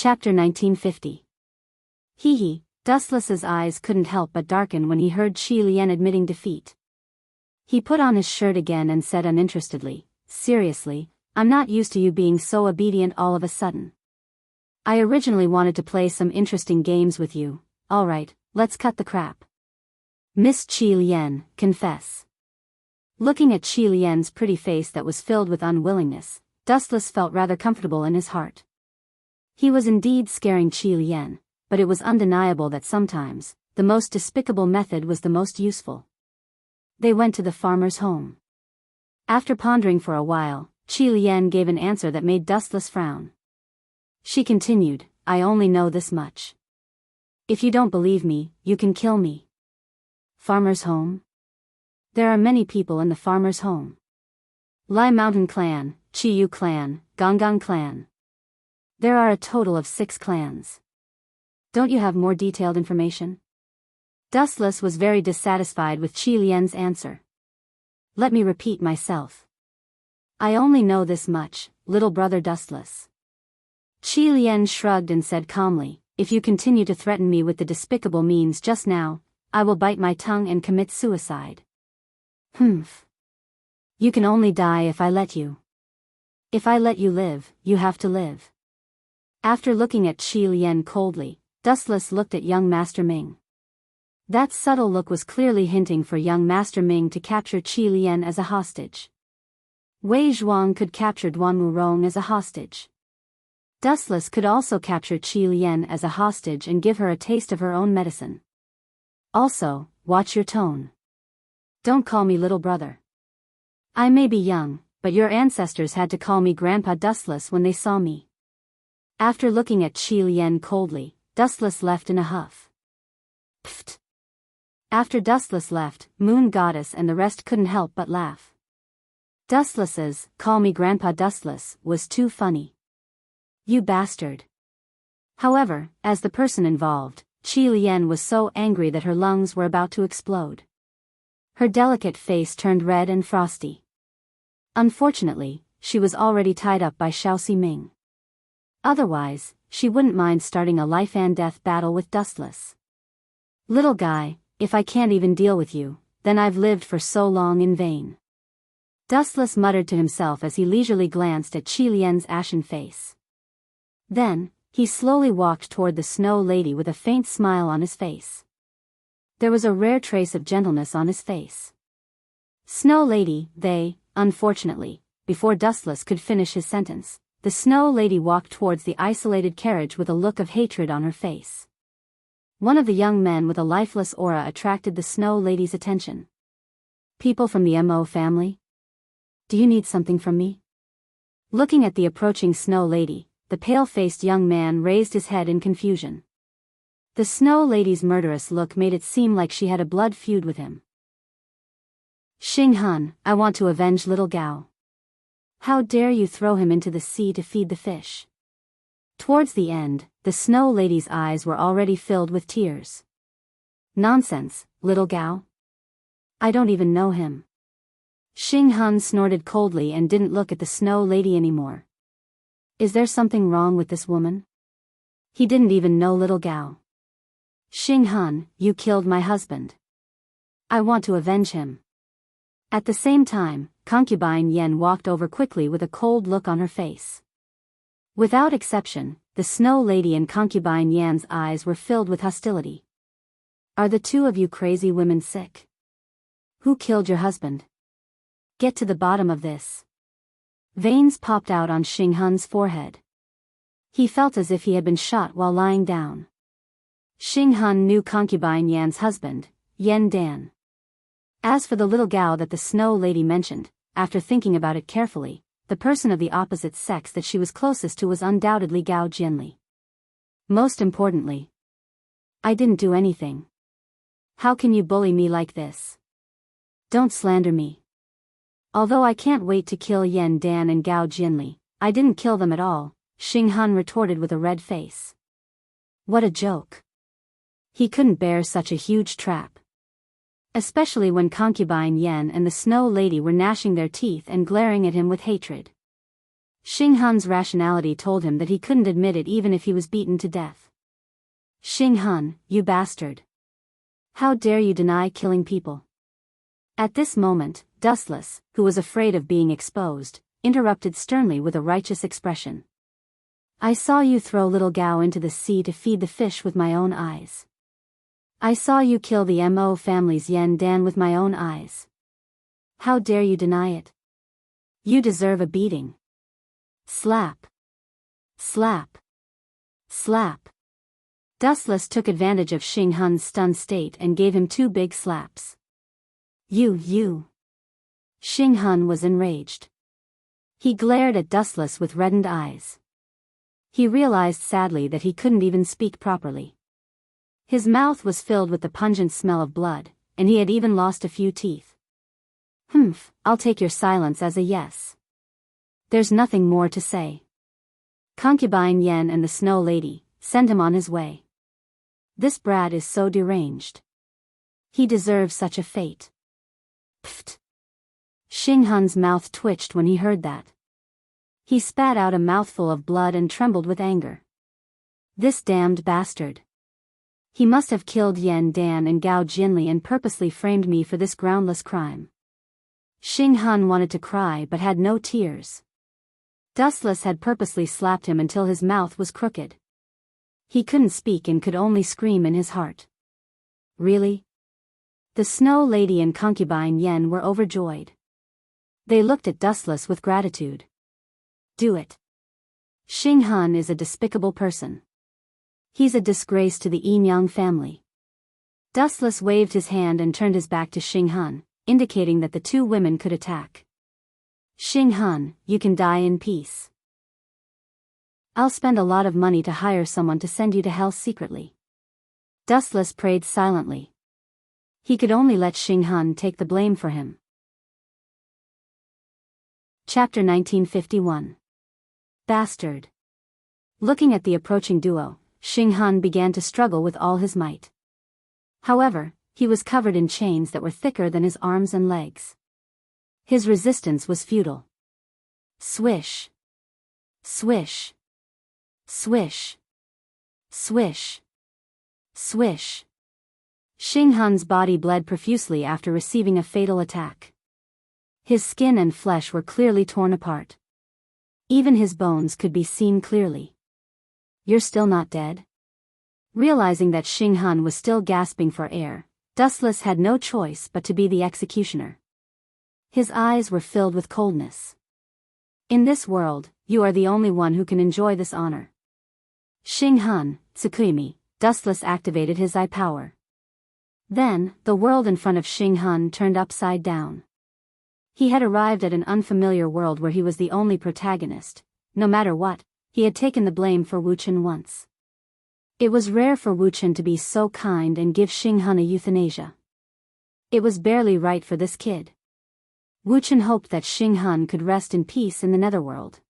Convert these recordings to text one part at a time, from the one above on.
Chapter 1950. Hee. Dustless's eyes couldn't help but darken when he heard Qi Lian admitting defeat. He put on his shirt again and said uninterestedly, "Seriously, I'm not used to you being so obedient all of a sudden. I originally wanted to play some interesting games with you. Alright, let's cut the crap." Miss Qi Lian, confess. Looking at Qi Lian's pretty face that was filled with unwillingness, Dustless felt rather comfortable in his heart. He was indeed scaring Qi Lian, but it was undeniable that sometimes, the most despicable method was the most useful. They went to the farmer's home. After pondering for a while, Qi Lian gave an answer that made Dustless frown. She continued, "I only know this much. If you don't believe me, you can kill me." Farmer's home? There are many people in the farmer's home. Lai Mountain Clan, Chiyu Clan, Gonggang Clan. There are a total of 6 clans. Don't you have more detailed information? Dustless was very dissatisfied with Qi Lian's answer. "Let me repeat myself. I only know this much, little brother Dustless." Qi Lian shrugged and said calmly, "If you continue to threaten me with the despicable means just now, I will bite my tongue and commit suicide." "Humph. You can only die if I let you. If I let you live, you have to live." After looking at Qi Lian coldly, Dustless looked at young Master Ming. That subtle look was clearly hinting for young Master Ming to capture Qi Lian as a hostage. Wei Zhuang could capture Duan Wurong as a hostage. Dustless could also capture Qi Lian as a hostage and give her a taste of her own medicine. Also, watch your tone. Don't call me little brother. I may be young, but your ancestors had to call me Grandpa Dustless when they saw me. After looking at Qi Lian coldly, Dustless left in a huff. Pfft. After Dustless left, Moon Goddess and the rest couldn't help but laugh. Dustless's "call me Grandpa Dustless" was too funny. You bastard. However, as the person involved, Qi Lian was so angry that her lungs were about to explode. Her delicate face turned red and frosty. Unfortunately, she was already tied up by Xiaoxi Ming. Otherwise, she wouldn't mind starting a life-and-death battle with Dustless. "Little guy, if I can't even deal with you, then I've lived for so long in vain." Dustless muttered to himself as he leisurely glanced at Qi Lian's ashen face. Then, he slowly walked toward the Snow Lady with a faint smile on his face. There was a rare trace of gentleness on his face. "Snow Lady, unfortunately," before Dustless could finish his sentence, the Snow Lady walked towards the isolated carriage with a look of hatred on her face. One of the young men with a lifeless aura attracted the Snow Lady's attention. "People from the Mo family? Do you need something from me?" Looking at the approaching Snow Lady, the pale-faced young man raised his head in confusion. The Snow Lady's murderous look made it seem like she had a blood feud with him. "Xing Han, I want to avenge little Gao. How dare you throw him into the sea to feed the fish?" Towards the end, the Snow Lady's eyes were already filled with tears. "Nonsense, little Gao. I don't even know him." Xing Han snorted coldly and didn't look at the Snow Lady anymore. Is there something wrong with this woman? He didn't even know little Gao. "Xing Han, you killed my husband. I want to avenge him." At the same time, concubine Yen walked over quickly with a cold look on her face. Without exception, the Snow Lady and concubine Yan's eyes were filled with hostility. "Are the two of you crazy women sick? Who killed your husband? Get to the bottom of this." Veins popped out on Xing Han's forehead. He felt as if he had been shot while lying down. Xing Han knew concubine Yan's husband, Yen Dan. As for the little Gao that the Snow Lady mentioned, after thinking about it carefully, the person of the opposite sex that she was closest to was undoubtedly Gao Jianli. Most importantly, "I didn't do anything. How can you bully me like this? Don't slander me. Although I can't wait to kill Yen Dan and Gao Jianli, I didn't kill them at all," Xing Han retorted with a red face. What a joke. He couldn't bear such a huge trap. Especially when concubine Yen and the Snow Lady were gnashing their teeth and glaring at him with hatred. Xing Hun's rationality told him that he couldn't admit it even if he was beaten to death. Xing Hun, you bastard. How dare you deny killing people? At this moment, Dustless, who was afraid of being exposed, interrupted sternly with a righteous expression. I saw you throw little Gao into the sea to feed the fish with my own eyes. I saw you kill the Mo family's Yan Dan with my own eyes. How dare you deny it? You deserve a beating. Slap. Slap. Slap. Dustless took advantage of Xing Hun's stunned state and gave him 2 big slaps. You. Xing Hun was enraged. He glared at Dustless with reddened eyes. He realized sadly that he couldn't even speak properly. His mouth was filled with the pungent smell of blood, and he had even lost a few teeth. Humph, I'll take your silence as a yes. There's nothing more to say. Concubine Yen and the Snow Lady, send him on his way. This brat is so deranged. He deserves such a fate. Pfft. Xing Hun's mouth twitched when he heard that. He spat out a mouthful of blood and trembled with anger. This damned bastard. He must have killed Yan Dan and Gao Jinli and purposely framed me for this groundless crime. Xing Hun wanted to cry but had no tears. Dustless had purposely slapped him until his mouth was crooked. He couldn't speak and could only scream in his heart. Really? The Snow Lady and concubine Yen were overjoyed. They looked at Dustless with gratitude. Do it. Xing Hun is a despicable person. He's a disgrace to the Yinyang family. Dustless waved his hand and turned his back to Xing Hun, indicating that the 2 women could attack. Xing Hun, you can die in peace. I'll spend a lot of money to hire someone to send you to hell secretly. Dustless prayed silently. He could only let Xing Hun take the blame for him. Chapter 1951. Bastard. Looking at the approaching duo, Xing Hun began to struggle with all his might. However, he was covered in chains that were thicker than his arms and legs. His resistance was futile. Swish. Swish. Swish. Swish. Swish. Xing Hun's body bled profusely after receiving a fatal attack. His skin and flesh were clearly torn apart. Even his bones could be seen clearly. You're still not dead? Realizing that Xing Hun was still gasping for air, Dustless had no choice but to be the executioner. His eyes were filled with coldness. In this world, you are the only one who can enjoy this honor. Xing Hun, Tsukimi, Dustless activated his eye power. Then, the world in front of Xing Hun turned upside down. He had arrived at an unfamiliar world where he was the only protagonist. No matter what, he had taken the blame for Wuchen once. It was rare for Wuchen to be so kind and give Xing Hun a euthanasia. It was barely right for this kid. Wuchen hoped that Xing Hun could rest in peace in the netherworld.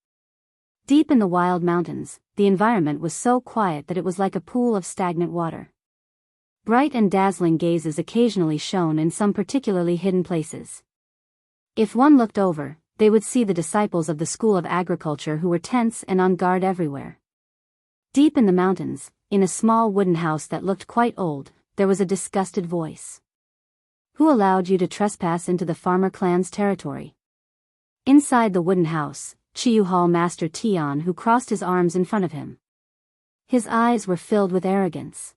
Deep in the wild mountains, the environment was so quiet that it was like a pool of stagnant water. Bright and dazzling gazes occasionally shone in some particularly hidden places. If one looked over, they would see the disciples of the School of Agriculture who were tense and on guard everywhere. Deep in the mountains, in a small wooden house that looked quite old, there was a disgusted voice. Who allowed you to trespass into the farmer clan's territory? Inside the wooden house, Chiyu Hall Master Tian who crossed his arms in front of him. His eyes were filled with arrogance.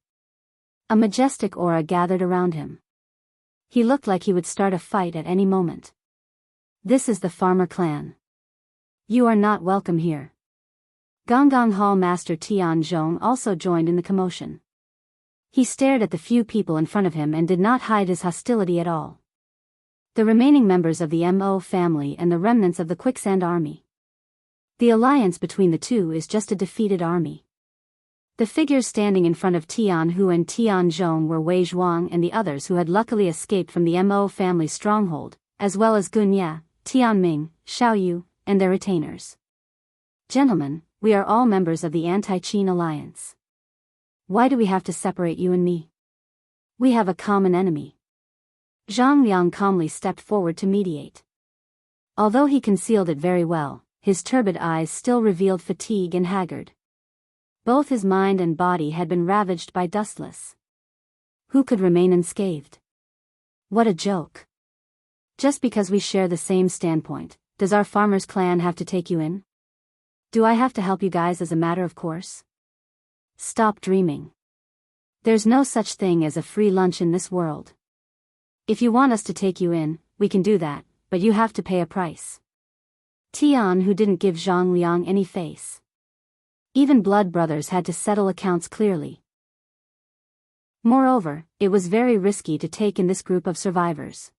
A majestic aura gathered around him. He looked like he would start a fight at any moment. This is the farmer clan. You are not welcome here. Gonggong Hall Master Tian Zhong also joined in the commotion. He stared at the few people in front of him and did not hide his hostility at all. The remaining members of the Mo family and the remnants of the Quicksand Army. The alliance between the two is just a defeated army. The figures standing in front of Tian Hu and Tian Zhong were Wei Zhuang and the others who had luckily escaped from the Mo family stronghold, as well as Gun Ye, Tian Ming, Xiao Yu, and their retainers. Gentlemen, we are all members of the Anti-Qin Alliance. Why do we have to separate you and me? We have a common enemy. Zhang Liang calmly stepped forward to mediate. Although he concealed it very well, his turbid eyes still revealed fatigue and haggard. Both his mind and body had been ravaged by dustless. Who could remain unscathed? What a joke. Just because we share the same standpoint, does our farmer's clan have to take you in? Do I have to help you guys as a matter of course? Stop dreaming. There's no such thing as a free lunch in this world. If you want us to take you in, we can do that, but you have to pay a price. Tian, who didn't give Zhang Liang any face. Even blood brothers had to settle accounts clearly. Moreover, it was very risky to take in this group of survivors.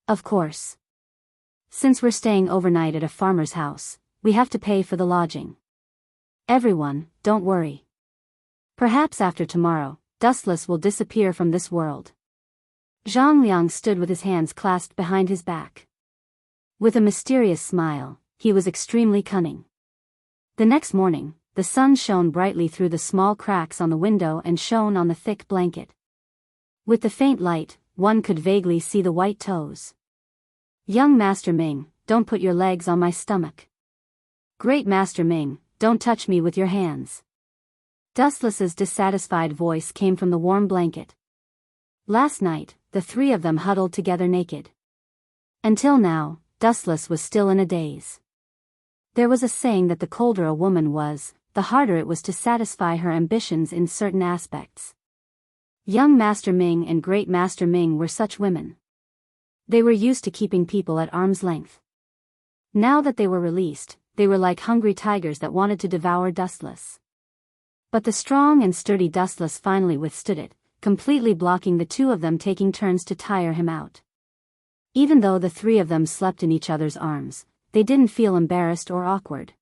Of course. Since we're staying overnight at a farmer's house, we have to pay for the lodging. Everyone, don't worry. Perhaps after tomorrow, Dustless will disappear from this world. Zhang Liang stood with his hands clasped behind his back. With a mysterious smile, he was extremely cunning. The next morning, the sun shone brightly through the small cracks on the window and shone on the thick blanket. With the faint light, one could vaguely see the white toes. Young Master Ming, don't put your legs on my stomach. Great Master Ming, don't touch me with your hands. Dustless's dissatisfied voice came from the warm blanket. Last night, the three of them huddled together naked. Until now, Dustless was still in a daze. There was a saying that the colder a woman was, the harder it was to satisfy her ambitions in certain aspects. Young Master Ming and Great Master Ming were such women. They were used to keeping people at arm's length. Now that they were released, they were like hungry tigers that wanted to devour Dustless. But the strong and sturdy Dustless finally withstood it, completely blocking the two of them, taking turns to tire him out. Even though the three of them slept in each other's arms, they didn't feel embarrassed or awkward.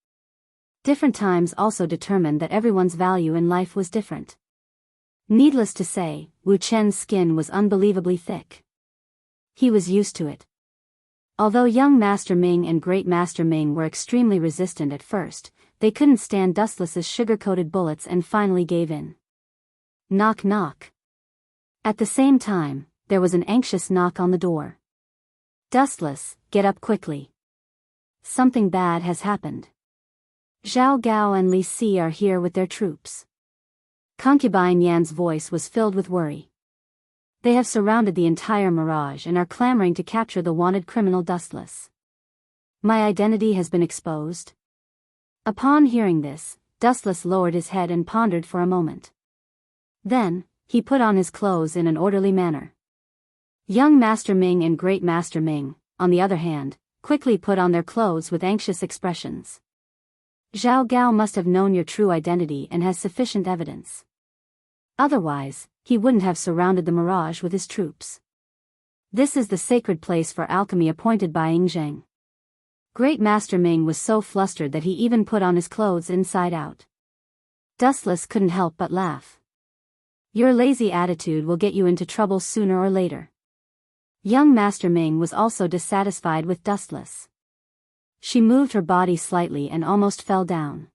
Different times also determined that everyone's value in life was different. Needless to say, Wu Chen's skin was unbelievably thick. He was used to it. Although young Master Ming and Great Master Ming were extremely resistant at first, they couldn't stand Dustless's sugar-coated bullets and finally gave in. Knock knock. At the same time, there was an anxious knock on the door. Dustless, get up quickly. Something bad has happened. Zhao Gao and Li Si are here with their troops. Concubine Yan's voice was filled with worry. They have surrounded the entire Mirage and are clamoring to capture the wanted criminal Dustless. My identity has been exposed. Upon hearing this, Dustless lowered his head and pondered for a moment. Then, he put on his clothes in an orderly manner. Young Master Ming and Great Master Ming, on the other hand, quickly put on their clothes with anxious expressions. Zhao Gao must have known your true identity and has sufficient evidence. Otherwise, he wouldn't have surrounded the Mirage with his troops. This is the sacred place for alchemy appointed by Yingzheng. Great Master Ming was so flustered that he even put on his clothes inside out. Dustless couldn't help but laugh. Your lazy attitude will get you into trouble sooner or later. Young Master Ming was also dissatisfied with Dustless. She moved her body slightly and almost fell down.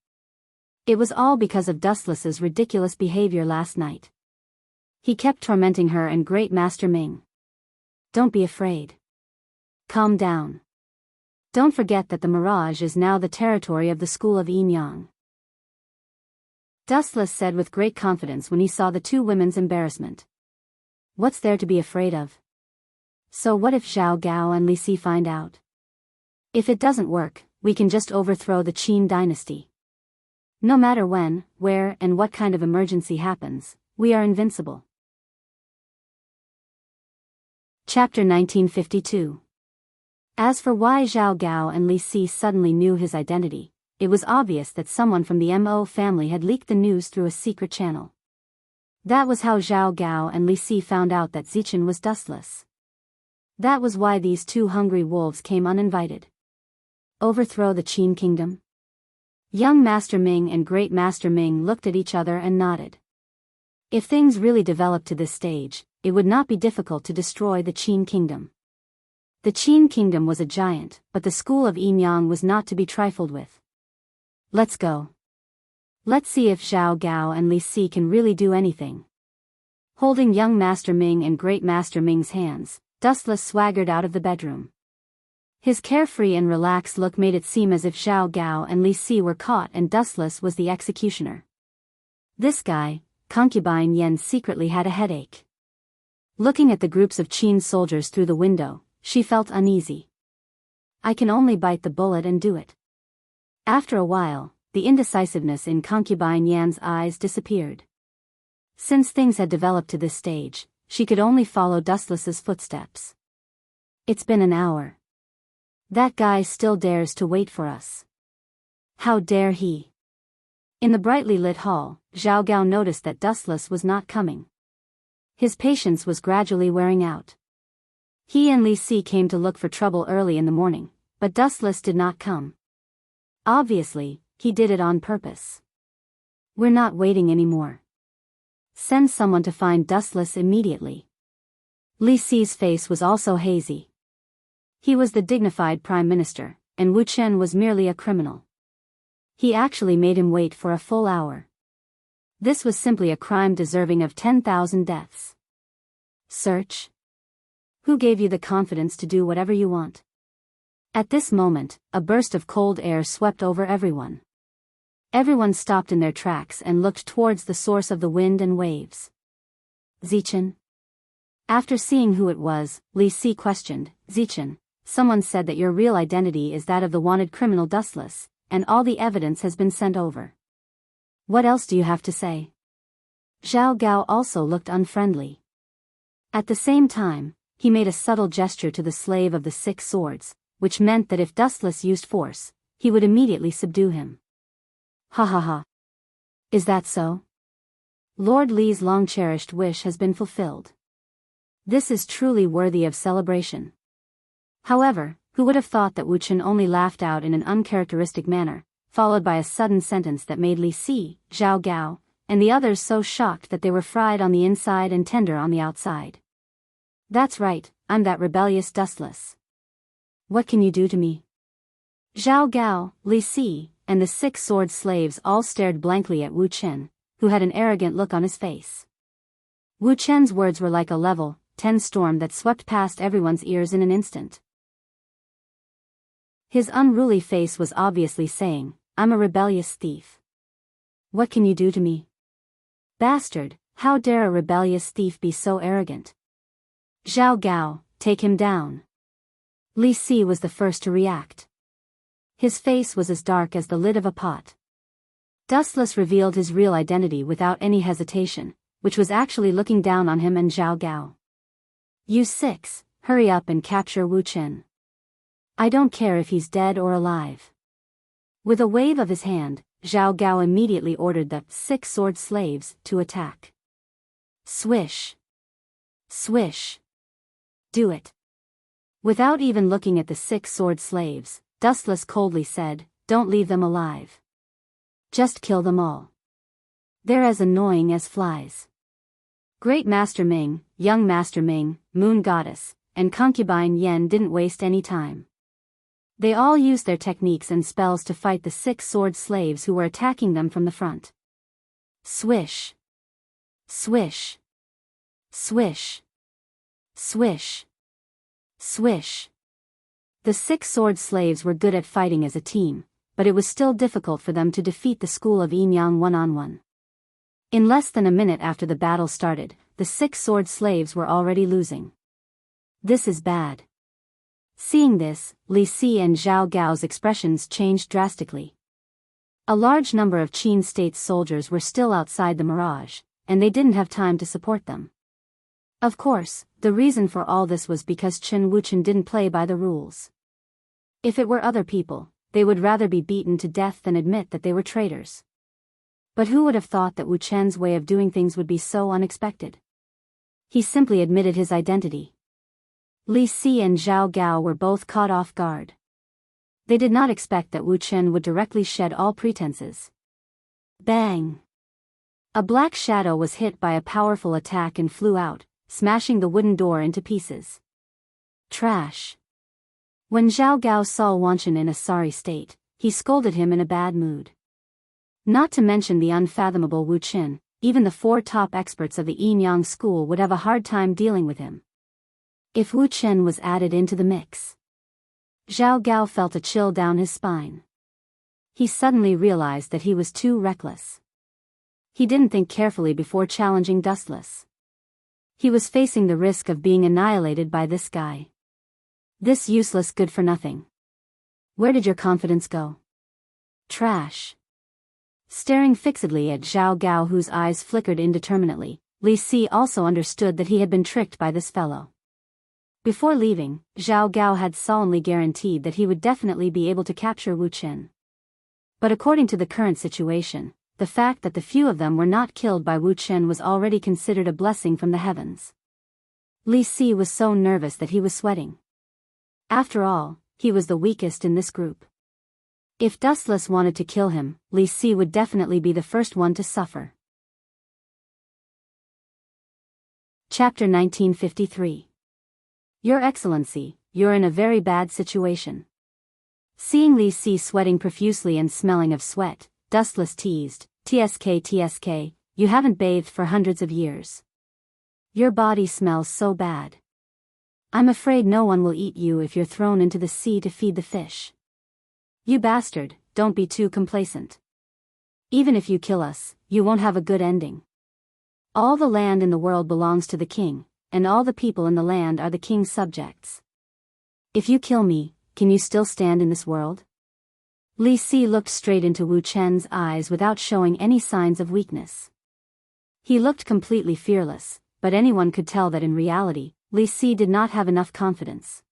It was all because of Dustless's ridiculous behavior last night. He kept tormenting her and Great Master Ming. Don't be afraid. Calm down. Don't forget that the Mirage is now the territory of the school of Yin Yang. Dustless said with great confidence when he saw the two women's embarrassment. What's there to be afraid of? So what if Zhao Gao and Li Si find out? If it doesn't work, we can just overthrow the Qin dynasty. No matter when, where, and what kind of emergency happens, we are invincible. Chapter 1952. As for why Zhao Gao and Li Si suddenly knew his identity, it was obvious that someone from the Mo family had leaked the news through a secret channel. That was how Zhao Gao and Li Si found out that Zichen was Dustless. That was why these two hungry wolves came uninvited. Overthrow the Qin kingdom? Young Master Ming and Great Master Ming looked at each other and nodded. If things really developed to this stage, it would not be difficult to destroy the Qin kingdom. The Qin kingdom was a giant, but the school of Yin Yang was not to be trifled with. Let's go. Let's see if Zhao Gao and Li Si can really do anything. Holding young Master Ming and Great Master Ming's hands, Dustless swaggered out of the bedroom. His carefree and relaxed look made it seem as if Zhao Gao and Li Si were caught and Dustless was the executioner. This guy, concubine Yen, secretly had a headache. Looking at the groups of Qin soldiers through the window, she felt uneasy. I can only bite the bullet and do it. After a while, the indecisiveness in concubine Yan's eyes disappeared. Since things had developed to this stage, she could only follow Dustless's footsteps. It's been an hour. That guy still dares to wait for us. How dare he? In the brightly lit hall, Zhao Gao noticed that Dustless was not coming. His patience was gradually wearing out. He and Li Si came to look for trouble early in the morning, but Dustless did not come. Obviously, he did it on purpose. We're not waiting anymore. Send someone to find Dustless immediately. Li Si's face was also hazy. He was the dignified prime minister, and Wu Chen was merely a criminal. He actually made him wait for a full hour. This was simply a crime deserving of 10,000 deaths. Search? Who gave you the confidence to do whatever you want? At this moment, a burst of cold air swept over everyone. Everyone stopped in their tracks and looked towards the source of the wind and waves. Zichen? After seeing who it was, Li Si questioned, Zichen, someone said that your real identity is that of the wanted criminal Dustless, and all the evidence has been sent over. What else do you have to say? Zhao Gao also looked unfriendly. At the same time, he made a subtle gesture to the slave of the 6 swords, which meant that if Dustless used force, he would immediately subdue him. Ha ha ha. Is that so? Lord Li's long-cherished wish has been fulfilled. This is truly worthy of celebration. However, who would have thought that Wu Chen only laughed out in an uncharacteristic manner, followed by a sudden sentence that made Li Si, Zhao Gao, and the others so shocked that they were fried on the inside and tender on the outside. That's right, I'm that rebellious Dustless. What can you do to me? Zhao Gao, Li Si, and the 6 sword slaves all stared blankly at Wu Chen, who had an arrogant look on his face. Wu Chen's words were like a level 10 storm that swept past everyone's ears in an instant. His unruly face was obviously saying, I'm a rebellious thief. What can you do to me? Bastard, how dare a rebellious thief be so arrogant? Zhao Gao, take him down. Li Si was the first to react. His face was as dark as the lid of a pot. Dustless revealed his real identity without any hesitation, which was actually looking down on him and Zhao Gao. You 6, hurry up and capture Wu Chen. I don't care if he's dead or alive. With a wave of his hand, Zhao Gao immediately ordered the 6 sword slaves to attack. Swish. Swish. Do it. Without even looking at the 6 sword slaves, Dustless coldly said, don't leave them alive. Just kill them all. They're as annoying as flies. Great Master Ming, Young Master Ming, Moon Goddess, and Concubine Yen didn't waste any time. They all used their techniques and spells to fight the 6 sword slaves who were attacking them from the front. Swish. Swish. Swish. Swish. Swish. The 6 sword slaves were good at fighting as a team, but it was still difficult for them to defeat the school of Yin Yang one-on-one. In less than a minute after the battle started, the 6 sword slaves were already losing. This is bad. Seeing this, Li Si and Zhao Gao's expressions changed drastically. A large number of Qin State's soldiers were still outside the Mirage, and they didn't have time to support them. Of course, the reason for all this was because Chen Wuchen didn't play by the rules. If it were other people, they would rather be beaten to death than admit that they were traitors. But who would have thought that Wu Chen's way of doing things would be so unexpected? He simply admitted his identity. Li Si and Zhao Gao were both caught off guard. They did not expect that Wu Chen would directly shed all pretenses. Bang! A black shadow was hit by a powerful attack and flew out, smashing the wooden door into pieces. Trash! When Zhao Gao saw Wan Chen in a sorry state, he scolded him in a bad mood. Not to mention the unfathomable Wu Chen, even the 4 top experts of the Yin Yang school would have a hard time dealing with him. If Wu Chen was added into the mix. Zhao Gao felt a chill down his spine. He suddenly realized that he was too reckless. He didn't think carefully before challenging Dustless. He was facing the risk of being annihilated by this guy. This useless good-for-nothing. Where did your confidence go? Trash. Staring fixedly at Zhao Gao, whose eyes flickered indeterminately, Li Si also understood that he had been tricked by this fellow. Before leaving, Zhao Gao had solemnly guaranteed that he would definitely be able to capture Wu Chen. But according to the current situation, the fact that the few of them were not killed by Wu Chen was already considered a blessing from the heavens. Li Si was so nervous that he was sweating. After all, he was the weakest in this group. If Dustless wanted to kill him, Li Si would definitely be the first one to suffer. Chapter 1953. Your Excellency, you're in a very bad situation. Seeing Li Si sweating profusely and smelling of sweat, Dustless teased, TSK, you haven't bathed for hundreds of years. Your body smells so bad. I'm afraid no one will eat you if you're thrown into the sea to feed the fish. You bastard, don't be too complacent. Even if you kill us, you won't have a good ending. All the land in the world belongs to the king, and all the people in the land are the king's subjects. If you kill me, can you still stand in this world? Li Si looked straight into Wu Chen's eyes without showing any signs of weakness. He looked completely fearless, but anyone could tell that in reality, Li Si did not have enough confidence.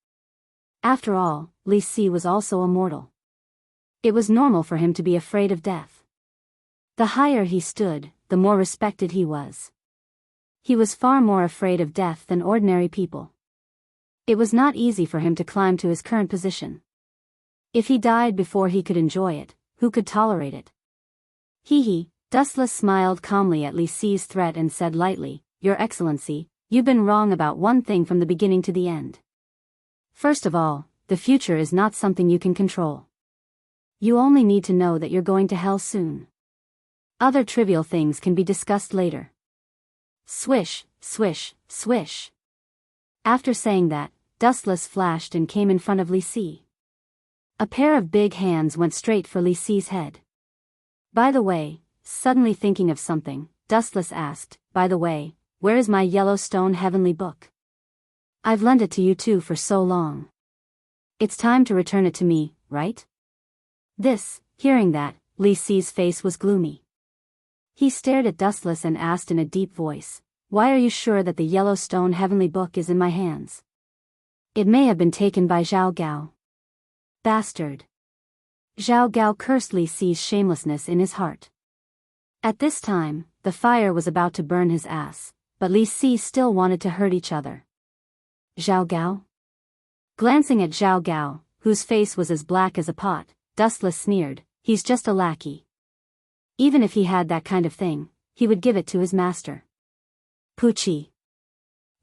After all, Li Si was also a mortal. It was normal for him to be afraid of death. The higher he stood, the more respected he was. He was far more afraid of death than ordinary people. It was not easy for him to climb to his current position. If he died before he could enjoy it, who could tolerate it? Hee. Dustless smiled calmly at Li Si's threat and said lightly, Your Excellency, you've been wrong about one thing from the beginning to the end. First of all, the future is not something you can control. You only need to know that you're going to hell soon. Other trivial things can be discussed later. Swish, swish, swish. After saying that, Dustless flashed and came in front of Li Si. A pair of big hands went straight for Li Si's head. By the way, suddenly thinking of something, Dustless asked, by the way, where is my Yellowstone Heavenly Book? I've lent it to you two for so long. It's time to return it to me, right? Hearing that, Li Si's face was gloomy. He stared at Dustless and asked in a deep voice, Why are you sure that the Yellowstone Heavenly Book is in my hands? It may have been taken by Zhao Gao. Bastard. Zhao Gao cursed Li Si's shamelessness in his heart. At this time, the fire was about to burn his ass, but Li Si still wanted to hurt each other. Zhao Gao? Glancing at Zhao Gao, whose face was as black as a pot, Dustless sneered, He's just a lackey. Even if he had that kind of thing, he would give it to his master. Poochie.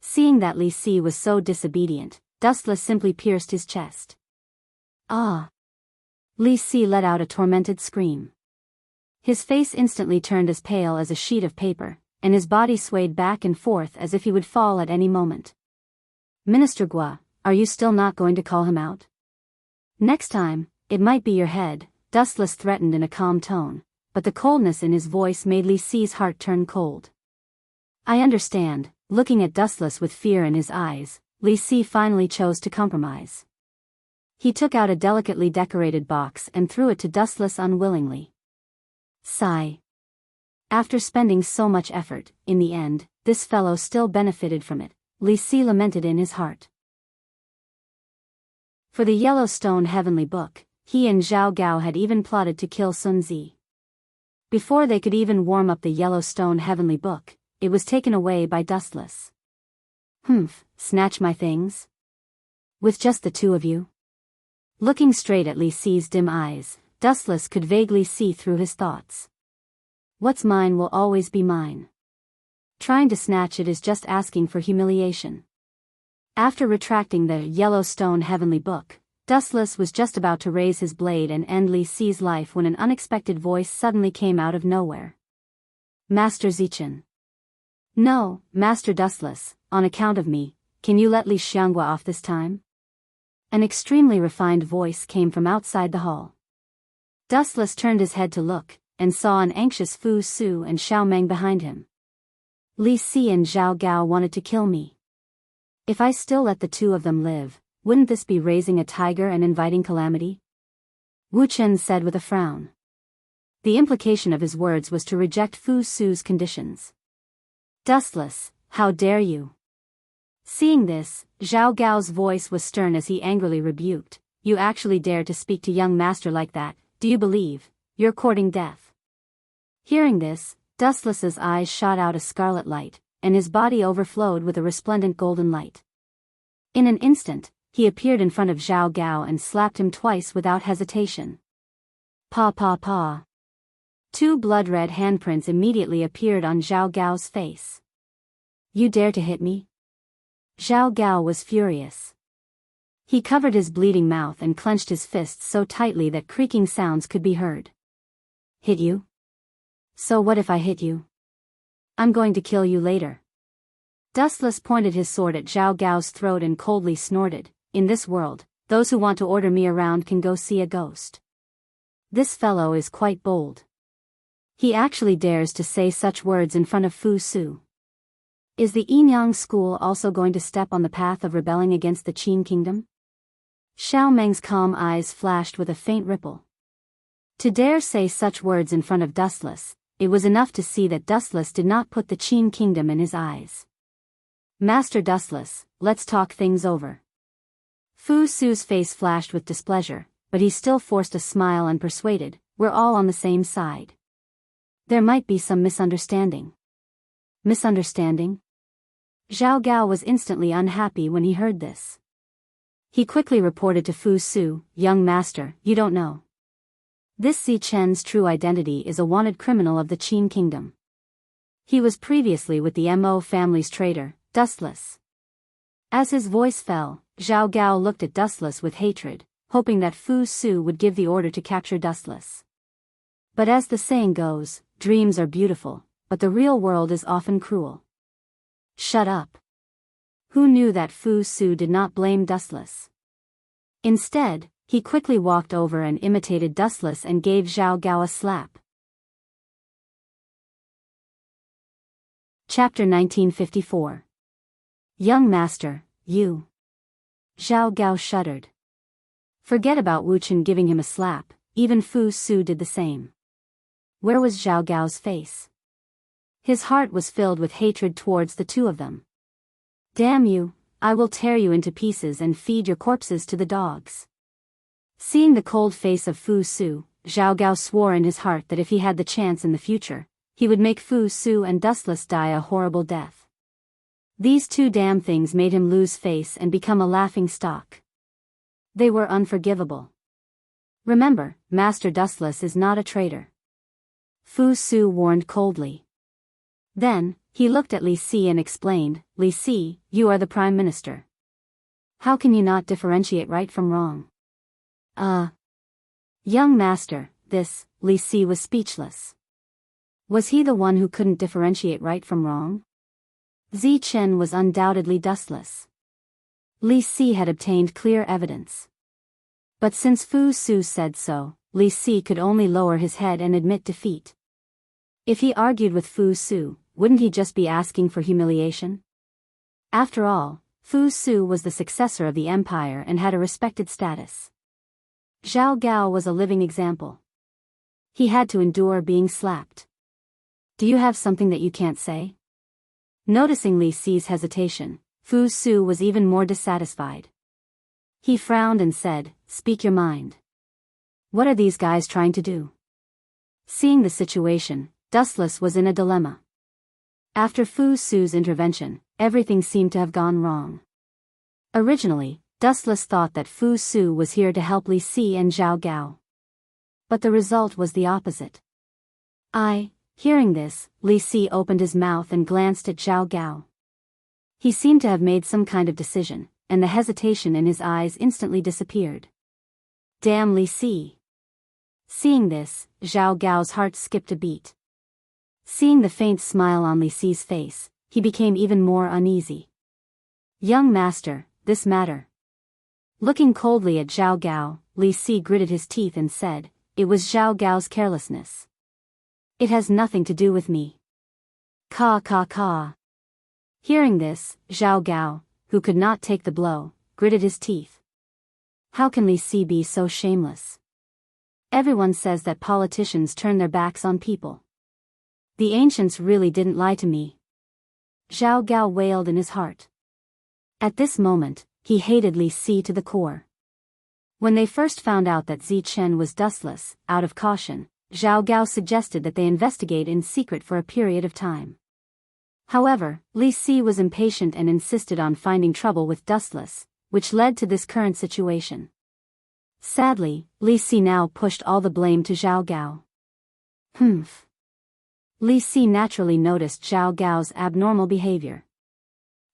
Seeing that Li Si was so disobedient, Dustless simply pierced his chest. Ah! Li Si let out a tormented scream. His face instantly turned as pale as a sheet of paper, and his body swayed back and forth as if he would fall at any moment. Minister Gua, are you still not going to call him out? Next time, it might be your head, Dustless threatened in a calm tone, but the coldness in his voice made Li Si's heart turn cold. I understand. Looking at Dustless with fear in his eyes, Li Si finally chose to compromise. He took out a delicately decorated box and threw it to Dustless unwillingly. Sigh. After spending so much effort, in the end, this fellow still benefited from it, Li Si lamented in his heart. For the Yellowstone Heavenly Book, he and Zhao Gao had even plotted to kill Sun Zi. Before they could even warm up the Yellowstone Heavenly Book, it was taken away by Dustless. Snatch my things? With just the two of you? Looking straight at Li Si's dim eyes, Dustless could vaguely see through his thoughts. What's mine will always be mine. Trying to snatch it is just asking for humiliation. After retracting the Yellowstone Heavenly Book, Dustless was just about to raise his blade and end Li Si's life when an unexpected voice suddenly came out of nowhere. Master Zichen. No, Master Dustless, on account of me, can you let Li Xianghua off this time? An extremely refined voice came from outside the hall. Dustless turned his head to look, and saw an anxious Fu Su and Xiao Meng behind him. Li Si and Zhao Gao wanted to kill me. If I still let the two of them live, wouldn't this be raising a tiger and inviting calamity? Wu Chen said with a frown. The implication of his words was to reject Fu Su's conditions. Dustless, how dare you? Seeing this, Zhao Gao's voice was stern as he angrily rebuked, you actually dare to speak to young master like that, do you believe you're courting death? Hearing this, Dustless's eyes shot out a scarlet light, and his body overflowed with a resplendent golden light. In an instant, he appeared in front of Zhao Gao and slapped him twice without hesitation. Pa pa pa. Two blood-red handprints immediately appeared on Zhao Gao's face. You dare to hit me? Zhao Gao was furious. He covered his bleeding mouth and clenched his fists so tightly that creaking sounds could be heard. Hit you? So what if I hit you? I'm going to kill you later. Dustless pointed his sword at Zhao Gao's throat and coldly snorted, in this world, those who want to order me around can go see a ghost. This fellow is quite bold. He actually dares to say such words in front of Fu Su. Is the Yinyang school also going to step on the path of rebelling against the Qin kingdom? Xiao Meng's calm eyes flashed with a faint ripple. To dare say such words in front of Dustless, it was enough to see that Dustless did not put the Qin kingdom in his eyes. Master Dustless, let's talk things over. Fu Su's face flashed with displeasure, but he still forced a smile and persuaded, we're all on the same side. There might be some misunderstanding. Misunderstanding? Zhao Gao was instantly unhappy when he heard this. He quickly reported to Fu Su, young master, you don't know. This Zi Chen's true identity is a wanted criminal of the Qin kingdom. He was previously with the Mo family's traitor, Dustless. As his voice fell, Zhao Gao looked at Dustless with hatred, hoping that Fu Su would give the order to capture Dustless. But as the saying goes, dreams are beautiful, but the real world is often cruel. Shut up. Who knew that Fu Su did not blame Dustless? Instead, he quickly walked over and imitated Dustless and gave Zhao Gao a slap. Chapter 1954. Young master, you. Zhao Gao shuddered. Forget about Wu Chen giving him a slap, even Fu Su did the same. Where was Zhao Gao's face? His heart was filled with hatred towards the two of them. Damn you, I will tear you into pieces and feed your corpses to the dogs. Seeing the cold face of Fu Su, Zhao Gao swore in his heart that if he had the chance in the future, he would make Fu Su and Dustless die a horrible death. These two damn things made him lose face and become a laughing stock. They were unforgivable. Remember, Master Dustless is not a traitor. Fu Su warned coldly. Then, he looked at Li Si and explained, Li Si, you are the Prime Minister. How can you not differentiate right from wrong? Young master, Li Si was speechless. Was he the one who couldn't differentiate right from wrong? Zi Chen was undoubtedly Dustless. Li Si had obtained clear evidence. But since Fu Su said so, Li Si could only lower his head and admit defeat. If he argued with Fu Su, wouldn't he just be asking for humiliation? After all, Fu Su was the successor of the empire and had a respected status. Zhao Gao was a living example. He had to endure being slapped. Do you have something that you can't say? Noticing Li Si's hesitation, Fu Su was even more dissatisfied. He frowned and said, speak your mind. What are these guys trying to do? Seeing the situation, Dustless was in a dilemma. After Fu Su's intervention, everything seemed to have gone wrong. Originally, Dustless thought that Fu Su was here to help Li Si and Zhao Gao. But the result was the opposite. Hearing this, Li Si opened his mouth and glanced at Zhao Gao. He seemed to have made some kind of decision, and the hesitation in his eyes instantly disappeared. Damn Li Si. Seeing this, Zhao Gao's heart skipped a beat. Seeing the faint smile on Li Si's face, he became even more uneasy. Young master, this matter. Looking coldly at Zhao Gao, Li Si gritted his teeth and said, "It was Zhao Gao's carelessness. It has nothing to do with me." Caw caw caw. Hearing this, Zhao Gao, who could not take the blow, gritted his teeth. How can Li Si be so shameless? Everyone says that politicians turn their backs on people. The ancients really didn't lie to me. Zhao Gao wailed in his heart. At this moment, he hated Li Si to the core. When they first found out that Zi Chen was dustless, out of caution, Zhao Gao suggested that they investigate in secret for a period of time. However, Li Si was impatient and insisted on finding trouble with dustless, which led to this current situation. Sadly, Li Si now pushed all the blame to Zhao Gao. Humph. Li Si naturally noticed Zhao Gao's abnormal behavior.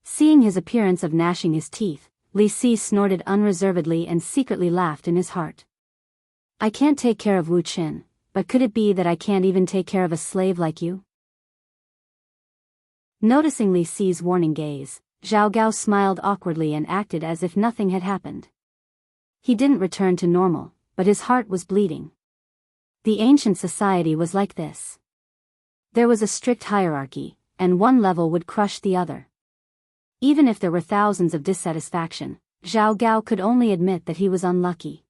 Seeing his appearance of gnashing his teeth, Li Si snorted unreservedly and secretly laughed in his heart. I can't take care of Wu Qin, but could it be that I can't even take care of a slave like you? Noticing Li Si's warning gaze, Zhao Gao smiled awkwardly and acted as if nothing had happened. He didn't return to normal, but his heart was bleeding. The ancient society was like this. There was a strict hierarchy, and one level would crush the other. Even if there were thousands of dissatisfaction, Zhao Gao could only admit that he was unlucky.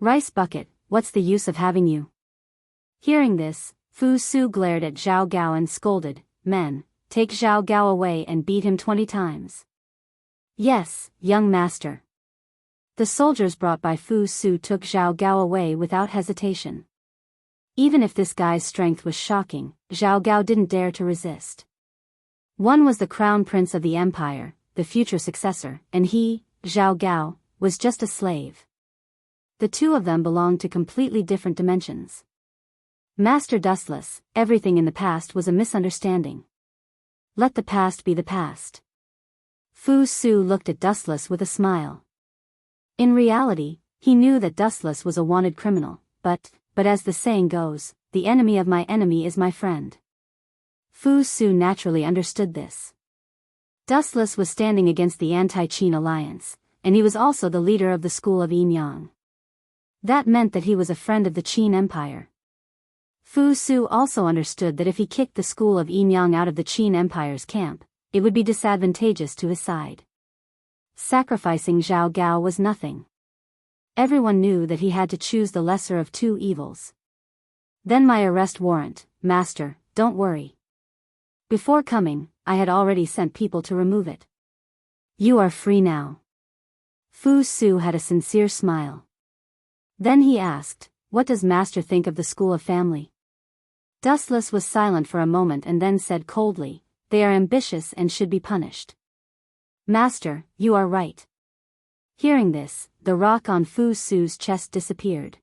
Rice bucket, what's the use of having you? Hearing this, Fu Su glared at Zhao Gao and scolded, Men, take Zhao Gao away and beat him 20 times. Yes, young master. The soldiers brought by Fu Su took Zhao Gao away without hesitation. Even if this guy's strength was shocking, Zhao Gao didn't dare to resist. One was the crown prince of the empire, the future successor, and he, Zhao Gao, was just a slave. The two of them belonged to completely different dimensions. Master Dustless, everything in the past was a misunderstanding. Let the past be the past. Fu Su looked at Dustless with a smile. In reality, he knew that Dustless was a wanted criminal, but as the saying goes, the enemy of my enemy is my friend. Fu Su naturally understood this. Dustless was standing against the anti-Qin alliance, and he was also the leader of the school of Yin Yang. That meant that he was a friend of the Qin Empire. Fu Su also understood that if he kicked the school of Yin Yang out of the Qin Empire's camp, it would be disadvantageous to his side. Sacrificing Zhao Gao was nothing. Everyone knew that he had to choose the lesser of two evils. Then my arrest warrant, master, don't worry. Before coming, I had already sent people to remove it. You are free now. Fu Su had a sincere smile. Then he asked, what does master think of the school of family? Dustless was silent for a moment and then said coldly, they are ambitious and should be punished. Master, you are right. Hearing this, the rock on Fu Su's chest disappeared.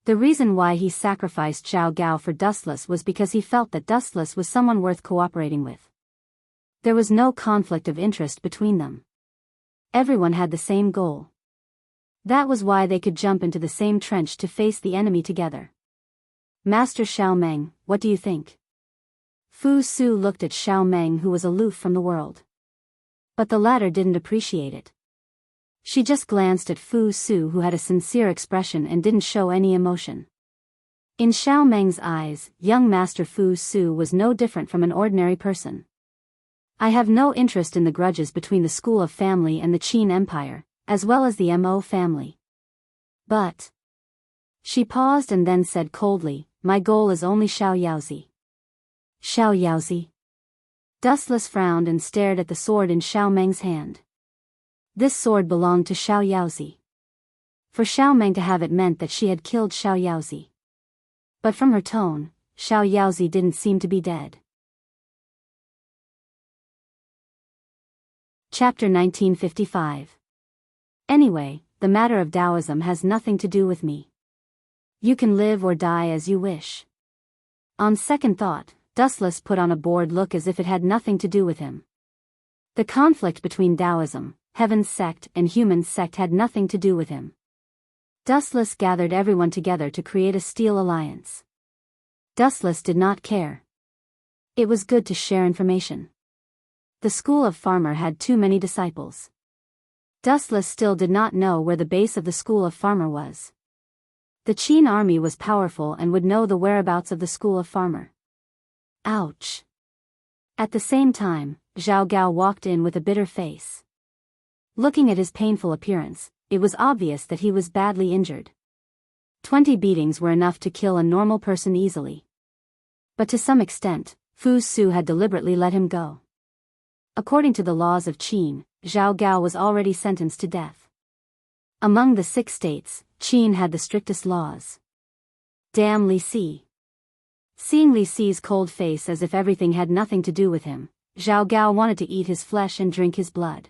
The reason why he sacrificed Zhao Gao for Dustless was because he felt that Dustless was someone worth cooperating with. There was no conflict of interest between them. Everyone had the same goal. That was why they could jump into the same trench to face the enemy together. Master Xiao Meng, what do you think? Fu Su looked at Xiao Meng, who was aloof from the world. But the latter didn't appreciate it. She just glanced at Fu Su, who had a sincere expression and didn't show any emotion. In Xiao Meng's eyes, young Master Fu Su was no different from an ordinary person. I have no interest in the grudges between the school of family and the Qin Empire, as well as the Mo family. But... She paused and then said coldly, my goal is only Xiao Yaozi. Xiao Yaozi? Dustless frowned and stared at the sword in Xiao Meng's hand. This sword belonged to Xiao Yaozi. For Xiao Meng to have it meant that she had killed Xiao Yaozi. But from her tone, Xiao Yaozi didn't seem to be dead. Chapter 1955. Anyway, the matter of Taoism has nothing to do with me. You can live or die as you wish. On second thought, Dustless put on a bored look as if it had nothing to do with him. The conflict between Taoism, Heaven's sect, and Human's sect had nothing to do with him. Dustless gathered everyone together to create a steel alliance. Dustless did not care. It was good to share information. The school of Farmer had too many disciples. Dustless still did not know where the base of the school of farmer was. The Qin army was powerful and would know the whereabouts of the school of farmer. Ouch. At the same time, Zhao Gao walked in with a bitter face. Looking at his painful appearance, it was obvious that he was badly injured. 20 beatings were enough to kill a normal person easily. But to some extent, Fu Su had deliberately let him go. According to the laws of Qin, Zhao Gao was already sentenced to death. Among the 6 states, Qin had the strictest laws. Damn Li Si. Seeing Li Si's cold face as if everything had nothing to do with him, Zhao Gao wanted to eat his flesh and drink his blood.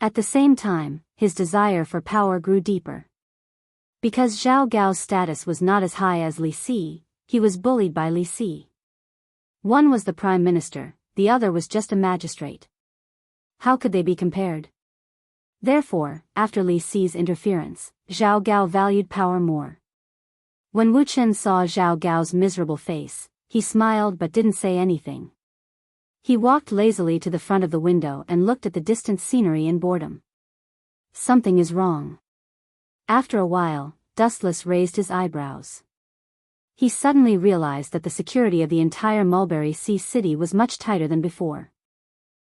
At the same time, his desire for power grew deeper. Because Zhao Gao's status was not as high as Li Si, he was bullied by Li Si. One was the prime minister, the other was just a magistrate. How could they be compared? Therefore, after Li Si's interference, Zhao Gao valued power more. When Wu Chen saw Zhao Gao's miserable face, he smiled but didn't say anything. He walked lazily to the front of the window and looked at the distant scenery in boredom. Something is wrong. After a while, Dustless raised his eyebrows. He suddenly realized that the security of the entire Mulberry Sea city was much tighter than before.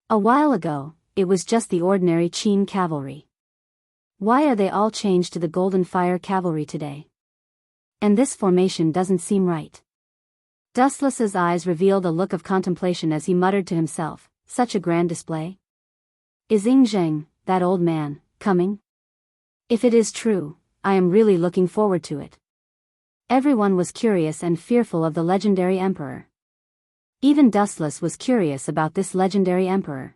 A while ago, it was just the ordinary Qin cavalry. Why are they all changed to the Golden Fire cavalry today? And this formation doesn't seem right. Dustless's eyes revealed a look of contemplation as he muttered to himself, such a grand display. Is Ing Zheng, that old man, coming? If it is true, I am really looking forward to it. Everyone was curious and fearful of the legendary emperor. Even Dustless was curious about this legendary emperor.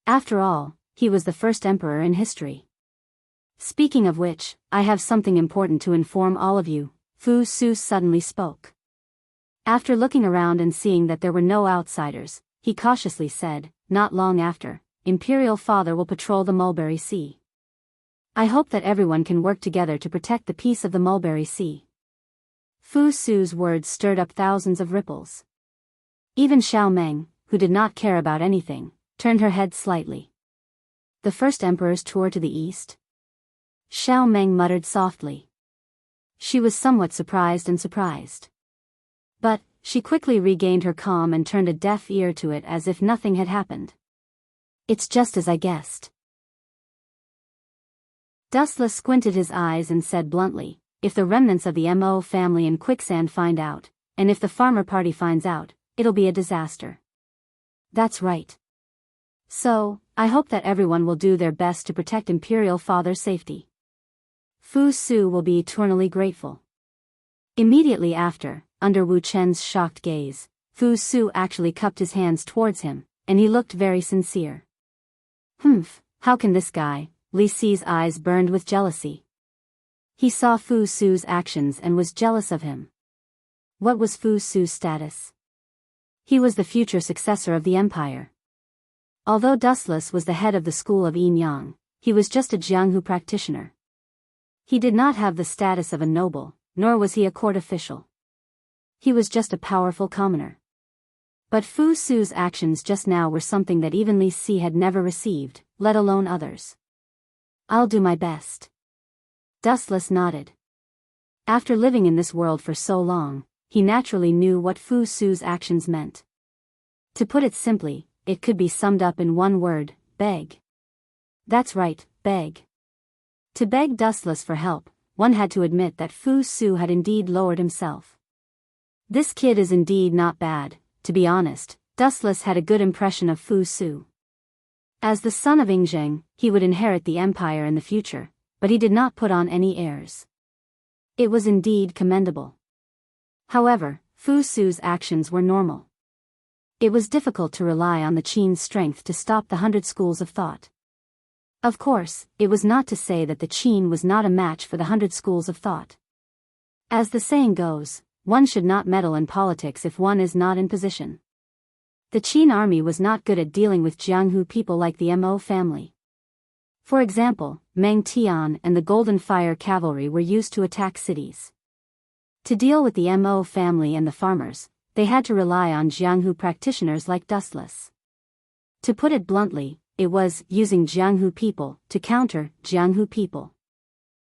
After all, he was the first emperor in history. Speaking of which, I have something important to inform all of you, Fu Su suddenly spoke. After looking around and seeing that there were no outsiders, he cautiously said, not long after, Imperial Father will patrol the Mulberry Sea. I hope that everyone can work together to protect the peace of the Mulberry Sea. Fu Su's words stirred up thousands of ripples. Even Xiao Meng, who did not care about anything, turned her head slightly. The first emperor's tour to the east? Xiao Meng muttered softly. She was somewhat surprised. But, she quickly regained her calm and turned a deaf ear to it as if nothing had happened. It's just as I guessed. Dustless squinted his eyes and said bluntly, if the remnants of the Mo family in Quicksand find out, and if the farmer party finds out, it'll be a disaster. That's right. So, I hope that everyone will do their best to protect Imperial Father's safety. Fu Su will be eternally grateful. Immediately after, under Wu Chen's shocked gaze, Fu Su actually cupped his hands towards him, and he looked very sincere. How can this guy? Li Si's eyes burned with jealousy. He saw Fu Su's actions and was jealous of him. What was Fu Su's status? He was the future successor of the empire. Although Dustless was the head of the school of Yin Yang, he was just a Jianghu practitioner. He did not have the status of a noble, nor was he a court official. He was just a powerful commoner. But Fu Su's actions just now were something that even Li Si had never received, let alone others. I'll do my best. Dustless nodded. After living in this world for so long, he naturally knew what Fu Su's actions meant. To put it simply, it could be summed up in one word, beg. That's right, beg. To beg Dustless for help, one had to admit that Fu Su had indeed lowered himself. This kid is indeed not bad, to be honest. Dustless had a good impression of Fu Su. As the son of Ing Zheng, he would inherit the empire in the future, but he did not put on any heirs. It was indeed commendable. However, Fu Su's actions were normal. It was difficult to rely on the Qin's strength to stop the 100 schools of thought. Of course, it was not to say that the Qin was not a match for the 100 schools of thought. As the saying goes, one should not meddle in politics if one is not in position. The Qin army was not good at dealing with Jianghu people like the Mo family. For example, Meng Tian and the Golden Fire cavalry were used to attack cities. To deal with the Mo family and the farmers, they had to rely on Jianghu practitioners like Dustless. To put it bluntly, it was using Jianghu people to counter Jianghu people.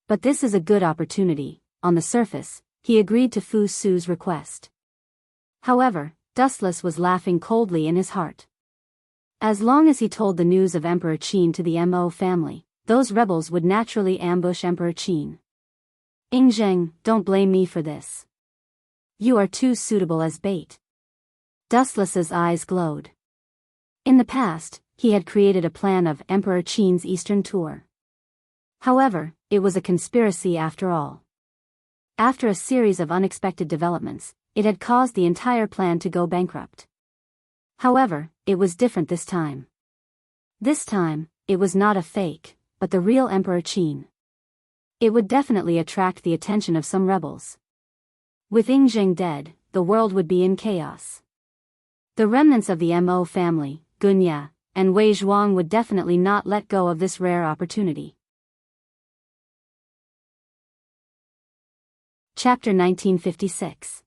But this is a good opportunity. On the surface, he agreed to Fu Su's request. However, Dustless was laughing coldly in his heart. As long as he told the news of Emperor Qin to the Mo family, those rebels would naturally ambush Emperor Qin. Ingzheng, don't blame me for this. You are too suitable as bait. Dustless's eyes glowed. In the past, he had created a plan of Emperor Qin's eastern tour. However, it was a conspiracy after all. After a series of unexpected developments, it had caused the entire plan to go bankrupt. However, it was different this time. This time, it was not a fake, but the real Emperor Qin. It would definitely attract the attention of some rebels. With Ingzheng dead, the world would be in chaos. The remnants of the Mo family, Gunya, and Wei Zhuang would definitely not let go of this rare opportunity. Chapter 1956.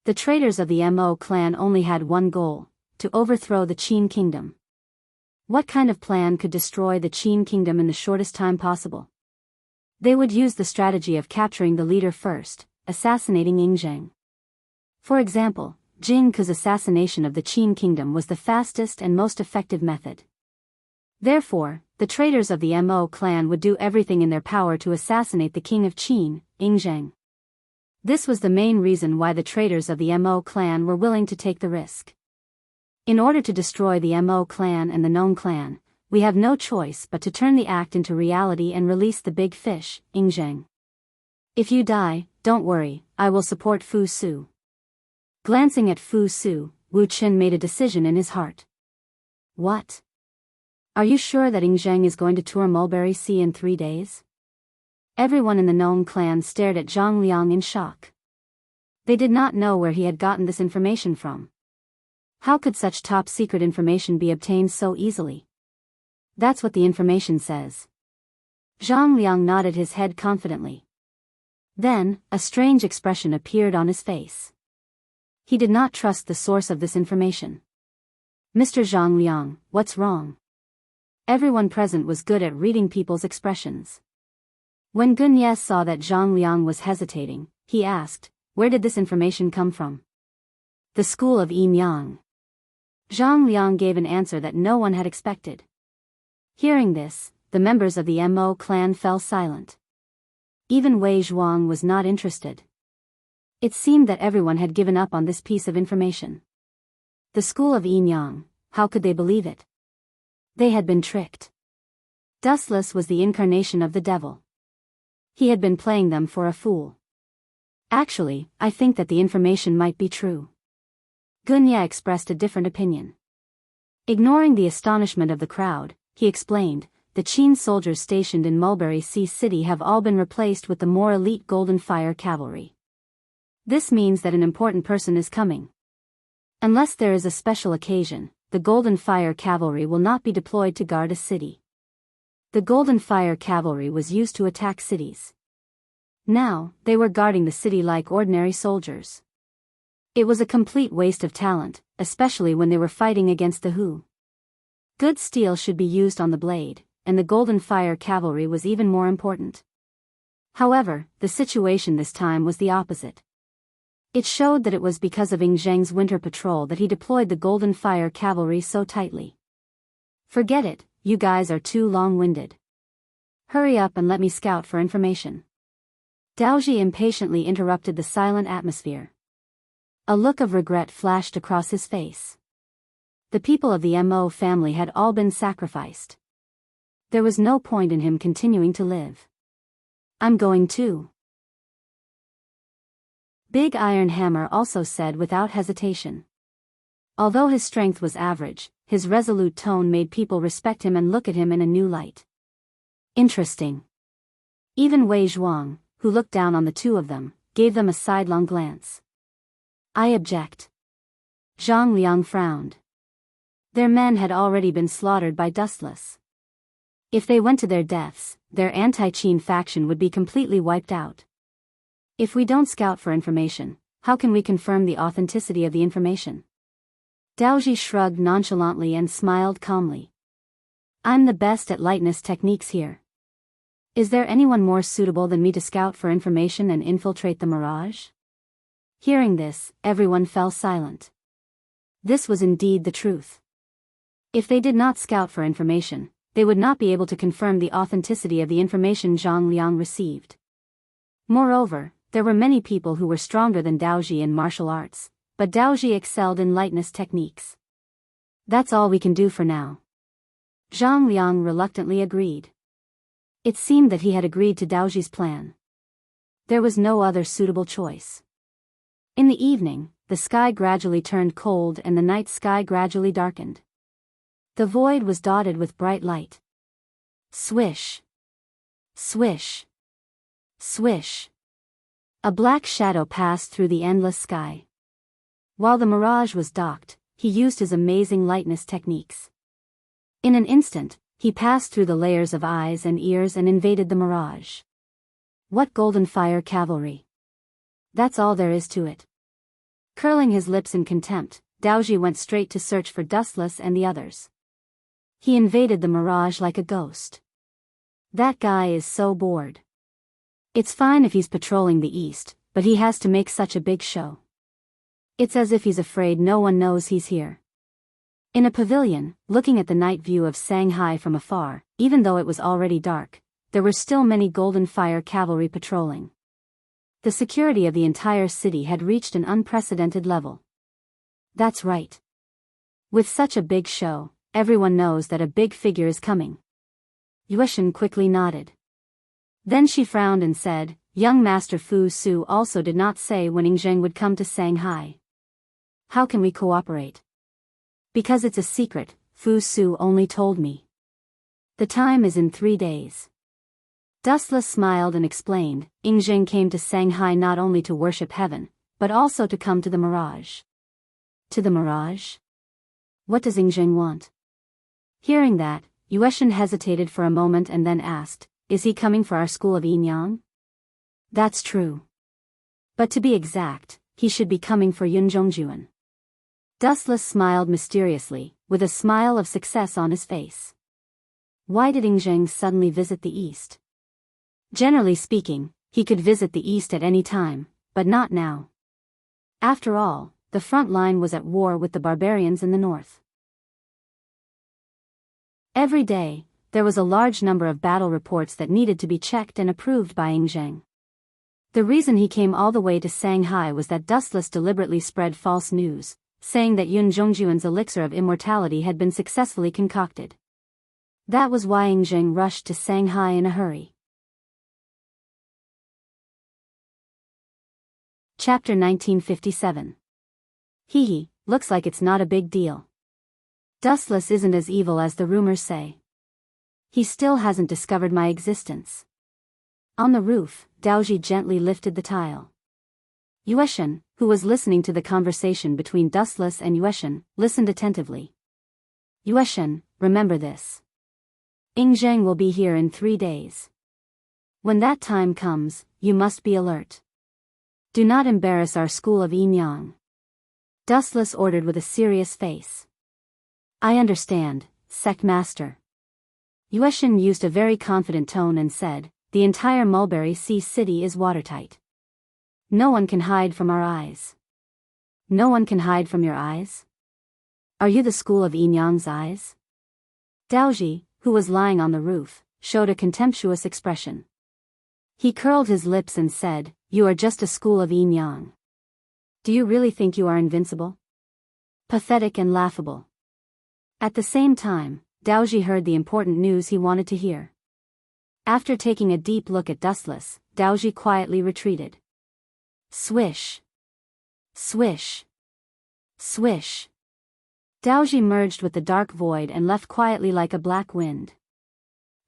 The traitors of the Mo clan only had one goal: to overthrow the Qin kingdom. What kind of plan could destroy the Qin kingdom in the shortest time possible? They would use the strategy of capturing the leader first, assassinating Ingzheng. For example, Jing Ke's assassination of the Qin kingdom was the fastest and most effective method. Therefore, the traitors of the Mo clan would do everything in their power to assassinate the king of Qin, Ingzheng. This was the main reason why the traitors of the Mo clan were willing to take the risk. In order to destroy the Mo clan and the Nong clan, we have no choice but to turn the act into reality and release the big fish, Ingzheng. If you die, don't worry, I will support Fu Su. Glancing at Fu Su, Wu Qin made a decision in his heart. What? Are you sure that Ingzheng is going to tour Mulberry Sea in 3 days? Everyone in the Nong clan stared at Zhang Liang in shock. They did not know where he had gotten this information from. How could such top-secret information be obtained so easily? That's what the information says. Zhang Liang nodded his head confidently. Then, a strange expression appeared on his face. He did not trust the source of this information. Mr. Zhang Liang, what's wrong? Everyone present was good at reading people's expressions. When Gunya saw that Zhang Liang was hesitating, he asked, where did this information come from? The school of Yimyang. Zhang Liang gave an answer that no one had expected. Hearing this, the members of the Mo clan fell silent. Even Wei Zhuang was not interested. It seemed that everyone had given up on this piece of information. The school of Yimyang, how could they believe it? They had been tricked. Dustless was the incarnation of the devil. He had been playing them for a fool. Actually, I think that the information might be true. Gunya expressed a different opinion. Ignoring the astonishment of the crowd, he explained, the Qin soldiers stationed in Mulberry Sea City have all been replaced with the more elite Golden Fire Cavalry. This means that an important person is coming. Unless there is a special occasion, the Golden Fire Cavalry will not be deployed to guard a city. The Golden Fire Cavalry was used to attack cities. Now, they were guarding the city like ordinary soldiers. It was a complete waste of talent, especially when they were fighting against the Hu. Good steel should be used on the blade, and the Golden Fire Cavalry was even more important. However, the situation this time was the opposite. It showed that it was because of Ingzheng's winter patrol that he deployed the Golden Fire Cavalry so tightly. Forget it, you guys are too long-winded. Hurry up and let me scout for information. Daoji impatiently interrupted the silent atmosphere. A look of regret flashed across his face. The people of the Mo family had all been sacrificed. There was no point in him continuing to live. I'm going too. Big Iron Hammer also said without hesitation. Although his strength was average, his resolute tone made people respect him and look at him in a new light. Interesting. Even Wei Zhuang, who looked down on the two of them, gave them a sidelong glance. I object. Zhang Liang frowned. Their men had already been slaughtered by Dustless. If they went to their deaths, their anti-Qin faction would be completely wiped out. If we don't scout for information, how can we confirm the authenticity of the information? Daoji shrugged nonchalantly and smiled calmly. I'm the best at lightness techniques here. Is there anyone more suitable than me to scout for information and infiltrate the mirage? Hearing this, everyone fell silent. This was indeed the truth. If they did not scout for information, they would not be able to confirm the authenticity of the information Zhang Liang received. Moreover, there were many people who were stronger than Daoji in martial arts, but Daoji excelled in lightness techniques. That's all we can do for now. Zhang Liang reluctantly agreed. It seemed that he had agreed to Daoji's plan. There was no other suitable choice. In the evening, the sky gradually turned cold and the night sky gradually darkened. The void was dotted with bright light. Swish. Swish. Swish. A black shadow passed through the endless sky. While the mirage was docked, he used his amazing lightness techniques. In an instant, he passed through the layers of eyes and ears and invaded the mirage. What golden fire cavalry! That's all there is to it. Curling his lips in contempt, Daoji went straight to search for Dustless and the others. He invaded the mirage like a ghost. That guy is so bored. It's fine if he's patrolling the east, but he has to make such a big show. It's as if he's afraid no one knows he's here. In a pavilion, looking at the night view of Shanghai from afar, even though it was already dark, there were still many golden fire cavalry patrolling. The security of the entire city had reached an unprecedented level. That's right. With such a big show, everyone knows that a big figure is coming. Yueshan quickly nodded. Then she frowned and said, young Master Fu Su also did not say when Yingzheng would come to Shanghai. How can we cooperate? Because it's a secret, Fu Su only told me. The time is in 3 days. Dustless smiled and explained, Yingzheng came to Shanghai not only to worship heaven, but also to come to the mirage. To the mirage? What does Yingzheng want? Hearing that, Yueshan hesitated for a moment and then asked, is he coming for our school of Yinyang? That's true. But to be exact, he should be coming for Yunzhongjuan. Dustless smiled mysteriously, with a smile of success on his face. Why did Yingzheng suddenly visit the east? Generally speaking, he could visit the east at any time, but not now. After all, the front line was at war with the barbarians in the north. Every day, there was a large number of battle reports that needed to be checked and approved by Yingzheng. The reason he came all the way to Shanghai was that Dustless deliberately spread false news, saying that Yun Zhongjuan's elixir of immortality had been successfully concocted. That was why Yingzheng rushed to Shanghai in a hurry. Chapter 1957. Hee, looks like it's not a big deal. Dustless isn't as evil as the rumors say. He still hasn't discovered my existence. On the roof, Daoji gently lifted the tile. Yueshan, who was listening to the conversation between Dustless and Yueshan, listened attentively. Yueshan, remember this. Yingzheng will be here in 3 days. When that time comes, you must be alert. Do not embarrass our school of Yinyang. Dustless ordered with a serious face. I understand, Sect Master. Yueshan used a very confident tone and said, the entire Mulberry Sea City is watertight. No one can hide from our eyes. No one can hide from your eyes? Are you the school of Yinyang's eyes? Daoji, who was lying on the roof, showed a contemptuous expression. He curled his lips and said, you are just a school of Yinyang. Do you really think you are invincible? Pathetic and laughable. At the same time, Daoji heard the important news he wanted to hear. After taking a deep look at Dustless, Daoji quietly retreated. Swish. Swish. Swish. Daoji merged with the dark void and left quietly like a black wind.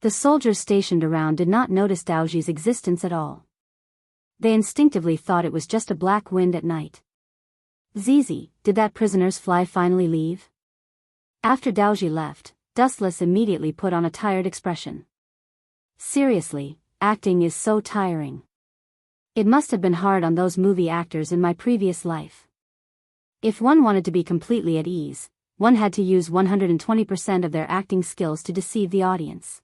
The soldiers stationed around did not notice Daoji's existence at all. They instinctively thought it was just a black wind at night. Zizi, did that prisoner's fly finally leave? After Daoji left, Dustless immediately put on a tired expression. Seriously, acting is so tiring. It must have been hard on those movie actors in my previous life. If one wanted to be completely at ease, one had to use 120% of their acting skills to deceive the audience.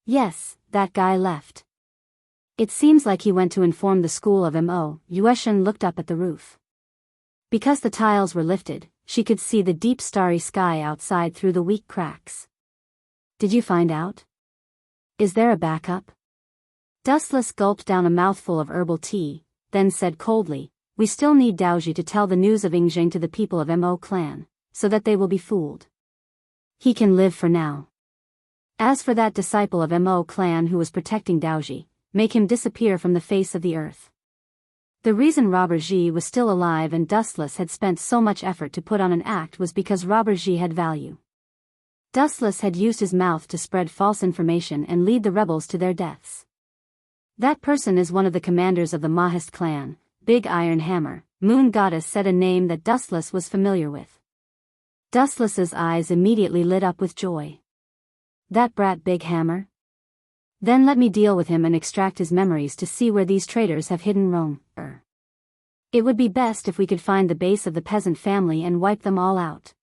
Yes, that guy left. It seems like he went to inform the school of Mo. Yueshan looked up at the roof. Because the tiles were lifted, she could see the deep starry sky outside through the weak cracks. Did you find out? Is there a backup? Dustless gulped down a mouthful of herbal tea, then said coldly, we still need Daoji to tell the news of Yingzheng to the people of Mo clan, so that they will be fooled. He can live for now. As for that disciple of Mo clan who was protecting Daoji, make him disappear from the face of the earth. The reason Robber Ji was still alive and Dustless had spent so much effort to put on an act was because Robber Ji had value. Dustless had used his mouth to spread false information and lead the rebels to their deaths. That person is one of the commanders of the Mahist clan, Big Iron Hammer. Moon Goddess said, a name that Dustless was familiar with. Dustless's eyes immediately lit up with joy. That brat Big Hammer? Then let me deal with him and extract his memories to see where these traitors have hidden Rome. It would be best if we could find the base of the peasant family and wipe them all out.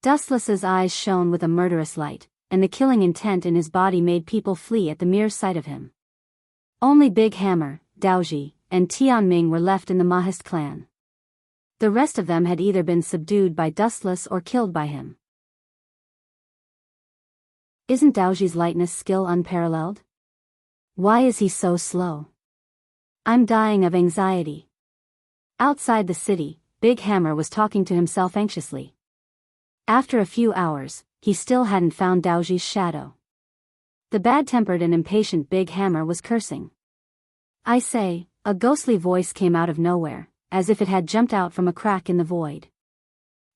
Dustless's eyes shone with a murderous light, and the killing intent in his body made people flee at the mere sight of him. Only Big Hammer, Daoji, and Tianming were left in the Mahist clan. The rest of them had either been subdued by Dustless or killed by him. Isn't Daoji's lightness skill unparalleled? Why is he so slow? I'm dying of anxiety. Outside the city, Big Hammer was talking to himself anxiously. After a few hours, he still hadn't found Daoji's shadow. The bad-tempered and impatient Big Hammer was cursing. I say, a ghostly voice came out of nowhere, as if it had jumped out from a crack in the void.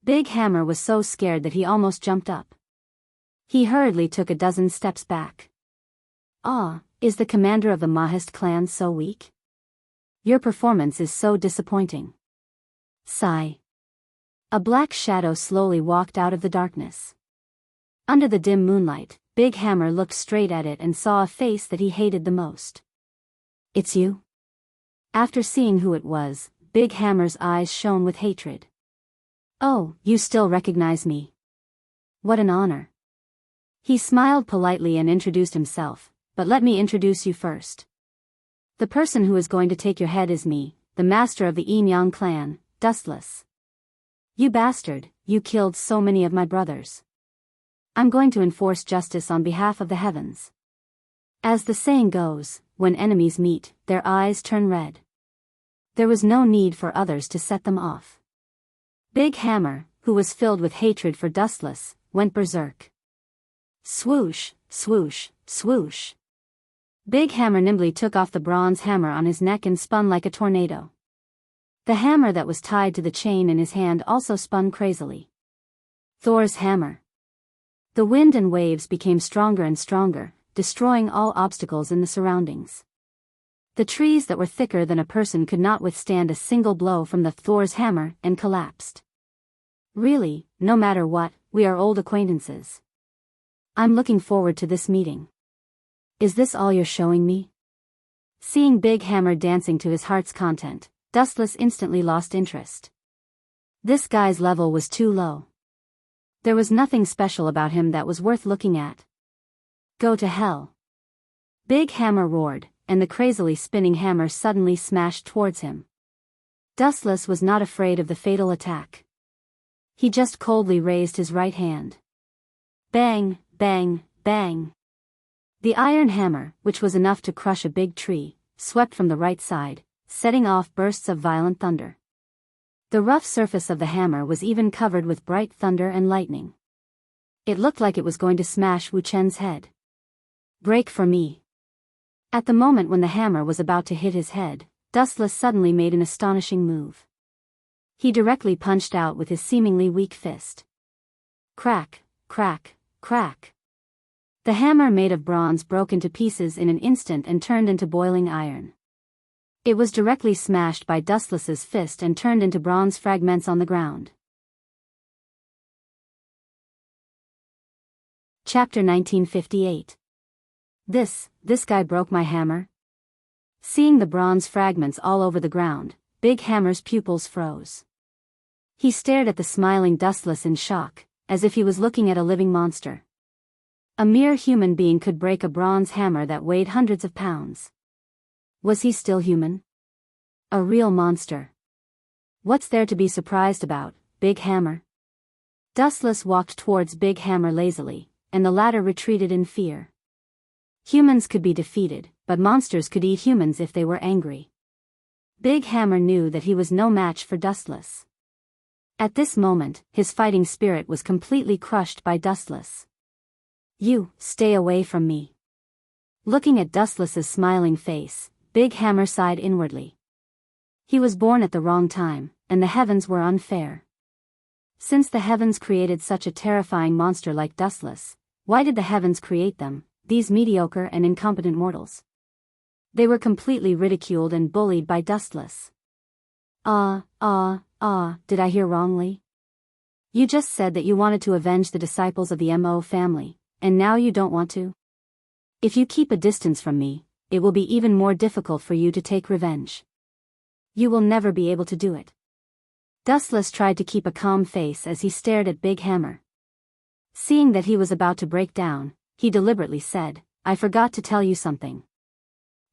Big Hammer was so scared that he almost jumped up. He hurriedly took a dozen steps back. Ah, is the commander of the Mahist clan so weak? Your performance is so disappointing. Sigh. A black shadow slowly walked out of the darkness. Under the dim moonlight, Big Hammer looked straight at it and saw a face that he hated the most. It's you? After seeing who it was, Big Hammer's eyes shone with hatred. Oh, you still recognize me. What an honor. He smiled politely and introduced himself, but let me introduce you first. The person who is going to take your head is me, the master of the Yin-Yang clan, Dustless. You bastard, you killed so many of my brothers. I'm going to enforce justice on behalf of the heavens. As the saying goes, when enemies meet, their eyes turn red. There was no need for others to set them off. Big Hammer, who was filled with hatred for Dustless, went berserk. Swoosh, swoosh, swoosh. Big Hammer nimbly took off the bronze hammer on his neck and spun like a tornado. The hammer that was tied to the chain in his hand also spun crazily. Thor's hammer. The wind and waves became stronger and stronger, destroying all obstacles in the surroundings. The trees that were thicker than a person could not withstand a single blow from the Thor's hammer and collapsed. Really, no matter what, we are old acquaintances. I'm looking forward to this meeting. Is this all you're showing me? Seeing Big Hammer dancing to his heart's content, Dustless instantly lost interest. This guy's level was too low. There was nothing special about him that was worth looking at. Go to hell. Big Hammer roared, and the crazily spinning hammer suddenly smashed towards him. Dustless was not afraid of the fatal attack. He just coldly raised his right hand. Bang, bang, bang. The iron hammer, which was enough to crush a big tree, swept from the right side, setting off bursts of violent thunder. The rough surface of the hammer was even covered with bright thunder and lightning. It looked like it was going to smash Wu Chen's head. Break for me. At the moment when the hammer was about to hit his head, Dustless suddenly made an astonishing move. He directly punched out with his seemingly weak fist. Crack, crack, crack. The hammer made of bronze broke into pieces in an instant and turned into boiling iron. It was directly smashed by Dustless's fist and turned into bronze fragments on the ground. Chapter 1958. This guy broke my hammer? Seeing the bronze fragments all over the ground, Big Hammer's pupils froze. He stared at the smiling Dustless in shock, as if he was looking at a living monster. A mere human being could break a bronze hammer that weighed hundreds of pounds. Was he still human? A real monster. What's there to be surprised about, Big Hammer? Dustless walked towards Big Hammer lazily, and the latter retreated in fear. Humans could be defeated, but monsters could eat humans if they were angry. Big Hammer knew that he was no match for Dustless. At this moment, his fighting spirit was completely crushed by Dustless. You, stay away from me. Looking at Dustless's smiling face, Big Hammer sighed inwardly. He was born at the wrong time, and the heavens were unfair. Since the heavens created such a terrifying monster like Dustless, why did the heavens create them, these mediocre and incompetent mortals? They were completely ridiculed and bullied by Dustless. Did I hear wrongly? You just said that you wanted to avenge the disciples of the Mo family, and now you don't want to? If you keep a distance from me, it will be even more difficult for you to take revenge. You will never be able to do it. Dustless tried to keep a calm face as he stared at Big Hammer. Seeing that he was about to break down, he deliberately said, I forgot to tell you something.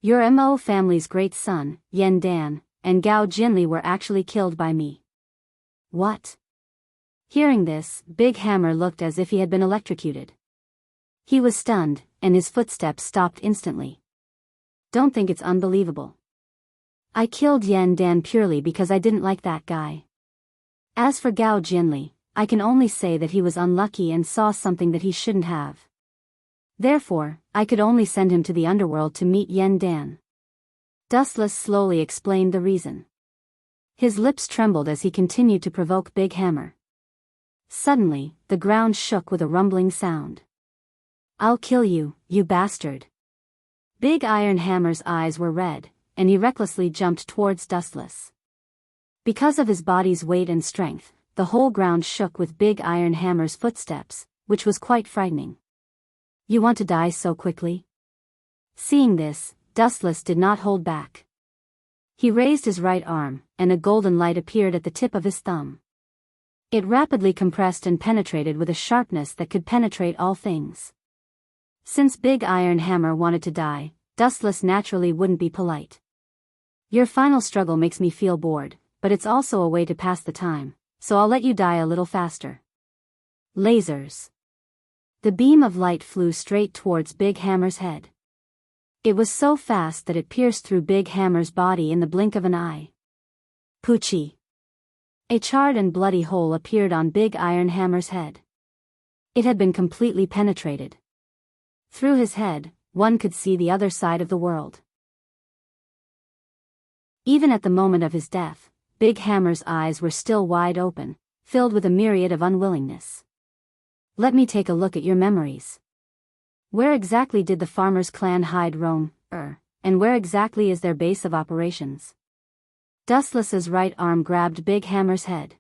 Your Mo family's great son, Yen Dan, and Gao Jinli were actually killed by me. What? Hearing this, Big Hammer looked as if he had been electrocuted. He was stunned, and his footsteps stopped instantly. Don't think it's unbelievable. I killed Yen Dan purely because I didn't like that guy. As for Gao Jinli, I can only say that he was unlucky and saw something that he shouldn't have. Therefore, I could only send him to the underworld to meet Yen Dan. Dustless slowly explained the reason. His lips trembled as he continued to provoke Big Hammer. Suddenly, the ground shook with a rumbling sound. I'll kill you, you bastard. Big Iron Hammer's eyes were red, and he recklessly jumped towards Dustless. Because of his body's weight and strength, the whole ground shook with Big Iron Hammer's footsteps, which was quite frightening. You want to die so quickly? Seeing this, Dustless did not hold back. He raised his right arm, and a golden light appeared at the tip of his thumb. It rapidly compressed and penetrated with a sharpness that could penetrate all things. Since Big Iron Hammer wanted to die, Dustless naturally wouldn't be polite. Your final struggle makes me feel bored, but it's also a way to pass the time, so I'll let you die a little faster. Lasers. The beam of light flew straight towards Big Hammer's head. It was so fast that it pierced through Big Hammer's body in the blink of an eye. Poochie. A charred and bloody hole appeared on Big Iron Hammer's head. It had been completely penetrated. Through his head, one could see the other side of the world. Even at the moment of his death, Big Hammer's eyes were still wide open, filled with a myriad of unwillingness. Let me take a look at your memories. Where exactly did the farmer's clan hide roam, and where exactly is their base of operations? Dustless's right arm grabbed Big Hammer's head.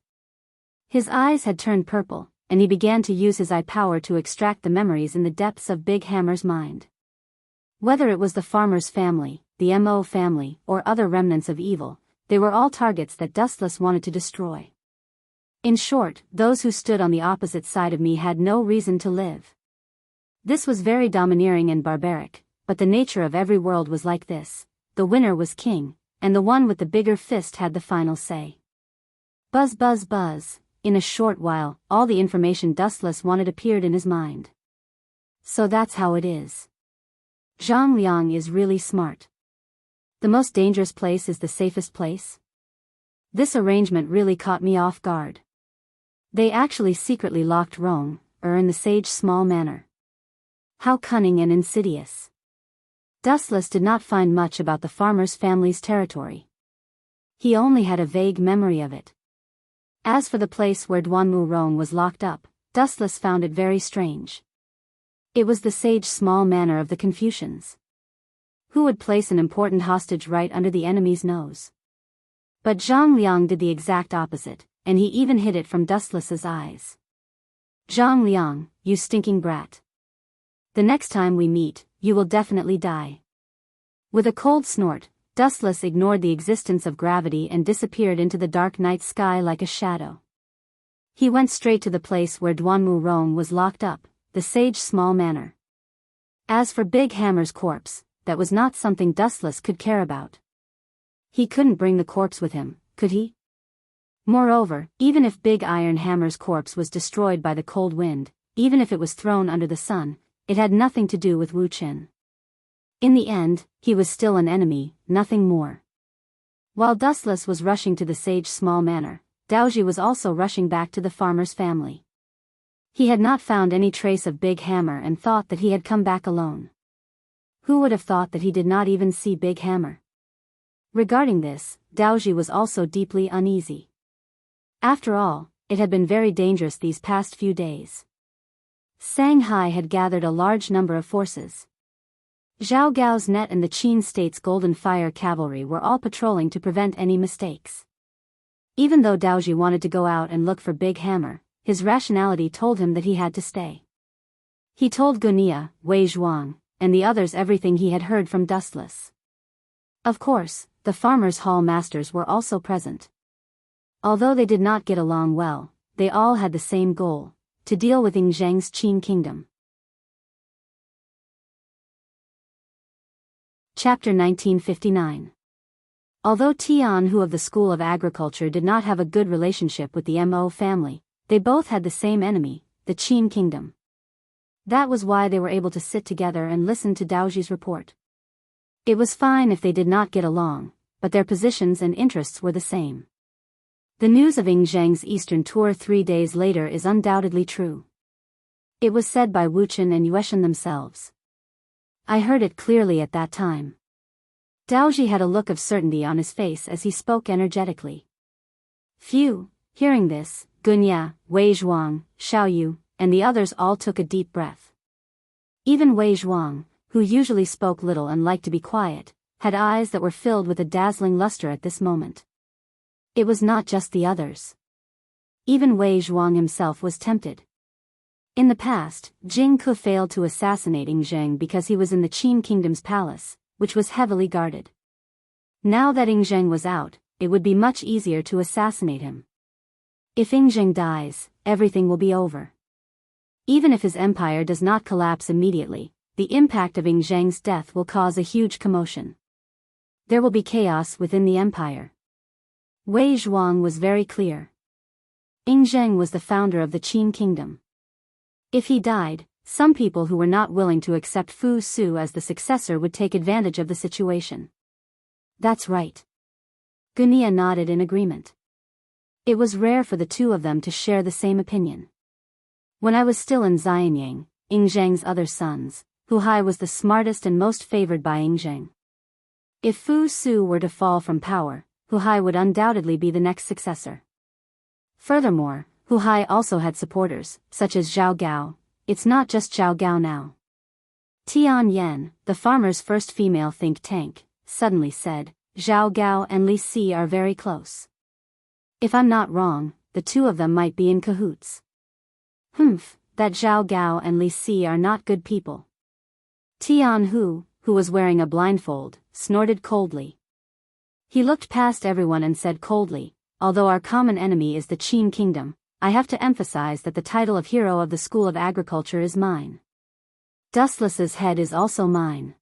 His eyes had turned purple, and he began to use his eye power to extract the memories in the depths of Big Hammer's mind. Whether it was the farmer's family, the Mo family, or other remnants of evil, they were all targets that Dustless wanted to destroy. In short, those who stood on the opposite side of me had no reason to live. This was very domineering and barbaric, but the nature of every world was like this. The winner was king, and the one with the bigger fist had the final say. Buzz buzz buzz. In a short while, all the information Dustless wanted appeared in his mind. So that's how it is. Zhang Liang is really smart. The most dangerous place is the safest place? This arrangement really caught me off guard. They actually secretly locked Rong, in the sage small manor. How cunning and insidious. Dustless did not find much about the farmer's family's territory. He only had a vague memory of it. As for the place where Duanmu Rong was locked up, Dustless found it very strange. It was the sage small manor of the Confucians. Who would place an important hostage right under the enemy's nose? But Zhang Liang did the exact opposite, and he even hid it from Dustless's eyes. Zhang Liang, you stinking brat. The next time we meet, you will definitely die. With a cold snort, Dustless ignored the existence of gravity and disappeared into the dark night sky like a shadow. He went straight to the place where Duanmu Rong was locked up, the Sage Small Manor. As for Big Hammer's corpse, that was not something Dustless could care about. He couldn't bring the corpse with him, could he? Moreover, even if Big Iron Hammer's corpse was destroyed by the cold wind, even if it was thrown under the sun, it had nothing to do with Wu Qin. In the end, he was still an enemy, nothing more. While Dustless was rushing to the Sage Small Manor, Daoji was also rushing back to the farmer's family. He had not found any trace of Big Hammer and thought that he had come back alone. Who would have thought that he did not even see Big Hammer? Regarding this, Daoji was also deeply uneasy. After all, it had been very dangerous these past few days. Shanghai had gathered a large number of forces. Zhao Gao's net and the Qin State's Golden Fire Cavalry were all patrolling to prevent any mistakes. Even though Daoji wanted to go out and look for Big Hammer, his rationality told him that he had to stay. He told Gunia, Wei Zhuang, and the others everything he had heard from Dustless. Of course, the farmers' hall masters were also present. Although they did not get along well, they all had the same goal: to deal with Ing Zheng's Qin kingdom. Chapter 1959. Although Tian Hu of the School of Agriculture did not have a good relationship with the Mo family, they both had the same enemy, the Qin kingdom. That was why they were able to sit together and listen to Daoji's report. It was fine if they did not get along, but their positions and interests were the same. The news of Ing Zheng's eastern tour 3 days later is undoubtedly true. It was said by Wu Qin and Yueshan themselves. I heard it clearly at that time. Daoji had a look of certainty on his face as he spoke energetically. Phew, hearing this, Gunya, Wei Zhuang, Xiao Yu, and the others all took a deep breath. Even Wei Zhuang, who usually spoke little and liked to be quiet, had eyes that were filled with a dazzling luster at this moment. It was not just the others. Even Wei Zhuang himself was tempted. In the past, Jing Ke failed to assassinate Ing Zheng because he was in the Qin kingdom's palace, which was heavily guarded. Now that Ing Zheng was out, it would be much easier to assassinate him. If Ing Zheng dies, everything will be over. Even if his empire does not collapse immediately, the impact of Ing Zheng's death will cause a huge commotion. There will be chaos within the empire. Wei Zhuang was very clear. Ing Zheng was the founder of the Qin kingdom. If he died, some people who were not willing to accept Fu Su as the successor would take advantage of the situation. That's right. Gunia nodded in agreement. It was rare for the two of them to share the same opinion. When I was still in Xianyang, Ing Zheng's other sons, Hu Hai was the smartest and most favored by Ing Zheng. If Fu Su were to fall from power, Hu Hai would undoubtedly be the next successor. Furthermore, Hu Hai also had supporters, such as Zhao Gao. It's not just Zhao Gao now. Tian Yan, the farmer's first female think tank, suddenly said, Zhao Gao and Li Si are very close. If I'm not wrong, the two of them might be in cahoots. Humph, that Zhao Gao and Li Si are not good people. Tian Hu, who was wearing a blindfold, snorted coldly. He looked past everyone and said coldly, although our common enemy is the Qin kingdom, I have to emphasize that the title of hero of the School of Agriculture is mine. Dustless's head is also mine.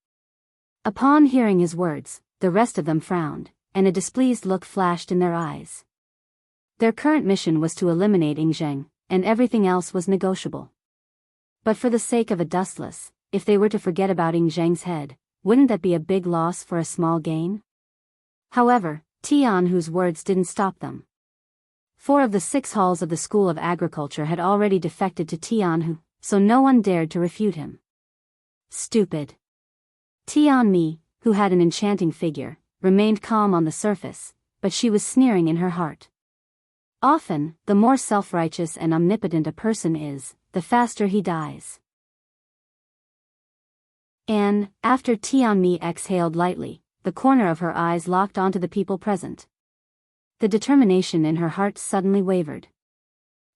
Upon hearing his words, the rest of them frowned, and a displeased look flashed in their eyes. Their current mission was to eliminate Ing Zheng, and everything else was negotiable. But for the sake of a Dustless, if they were to forget about Ing Zheng's head, wouldn't that be a big loss for a small gain? However, Tian Hu's words didn't stop them. 4 of the 6 halls of the School of Agriculture had already defected to Tian Hu, so no one dared to refute him. Stupid. Tian Mi, who had an enchanting figure, remained calm on the surface, but she was sneering in her heart. Often, the more self-righteous and omnipotent a person is, the faster he dies. And, after Tian Mi exhaled lightly, the corner of her eyes locked onto the people present. The determination in her heart suddenly wavered.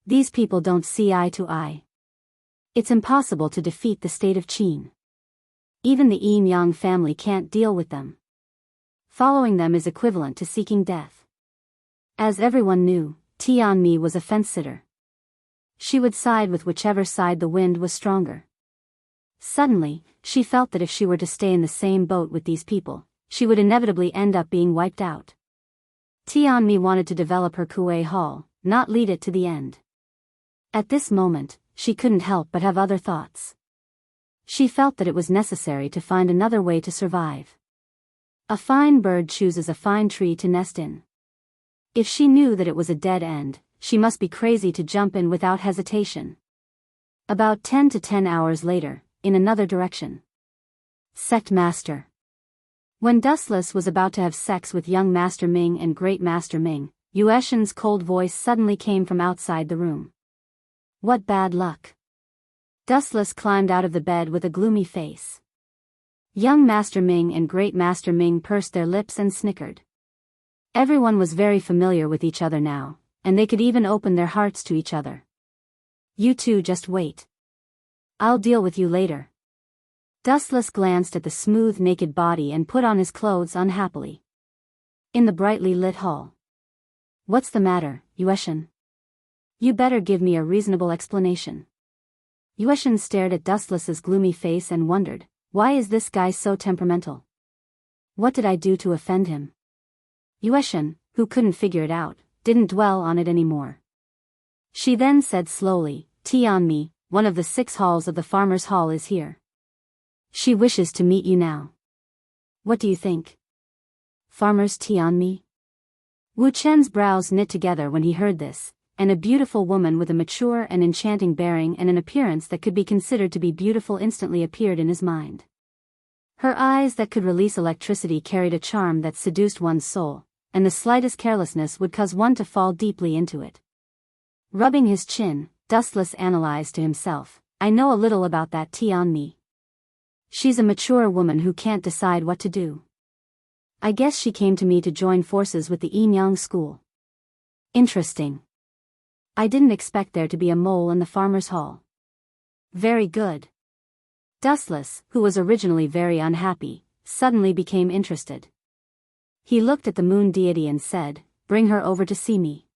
These people don't see eye to eye. It's impossible to defeat the state of Qin. Even the Yin Yang family can't deal with them. Following them is equivalent to seeking death. As everyone knew, Tian Mi was a fence-sitter. She would side with whichever side the wind was stronger. Suddenly, she felt that if she were to stay in the same boat with these people, she would inevitably end up being wiped out. Tianmi wanted to develop her Kuei Hall, not lead it to the end. At this moment, she couldn't help but have other thoughts. She felt that it was necessary to find another way to survive. A fine bird chooses a fine tree to nest in. If she knew that it was a dead end, she must be crazy to jump in without hesitation. About 10 hours later, in another direction. Sect Master. When Dustless was about to have sex with young Master Ming and Great Master Ming, Yueshin's cold voice suddenly came from outside the room. What bad luck. Dustless climbed out of the bed with a gloomy face. Young Master Ming and Great Master Ming pursed their lips and snickered. Everyone was very familiar with each other now, and they could even open their hearts to each other. You two just wait. I'll deal with you later. Dustless glanced at the smooth naked body and put on his clothes unhappily. In the brightly lit hall. What's the matter, Yueshin? You better give me a reasonable explanation. Yueshin stared at Dustless's gloomy face and wondered, why is this guy so temperamental? What did I do to offend him? Yueshin, who couldn't figure it out, didn't dwell on it anymore. She then said slowly, Tianmi, one of the 6 halls of the Farmer's Hall is here. She wishes to meet you now. What do you think? Farmer's Tianmi? Wu Chen's brows knit together when he heard this, and a beautiful woman with a mature and enchanting bearing and an appearance that could be considered to be beautiful instantly appeared in his mind. Her eyes that could release electricity carried a charm that seduced one's soul, and the slightest carelessness would cause one to fall deeply into it. Rubbing his chin, Dustless analyzed to himself, I know a little about that Tianmi. She's a mature woman who can't decide what to do. I guess she came to me to join forces with the Yinyang school. Interesting. I didn't expect there to be a mole in the Farmer's Hall. Very good. Dustless, who was originally very unhappy, suddenly became interested. He looked at the moon deity and said, bring her over to see me.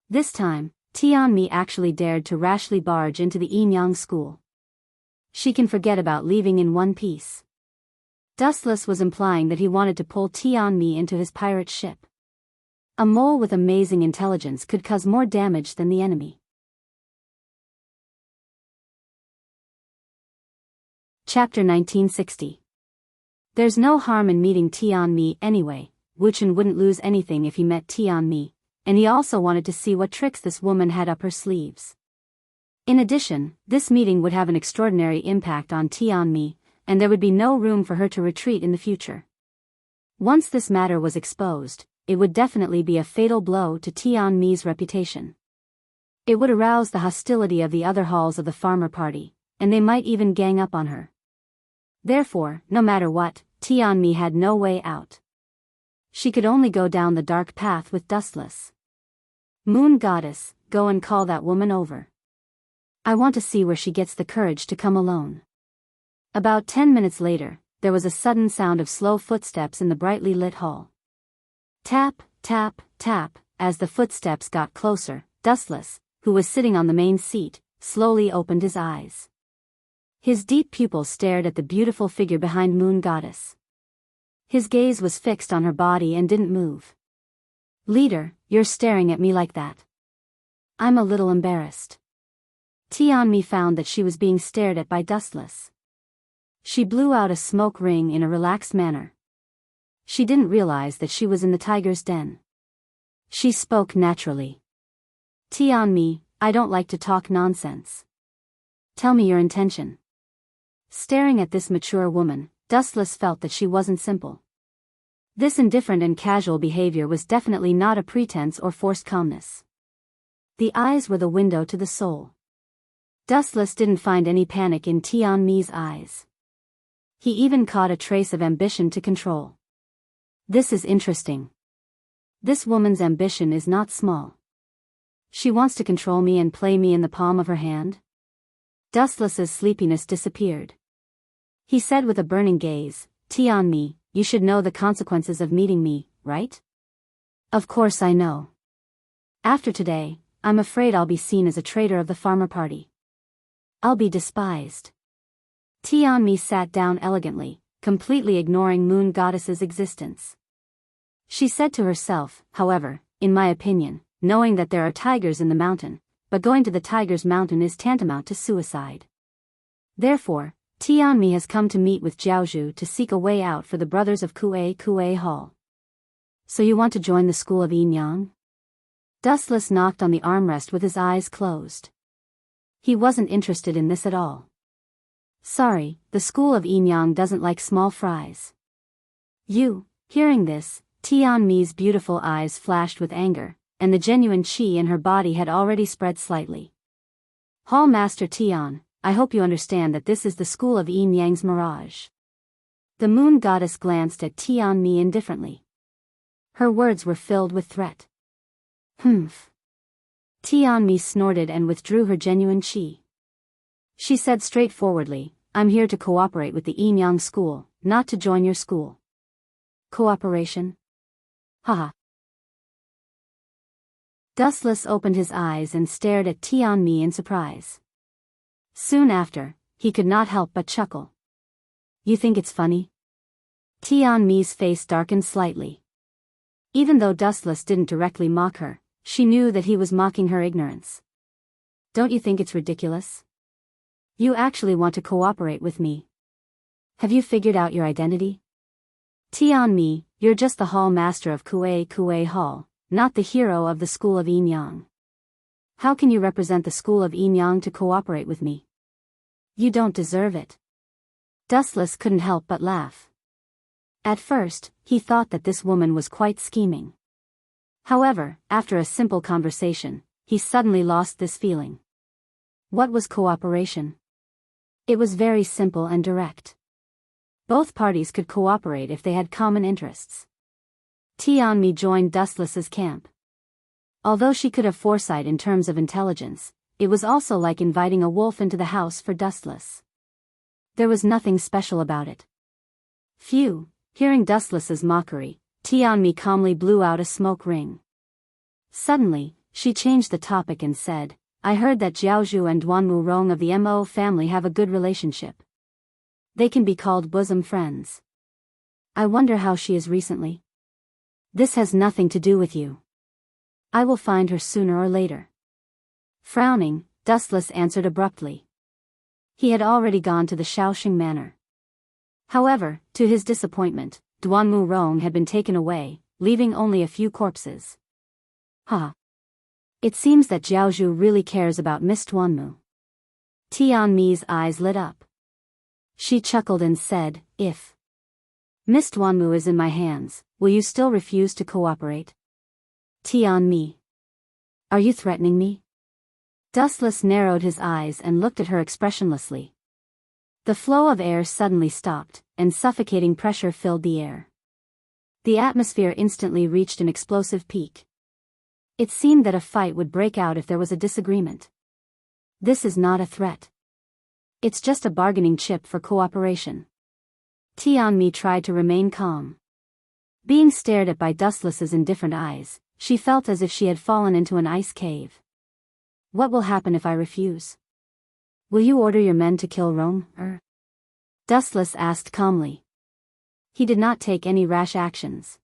This time, Tianmi actually dared to rashly barge into the Yinyang school. She can forget about leaving in one piece. Dustless was implying that he wanted to pull Tianmi into his pirate ship. A mole with amazing intelligence could cause more damage than the enemy. Chapter 1960. There's no harm in meeting Tianmi anyway. Wu Chen wouldn't lose anything if he met Tianmi, and he also wanted to see what tricks this woman had up her sleeves. In addition, this meeting would have an extraordinary impact on Tianmi, and there would be no room for her to retreat in the future. Once this matter was exposed, it would definitely be a fatal blow to Tianmi's reputation. It would arouse the hostility of the other halls of the farmer party, and they might even gang up on her. Therefore, no matter what, Tianmi had no way out. She could only go down the dark path with Dustless. Moon Goddess, go and call that woman over. I want to see where she gets the courage to come alone. About 10 minutes later, there was a sudden sound of slow footsteps in the brightly lit hall. Tap, tap, tap, as the footsteps got closer, Dustless, who was sitting on the main seat, slowly opened his eyes. His deep pupils stared at the beautiful figure behind Moon Goddess. His gaze was fixed on her body and didn't move. Leader, you're staring at me like that. I'm a little embarrassed. Tianmi found that she was being stared at by Dustless. She blew out a smoke ring in a relaxed manner. She didn't realize that she was in the tiger's den. She spoke naturally. Tianmi, I don't like to talk nonsense. Tell me your intention. Staring at this mature woman, Dustless felt that she wasn't simple. This indifferent and casual behavior was definitely not a pretense or forced calmness. The eyes were the window to the soul. Dustless didn't find any panic in Tianmi's eyes. He even caught a trace of ambition to control. This is interesting. This woman's ambition is not small. She wants to control me and play me in the palm of her hand? Dustless's sleepiness disappeared. He said with a burning gaze, Tianmi, you should know the consequences of meeting me, right? Of course I know. After today, I'm afraid I'll be seen as a traitor of the farmer party. I'll be despised. Tianmi sat down elegantly, completely ignoring Moon Goddess's existence. She said to herself, however, in my opinion, knowing that there are tigers in the mountain, but going to the tiger's mountain is tantamount to suicide. Therefore, Tianmi has come to meet with Jiaozhu to seek a way out for the brothers of Kue Hall. So you want to join the school of Yinyang? Dustless knocked on the armrest with his eyes closed. He wasn't interested in this at all. Sorry, the school of Yinyang doesn't like small fries. Hearing this, Tianmi's beautiful eyes flashed with anger, and the genuine qi in her body had already spread slightly. Hall Master Tian, I hope you understand that this is the school of Yin Yang's mirage. The moon goddess glanced at Tianmi indifferently. Her words were filled with threat. Humph. Tianmi snorted and withdrew her genuine qi. She said straightforwardly, I'm here to cooperate with the Yin Yang school, not to join your school. Cooperation? Haha. Dustless opened his eyes and stared at Tianmi in surprise. Soon after, he could not help but chuckle. You think it's funny? Tianmi's face darkened slightly. Even though Dustless didn't directly mock her, she knew that he was mocking her ignorance. Don't you think it's ridiculous? You actually want to cooperate with me. Have you figured out your identity? Tianmi, you're just the hall master of Kue Hall, not the hero of the school of Yin Yang. How can you represent the school of Yin Yang to cooperate with me? You don't deserve it. Dustless couldn't help but laugh. At first, he thought that this woman was quite scheming. However, after a simple conversation, he suddenly lost this feeling. What was cooperation? It was very simple and direct. Both parties could cooperate if they had common interests. Tianmi joined Dustless's camp. Although she could have foresight in terms of intelligence, it was also like inviting a wolf into the house for Dustless. There was nothing special about it. Phew, hearing Dustless's mockery, Tianmi calmly blew out a smoke ring. Suddenly, she changed the topic and said, I heard that Jiaozhu and Duanmu Rong of the Mo family have a good relationship. They can be called bosom friends. I wonder how she is recently. This has nothing to do with you. I will find her sooner or later. Frowning, Dustless answered abruptly. He had already gone to the Shaoxing Manor. However, to his disappointment, Duanmu Rong had been taken away, leaving only a few corpses. Ha! It seems that Jiaozhu really cares about Miss Duanmu. Tianmi's eyes lit up. She chuckled and said, If Miss Duanmu is in my hands, will you still refuse to cooperate? Tianmi. Are you threatening me? Dustless narrowed his eyes and looked at her expressionlessly. The flow of air suddenly stopped, and suffocating pressure filled the air. The atmosphere instantly reached an explosive peak. It seemed that a fight would break out if there was a disagreement. This is not a threat. It's just a bargaining chip for cooperation. Tianmi tried to remain calm. Being stared at by Dustless's indifferent eyes, she felt as if she had fallen into an ice cave. What will happen if I refuse? Will you order your men to kill Rome, Dustless asked calmly. He did not take any rash actions.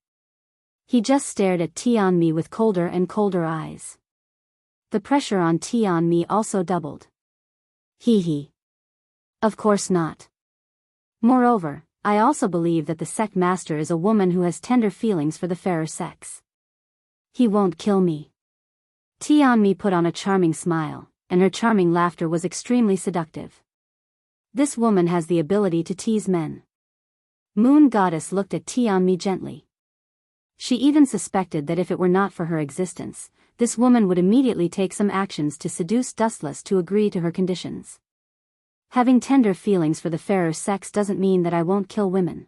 He just stared at Tianmi with colder and colder eyes. The pressure on Tianmi also doubled. Hee. Of course not. Moreover, I also believe that the sect master is a woman who has tender feelings for the fairer sex. He won't kill me. Tianmi put on a charming smile, and her charming laughter was extremely seductive. This woman has the ability to tease men. Moon Goddess looked at Tianmi gently. She even suspected that if it were not for her existence, this woman would immediately take some actions to seduce Dustless to agree to her conditions. Having tender feelings for the fairer sex doesn't mean that I won't kill women.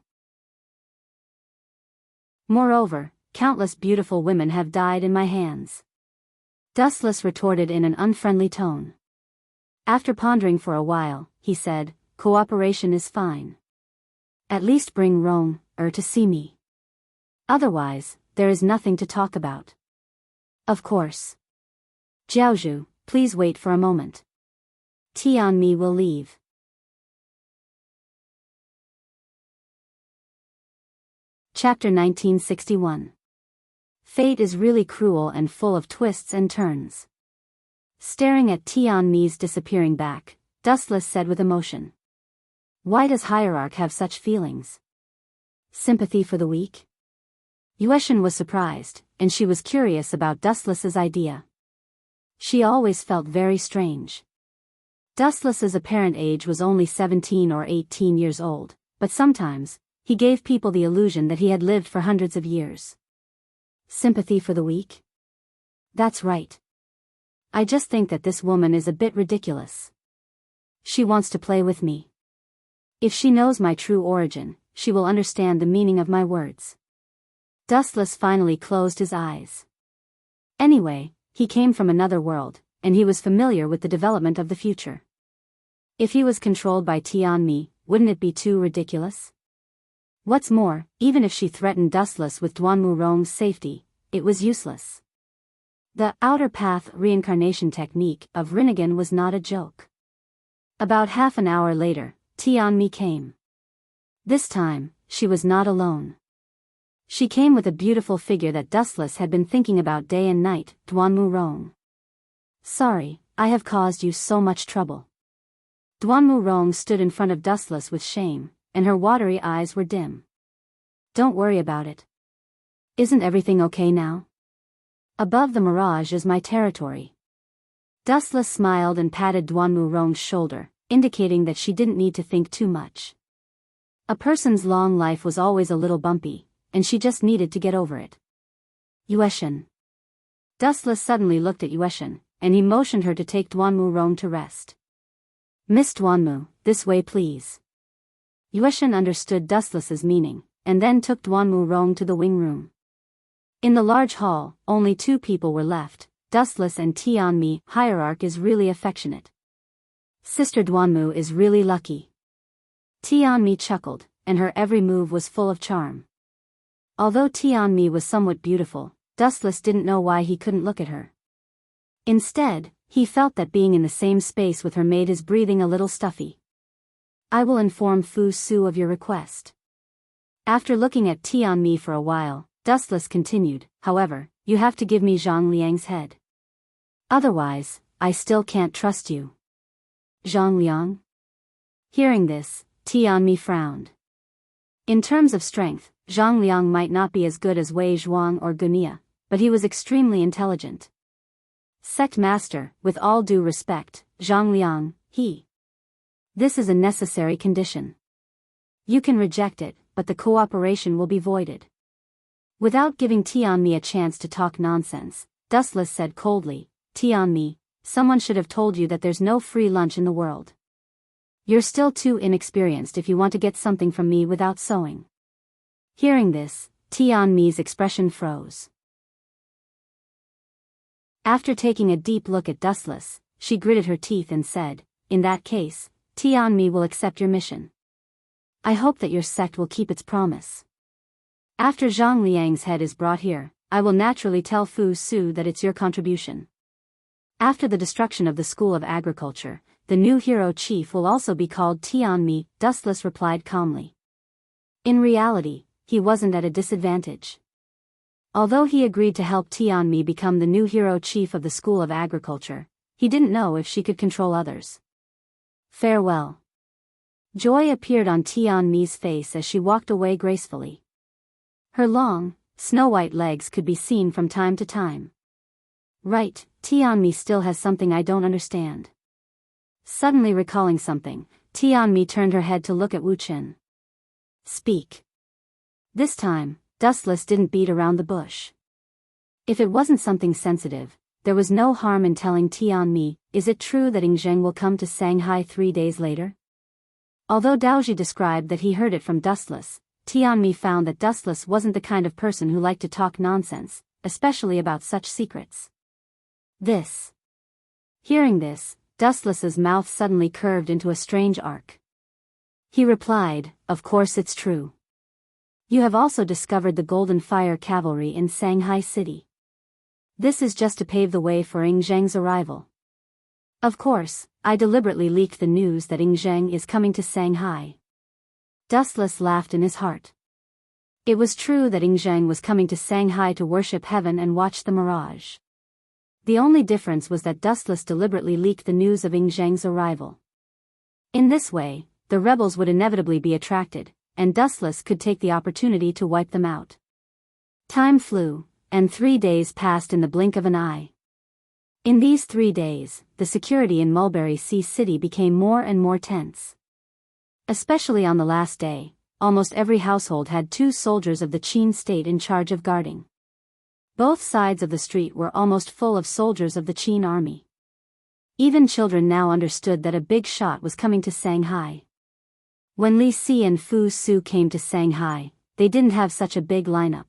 Moreover, countless beautiful women have died in my hands. Dustless retorted in an unfriendly tone. After pondering for a while, he said, cooperation is fine. At least bring Rome, to see me. Otherwise, there is nothing to talk about. Of course. Jiaozhu, please wait for a moment. Tianmi will leave. Chapter 1961. Fate is really cruel and full of twists and turns. Staring at Tianmi's disappearing back, Dustless said with emotion. Why does Hierarch have such feelings? Sympathy for the weak? Yueshan was surprised, and she was curious about Dustless's idea. She always felt very strange. Dustless's apparent age was only 17 or 18 years old, but sometimes, he gave people the illusion that he had lived for hundreds of years. Sympathy for the weak? That's right. I just think that this woman is a bit ridiculous. She wants to play with me. If she knows my true origin, she will understand the meaning of my words. Dustless finally closed his eyes. Anyway, he came from another world, and he was familiar with the development of the future. If he was controlled by Tianmi, wouldn't it be too ridiculous? What's more, even if she threatened Dustless with Duanmu Rong's safety, it was useless. The outer path reincarnation technique of Rinnegan was not a joke. About half an hour later, Tianmi came. This time, she was not alone. She came with a beautiful figure that Dustless had been thinking about day and night, Duanmu Rong. Sorry, I have caused you so much trouble. Duanmu Rong stood in front of Dustless with shame, and her watery eyes were dim. Don't worry about it. Isn't everything okay now? Above the mirage is my territory. Dustless smiled and patted Duanmu Rong's shoulder, indicating that she didn't need to think too much. A person's long life was always a little bumpy, and she just needed to get over it. Yueshan. Dustless suddenly looked at Yueshan, and he motioned her to take Duanmu Rong to rest. Miss Duanmu, this way please. Yueshan understood Dustless's meaning, and then took Duanmu Rong to the wing room. In the large hall, only two people were left, Dustless and Tianmi. Hierarch is really affectionate. Sister Duanmu is really lucky. Tianmi chuckled, and her every move was full of charm. Although Tianmi was somewhat beautiful, Dustless didn't know why he couldn't look at her. Instead, he felt that being in the same space with her made his breathing a little stuffy. I will inform Fu Su of your request. After looking at Tianmi for a while, Dustless continued, however, you have to give me Zhang Liang's head. Otherwise, I still can't trust you. Zhang Liang? Hearing this, Tianmi frowned. In terms of strength, Zhang Liang might not be as good as Wei Zhuang or Gunia, but he was extremely intelligent. Sect Master, with all due respect, Zhang Liang, This is a necessary condition. You can reject it, but the cooperation will be voided. Without giving Tianmi a chance to talk nonsense, Dustless said coldly, Tianmi, someone should have told you that there's no free lunch in the world. You're still too inexperienced if you want to get something from me without sewing. Hearing this, Tianmi's expression froze. After taking a deep look at Dustless, she gritted her teeth and said, in that case, Tianmi will accept your mission. I hope that your sect will keep its promise. After Zhang Liang's head is brought here, I will naturally tell Fu Su that it's your contribution. After the destruction of the School of Agriculture, the new hero chief will also be called Tianmi, Dustless replied calmly. In reality, he wasn't at a disadvantage. Although he agreed to help Tianmi become the new hero chief of the School of Agriculture, he didn't know if she could control others. Farewell. Joy appeared on Tianmi's face as she walked away gracefully. Her long, snow-white legs could be seen from time to time. Right, Tianmi still has something I don't understand. Suddenly recalling something, Tianmi turned her head to look at Wu Chen. Speak. This time, Dustless didn't beat around the bush. If it wasn't something sensitive, there was no harm in telling Tianmi, is it true that Ing Zheng will come to Shanghai 3 days later? Although Daoji described that he heard it from Dustless, Tianmi found that Dustless wasn't the kind of person who liked to talk nonsense, especially about such secrets. Hearing this, Dustless's mouth suddenly curved into a strange arc. He replied, of course it's true. You have also discovered the Golden Fire Cavalry in Shanghai City. This is just to pave the way for Ing Zheng's arrival. Of course, I deliberately leaked the news that Ing Zheng is coming to Shanghai. Dustless laughed in his heart. It was true that Ing Zheng was coming to Shanghai to worship heaven and watch the mirage. The only difference was that Dustless deliberately leaked the news of Ing Zheng's arrival. In this way, the rebels would inevitably be attracted, and Dustless could take the opportunity to wipe them out. Time flew, and 3 days passed in the blink of an eye. In these 3 days, the security in Mulberry Sea City became more and more tense. Especially on the last day, almost every household had 2 soldiers of the Qin state in charge of guarding. Both sides of the street were almost full of soldiers of the Qin army. Even children now understood that a big shot was coming to Shanghai. When Li Si and Fu Su came to Shanghai, they didn't have such a big lineup.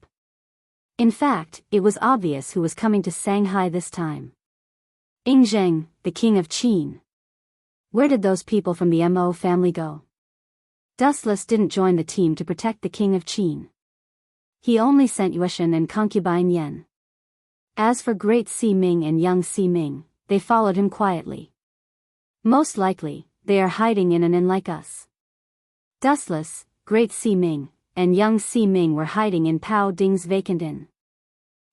In fact, it was obvious who was coming to Shanghai this time. Ing Zheng, the king of Qin. Where did those people from the Mo family go? Dustless didn't join the team to protect the king of Qin. He only sent Yueshan and concubine Yan. As for Great Si Ming and Young Si Ming, they followed him quietly. Most likely, they are hiding in an inn like us. Dustless, Great Si Ming, and Young Si Ming were hiding in Pao Ding's vacant inn.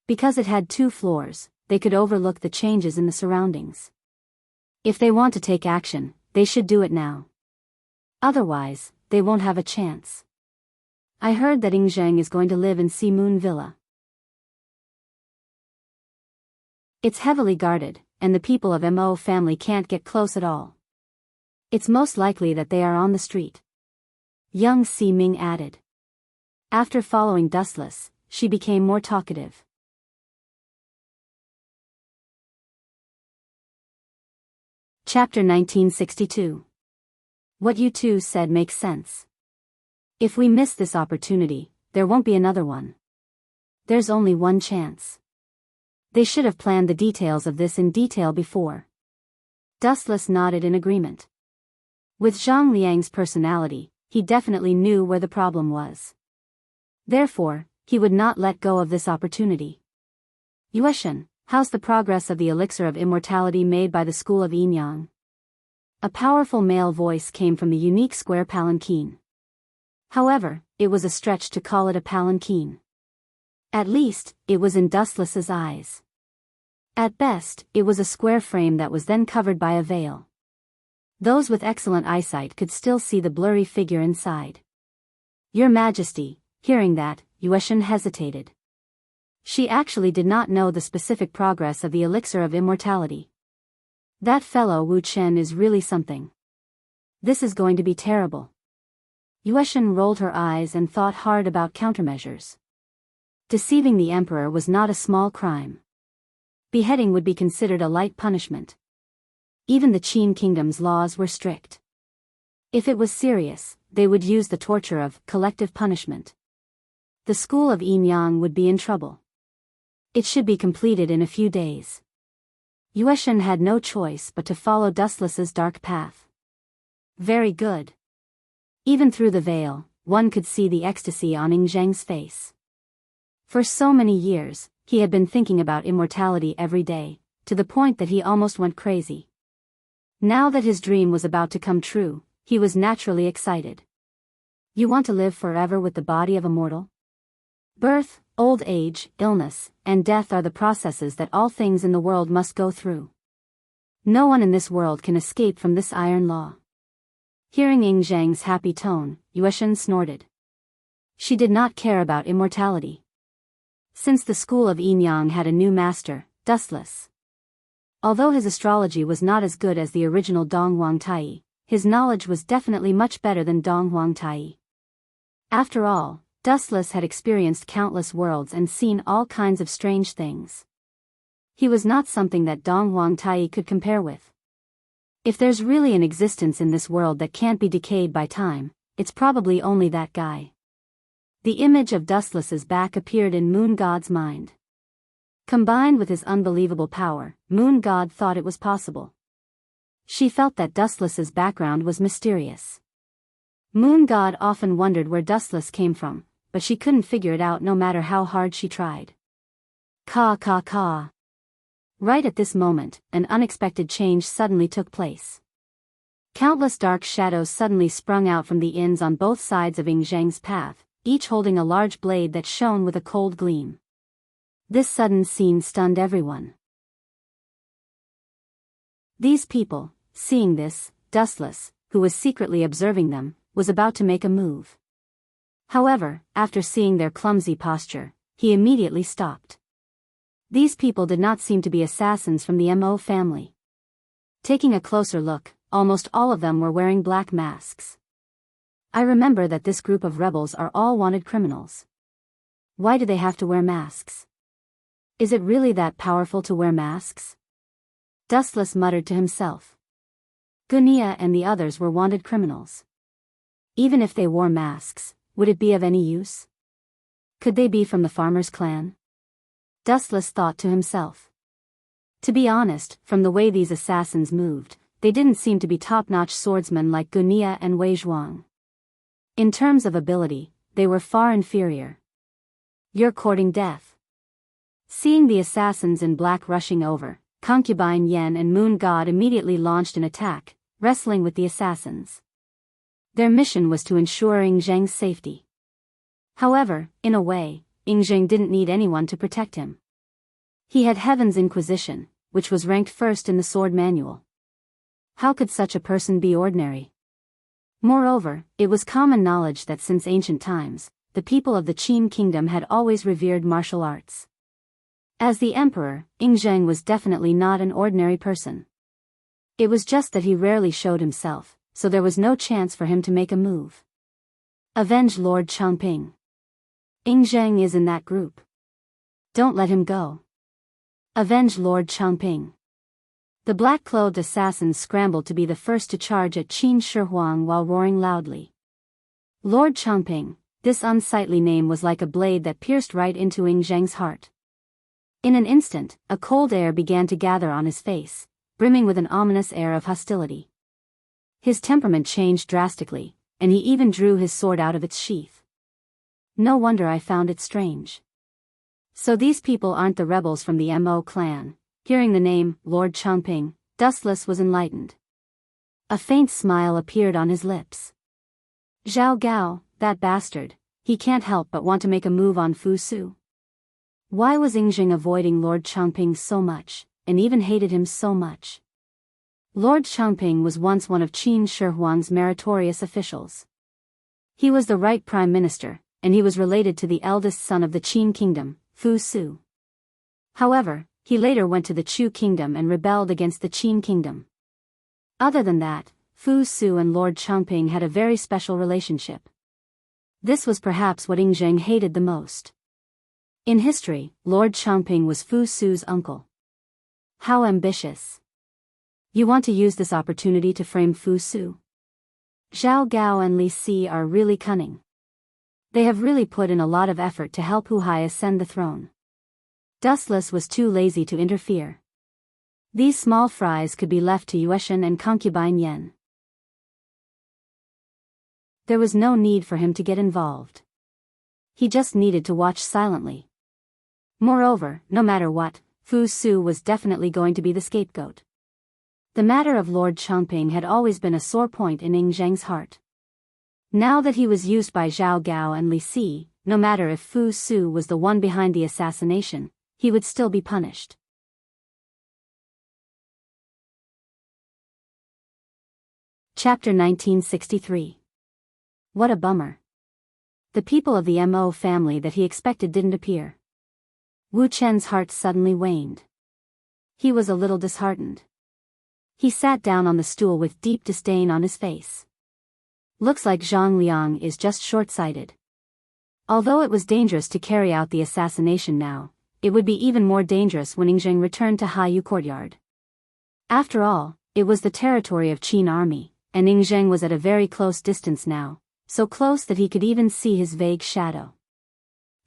Because it had 2 floors, they could overlook the changes in the surroundings. If they want to take action, they should do it now. Otherwise, they won't have a chance. I heard that Ing Zheng is going to live in Si Moon Villa. It's heavily guarded, and the people of Mo family can't get close at all. It's most likely that they are on the street. Young Si Ming added. After following Dustless, she became more talkative. Chapter 1962. What you two said makes sense. If we miss this opportunity, there won't be another one. There's only one chance. They should have planned the details of this in detail before. Dustless nodded in agreement. With Zhang Liang's personality, he definitely knew where the problem was. Therefore, he would not let go of this opportunity. Yueshan, how's the progress of the elixir of immortality made by the school of Yinyang? A powerful male voice came from the unique square palanquin. However, it was a stretch to call it a palanquin. At least, it was in Dustless's eyes. At best, it was a square frame that was then covered by a veil. Those with excellent eyesight could still see the blurry figure inside. Your Majesty, hearing that, Yueshan hesitated. She actually did not know the specific progress of the elixir of immortality. That fellow Wu Chen is really something. This is going to be terrible. Yueshan rolled her eyes and thought hard about countermeasures. Deceiving the emperor was not a small crime. Beheading would be considered a light punishment. Even the Qin kingdom's laws were strict. If it was serious, they would use the torture of collective punishment. The school of Yinyang would be in trouble. It should be completed in a few days. Yueshan had no choice but to follow Dustless's dark path. Very good. Even through the veil, one could see the ecstasy on Ing Zheng's face. For so many years, he had been thinking about immortality every day, to the point that he almost went crazy. Now that his dream was about to come true, he was naturally excited. You want to live forever with the body of a mortal? Birth, old age, illness, and death are the processes that all things in the world must go through. No one in this world can escape from this iron law. Hearing Ing Zheng's happy tone, Yueshan snorted. She did not care about immortality. Since the school of Yinyang had a new master, Dustless. Although his astrology was not as good as the original Dong Huangtai, his knowledge was definitely much better than Dong Huangtai. After all, Dustless had experienced countless worlds and seen all kinds of strange things. He was not something that Dong Huangtai could compare with. If there's really an existence in this world that can't be decayed by time, it's probably only that guy. The image of Dustless's back appeared in Moon God's mind. Combined with his unbelievable power, Moon God thought it was possible. She felt that Dustless's background was mysterious. Moon God often wondered where Dustless came from, but she couldn't figure it out no matter how hard she tried. Caw caw caw. Right at this moment, an unexpected change suddenly took place. Countless dark shadows suddenly sprung out from the inns on both sides of Ing Zhang's path, each holding a large blade that shone with a cold gleam. This sudden scene stunned everyone. These people, seeing this, Dustless, who was secretly observing them, was about to make a move. However, after seeing their clumsy posture, he immediately stopped. These people did not seem to be assassins from the Mo family. Taking a closer look, almost all of them were wearing black masks. I remember that this group of rebels are all wanted criminals. Why do they have to wear masks? Is it really that powerful to wear masks? Dustless muttered to himself. Gunia and the others were wanted criminals. Even if they wore masks, would it be of any use? Could they be from the farmer's clan? Dustless thought to himself. To be honest, from the way these assassins moved, they didn't seem to be top-notch swordsmen like Gunia and Wei Zhuang. In terms of ability, they were far inferior. You're courting death. Seeing the assassins in black rushing over, Concubine Yen and Moon God immediately launched an attack, wrestling with the assassins. Their mission was to ensure Ing Zhang's safety. However, in a way, Ing Zhang didn't need anyone to protect him. He had Heaven's Inquisition, which was ranked first in the sword manual. How could such a person be ordinary? Moreover, it was common knowledge that since ancient times, the people of the Qin kingdom had always revered martial arts. As the emperor, Ing Zhang was definitely not an ordinary person. It was just that he rarely showed himself, so there was no chance for him to make a move. Avenge Lord Changping. Ing Zhang is in that group. Don't let him go. Avenge Lord Changping. The black-clothed assassins scrambled to be the first to charge at Qin Shihuang while roaring loudly. Lord Changping, this unsightly name was like a blade that pierced right into Ing Zhang's heart. In an instant, a cold air began to gather on his face, brimming with an ominous air of hostility. His temperament changed drastically, and he even drew his sword out of its sheath. No wonder I found it strange. So these people aren't the rebels from the Mo clan. Hearing the name, Lord Changping, Dustless was enlightened. A faint smile appeared on his lips. Zhao Gao, that bastard, he can't help but want to make a move on Fu Su. Why was Ing Zhang avoiding Lord Changping so much, and even hated him so much? Lord Changping was once one of Qin Shihuang's meritorious officials. He was the right prime minister, and he was related to the eldest son of the Qin kingdom, Fu Su. However, he later went to the Chu kingdom and rebelled against the Qin kingdom. Other than that, Fu Su and Lord Changping had a very special relationship. This was perhaps what Ing Zhang hated the most. In history, Lord Changping was Fu Su's uncle. How ambitious. You want to use this opportunity to frame Fu Su? Zhao Gao and Li Si are really cunning. They have really put in a lot of effort to help Hu Hai ascend the throne. Dustless was too lazy to interfere. These small fries could be left to Yueshan and Concubine Yen. There was no need for him to get involved. He just needed to watch silently. Moreover, no matter what, Fu Su was definitely going to be the scapegoat. The matter of Lord Changping had always been a sore point in Ing Zhang's heart. Now that he was used by Zhao Gao and Li Si, no matter if Fu Su was the one behind the assassination, he would still be punished. Chapter 1963. What a bummer. The people of the Mo family that he expected didn't appear. Wu Chen's heart suddenly waned. He was a little disheartened. He sat down on the stool with deep disdain on his face. Looks like Zhang Liang is just short-sighted. Although it was dangerous to carry out the assassination now, it would be even more dangerous when Ing Zhang returned to Haiyu Courtyard. After all, it was the territory of Qin army, and Ing Zhang was at a very close distance now, so close that he could even see his vague shadow.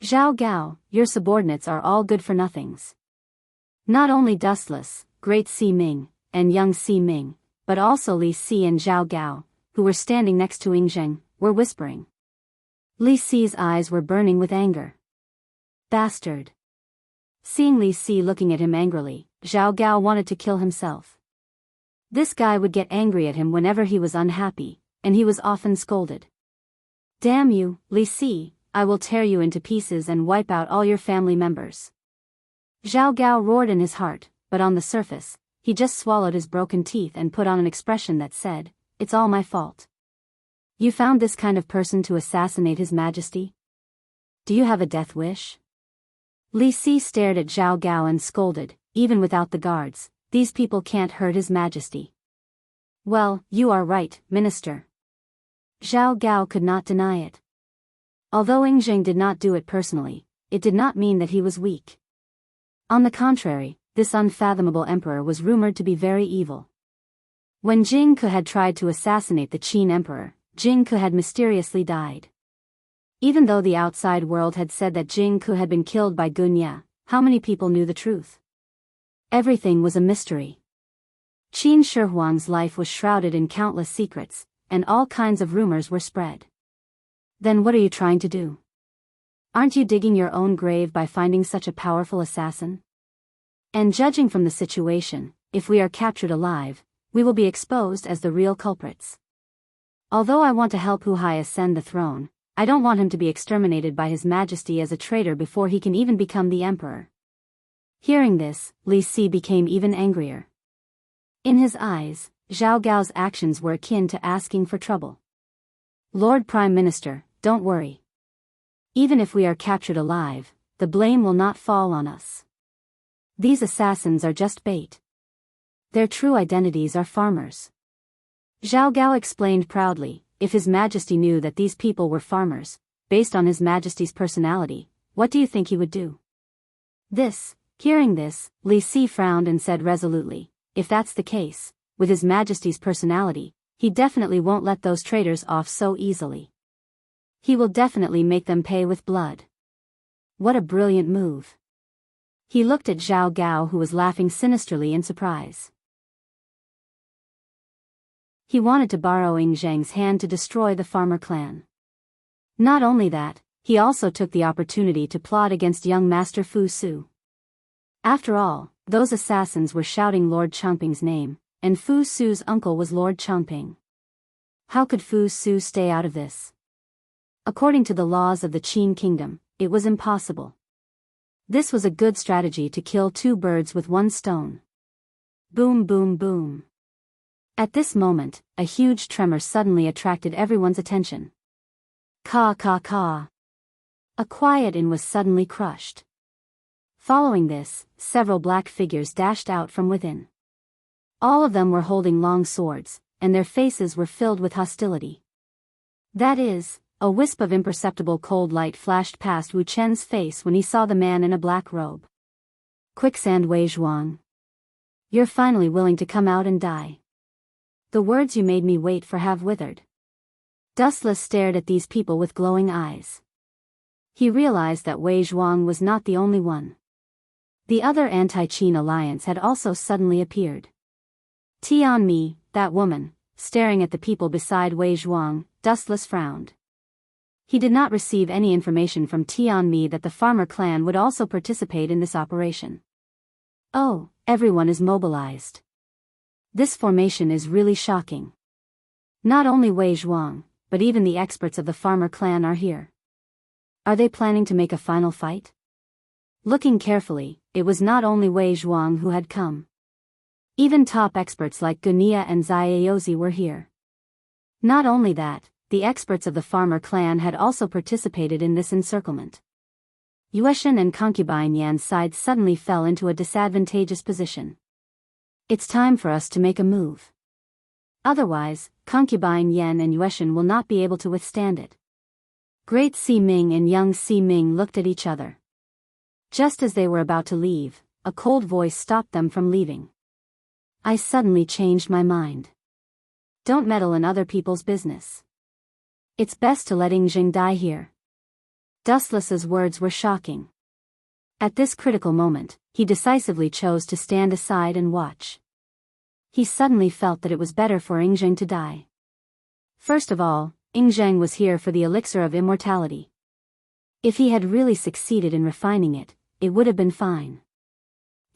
Zhao Gao, your subordinates are all good-for-nothings. Not only Dustless, Great Si Ming, and Young Si Ming, but also Li Si and Zhao Gao, who were standing next to Ing Zhang, were whispering. Li Si's eyes were burning with anger. Bastard. Seeing Li Si looking at him angrily, Zhao Gao wanted to kill himself. This guy would get angry at him whenever he was unhappy, and he was often scolded. Damn you, Li Si, I will tear you into pieces and wipe out all your family members. Zhao Gao roared in his heart, but on the surface, he just swallowed his broken teeth and put on an expression that said, "It's all my fault." You found this kind of person to assassinate His Majesty? Do you have a death wish? Li Si stared at Zhao Gao and scolded, even without the guards, these people can't hurt His Majesty. Well, you are right, Minister. Zhao Gao could not deny it. Although Yingzheng did not do it personally, it did not mean that he was weak. On the contrary, this unfathomable emperor was rumored to be very evil. When Jing Ke had tried to assassinate the Qin emperor, Jing Ke had mysteriously died. Even though the outside world had said that Jing Ke had been killed by Gunya, how many people knew the truth? Everything was a mystery. Qin Shi Huang's life was shrouded in countless secrets, and all kinds of rumors were spread. Then what are you trying to do? Aren't you digging your own grave by finding such a powerful assassin? And judging from the situation, if we are captured alive, we will be exposed as the real culprits. Although I want to help Hu Hai ascend the throne, I don't want him to be exterminated by His Majesty as a traitor before he can even become the emperor. Hearing this, Li Si became even angrier. In his eyes, Zhao Gao's actions were akin to asking for trouble. Lord Prime Minister, don't worry. Even if we are captured alive, the blame will not fall on us. These assassins are just bait. Their true identities are farmers. Zhao Gao explained proudly, if His Majesty knew that these people were farmers, based on His Majesty's personality, what do you think he would do? Hearing this, Li Si frowned and said resolutely, if that's the case, with His Majesty's personality, he definitely won't let those traitors off so easily. He will definitely make them pay with blood. What a brilliant move. He looked at Zhao Gao, who was laughing sinisterly in surprise. He wanted to borrow Yingzheng's hand to destroy the farmer clan. Not only that, he also took the opportunity to plot against young Master Fu Su. After all, those assassins were shouting Lord Changping's name, and Fu Su's uncle was Lord Changping. How could Fu Su stay out of this? According to the laws of the Qin kingdom, it was impossible. This was a good strategy to kill two birds with one stone. Boom, boom, boom. At this moment, a huge tremor suddenly attracted everyone's attention. Ka ka ka. A quiet inn was suddenly crushed. Following this, several black figures dashed out from within. All of them were holding long swords, and their faces were filled with hostility. That is, a wisp of imperceptible cold light flashed past Wu Chen's face when he saw the man in a black robe. Quicksand Wei Zhuang. You're finally willing to come out and die. The words you made me wait for have withered. Dustless stared at these people with glowing eyes. He realized that Wei Zhuang was not the only one. The other anti-Qin alliance had also suddenly appeared. Tian Mi, that woman, staring at the people beside Wei Zhuang, Dustless frowned. He did not receive any information from Tian Mi that the farmer clan would also participate in this operation. Oh, everyone is mobilized. This formation is really shocking. Not only Wei Zhuang, but even the experts of the farmer clan are here. Are they planning to make a final fight? Looking carefully, it was not only Wei Zhuang who had come. Even top experts like Gunia and Zaiyozi were here. Not only that, the experts of the farmer clan had also participated in this encirclement. Yueshan and concubine Yan's side suddenly fell into a disadvantageous position. It's time for us to make a move. Otherwise, concubine Yan and Yueshan will not be able to withstand it. Great Si Ming and young Si Ming looked at each other. Just as they were about to leave, a cold voice stopped them from leaving. I suddenly changed my mind. Don't meddle in other people's business. It's best to let Yingzheng die here. Dustless's words were shocking. At this critical moment, he decisively chose to stand aside and watch. He suddenly felt that it was better for Yingzheng to die. First of all, Yingzheng was here for the elixir of immortality. If he had really succeeded in refining it, it would have been fine.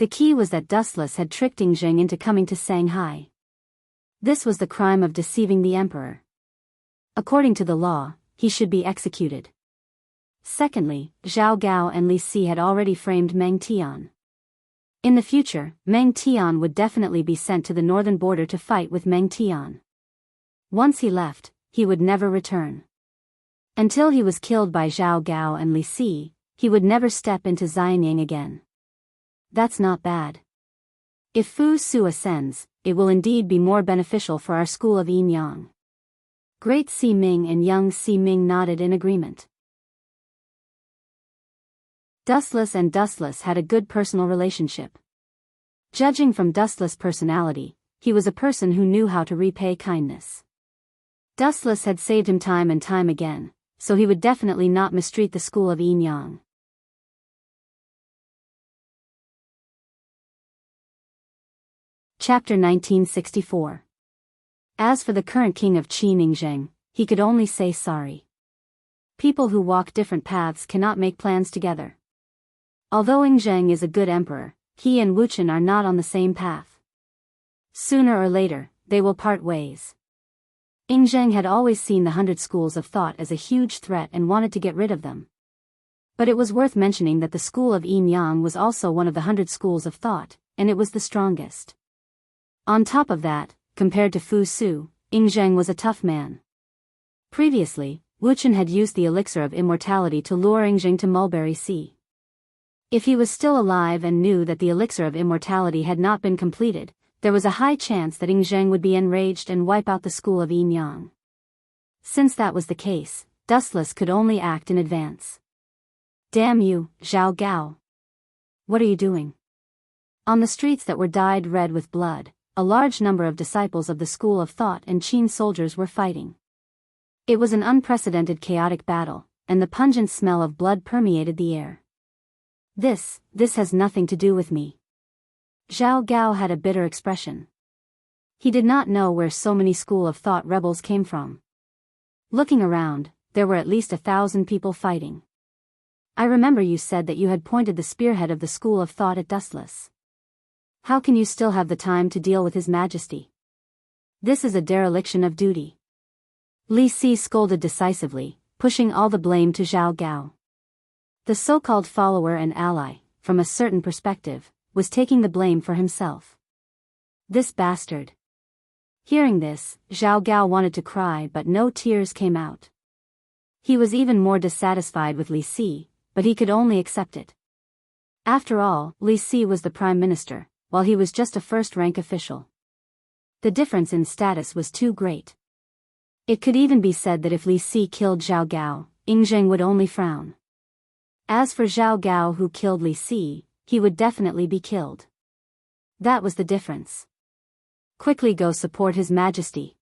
The key was that Dustless had tricked Ying Zheng into coming to Shanghai. This was the crime of deceiving the emperor. According to the law, he should be executed. Secondly, Zhao Gao and Li Si had already framed Meng Tian. In the future, Meng Tian would definitely be sent to the northern border to fight with Meng Tian. Once he left, he would never return. Until he was killed by Zhao Gao and Li Si, he would never step into Xianyang again. That's not bad. If Fu Su ascends, it will indeed be more beneficial for our school of Yin Yang. Great Si Ming and young Si Ming nodded in agreement. Dustless and Dustless had a good personal relationship. Judging from Dustless' personality, he was a person who knew how to repay kindness. Dustless had saved him time and time again, so he would definitely not mistreat the school of Yin Yang. Chapter 1964. As for the current king of Qin Ying Zheng, he could only say sorry. People who walk different paths cannot make plans together. Although Ying Zheng is a good emperor, he and Wu Chen are not on the same path. Sooner or later, they will part ways. Ying Zheng had always seen the 100 schools of thought as a huge threat and wanted to get rid of them. But it was worth mentioning that the school of Yin Yang was also one of the 100 schools of thought, and it was the strongest. On top of that, compared to Fu Su, Ying Zheng was a tough man. Previously, Wu Chen had used the elixir of immortality to lure Ying Zheng to Mulberry Sea. If he was still alive and knew that the elixir of immortality had not been completed, there was a high chance that Ying Zheng would be enraged and wipe out the school of Yin Yang. Since that was the case, Dustless could only act in advance. Damn you, Zhao Gao. What are you doing? On the streets that were dyed red with blood, a large number of disciples of the school of thought and Qin soldiers were fighting. It was an unprecedented chaotic battle, and the pungent smell of blood permeated the air. This has nothing to do with me. Zhao Gao had a bitter expression. He did not know where so many school of thought rebels came from. Looking around, there were at least 1,000 people fighting. I remember you said that you had pointed the spearhead of the school of thought at Dustless. How can you still have the time to deal with His Majesty? This is a dereliction of duty. Li Si scolded decisively, pushing all the blame to Zhao Gao. The so-called follower and ally, from a certain perspective, was taking the blame for himself. This bastard. Hearing this, Zhao Gao wanted to cry but no tears came out. He was even more dissatisfied with Li Si, but he could only accept it. After all, Li Si was the prime minister, while he was just a first-rank official. The difference in status was too great. It could even be said that if Li Si killed Zhao Gao, Ying Zheng would only frown. As for Zhao Gao who killed Li Si, he would definitely be killed. That was the difference. Quickly go support His Majesty.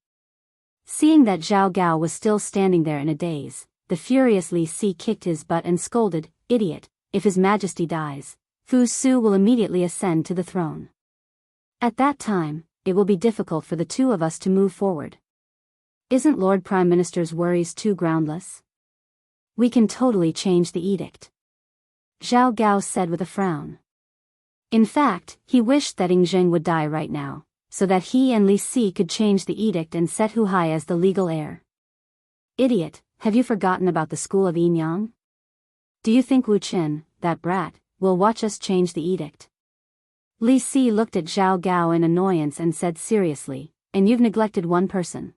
Seeing that Zhao Gao was still standing there in a daze, the furious Li Si kicked his butt and scolded, "Idiot, if His Majesty dies, Fu Su will immediately ascend to the throne. At that time, it will be difficult for the two of us to move forward. Isn't Lord Prime Minister's worries too groundless? We can totally change the edict." Zhao Gao said with a frown. In fact, he wished that Ying Zheng would die right now, so that he and Li Si could change the edict and set Hu Hai as the legal heir. "Idiot, have you forgotten about the school of Yin Yang? Do you think Wu Chen, that brat, will watch us change the edict?" Li Si looked at Zhao Gao in annoyance and said seriously, "And you've neglected one person.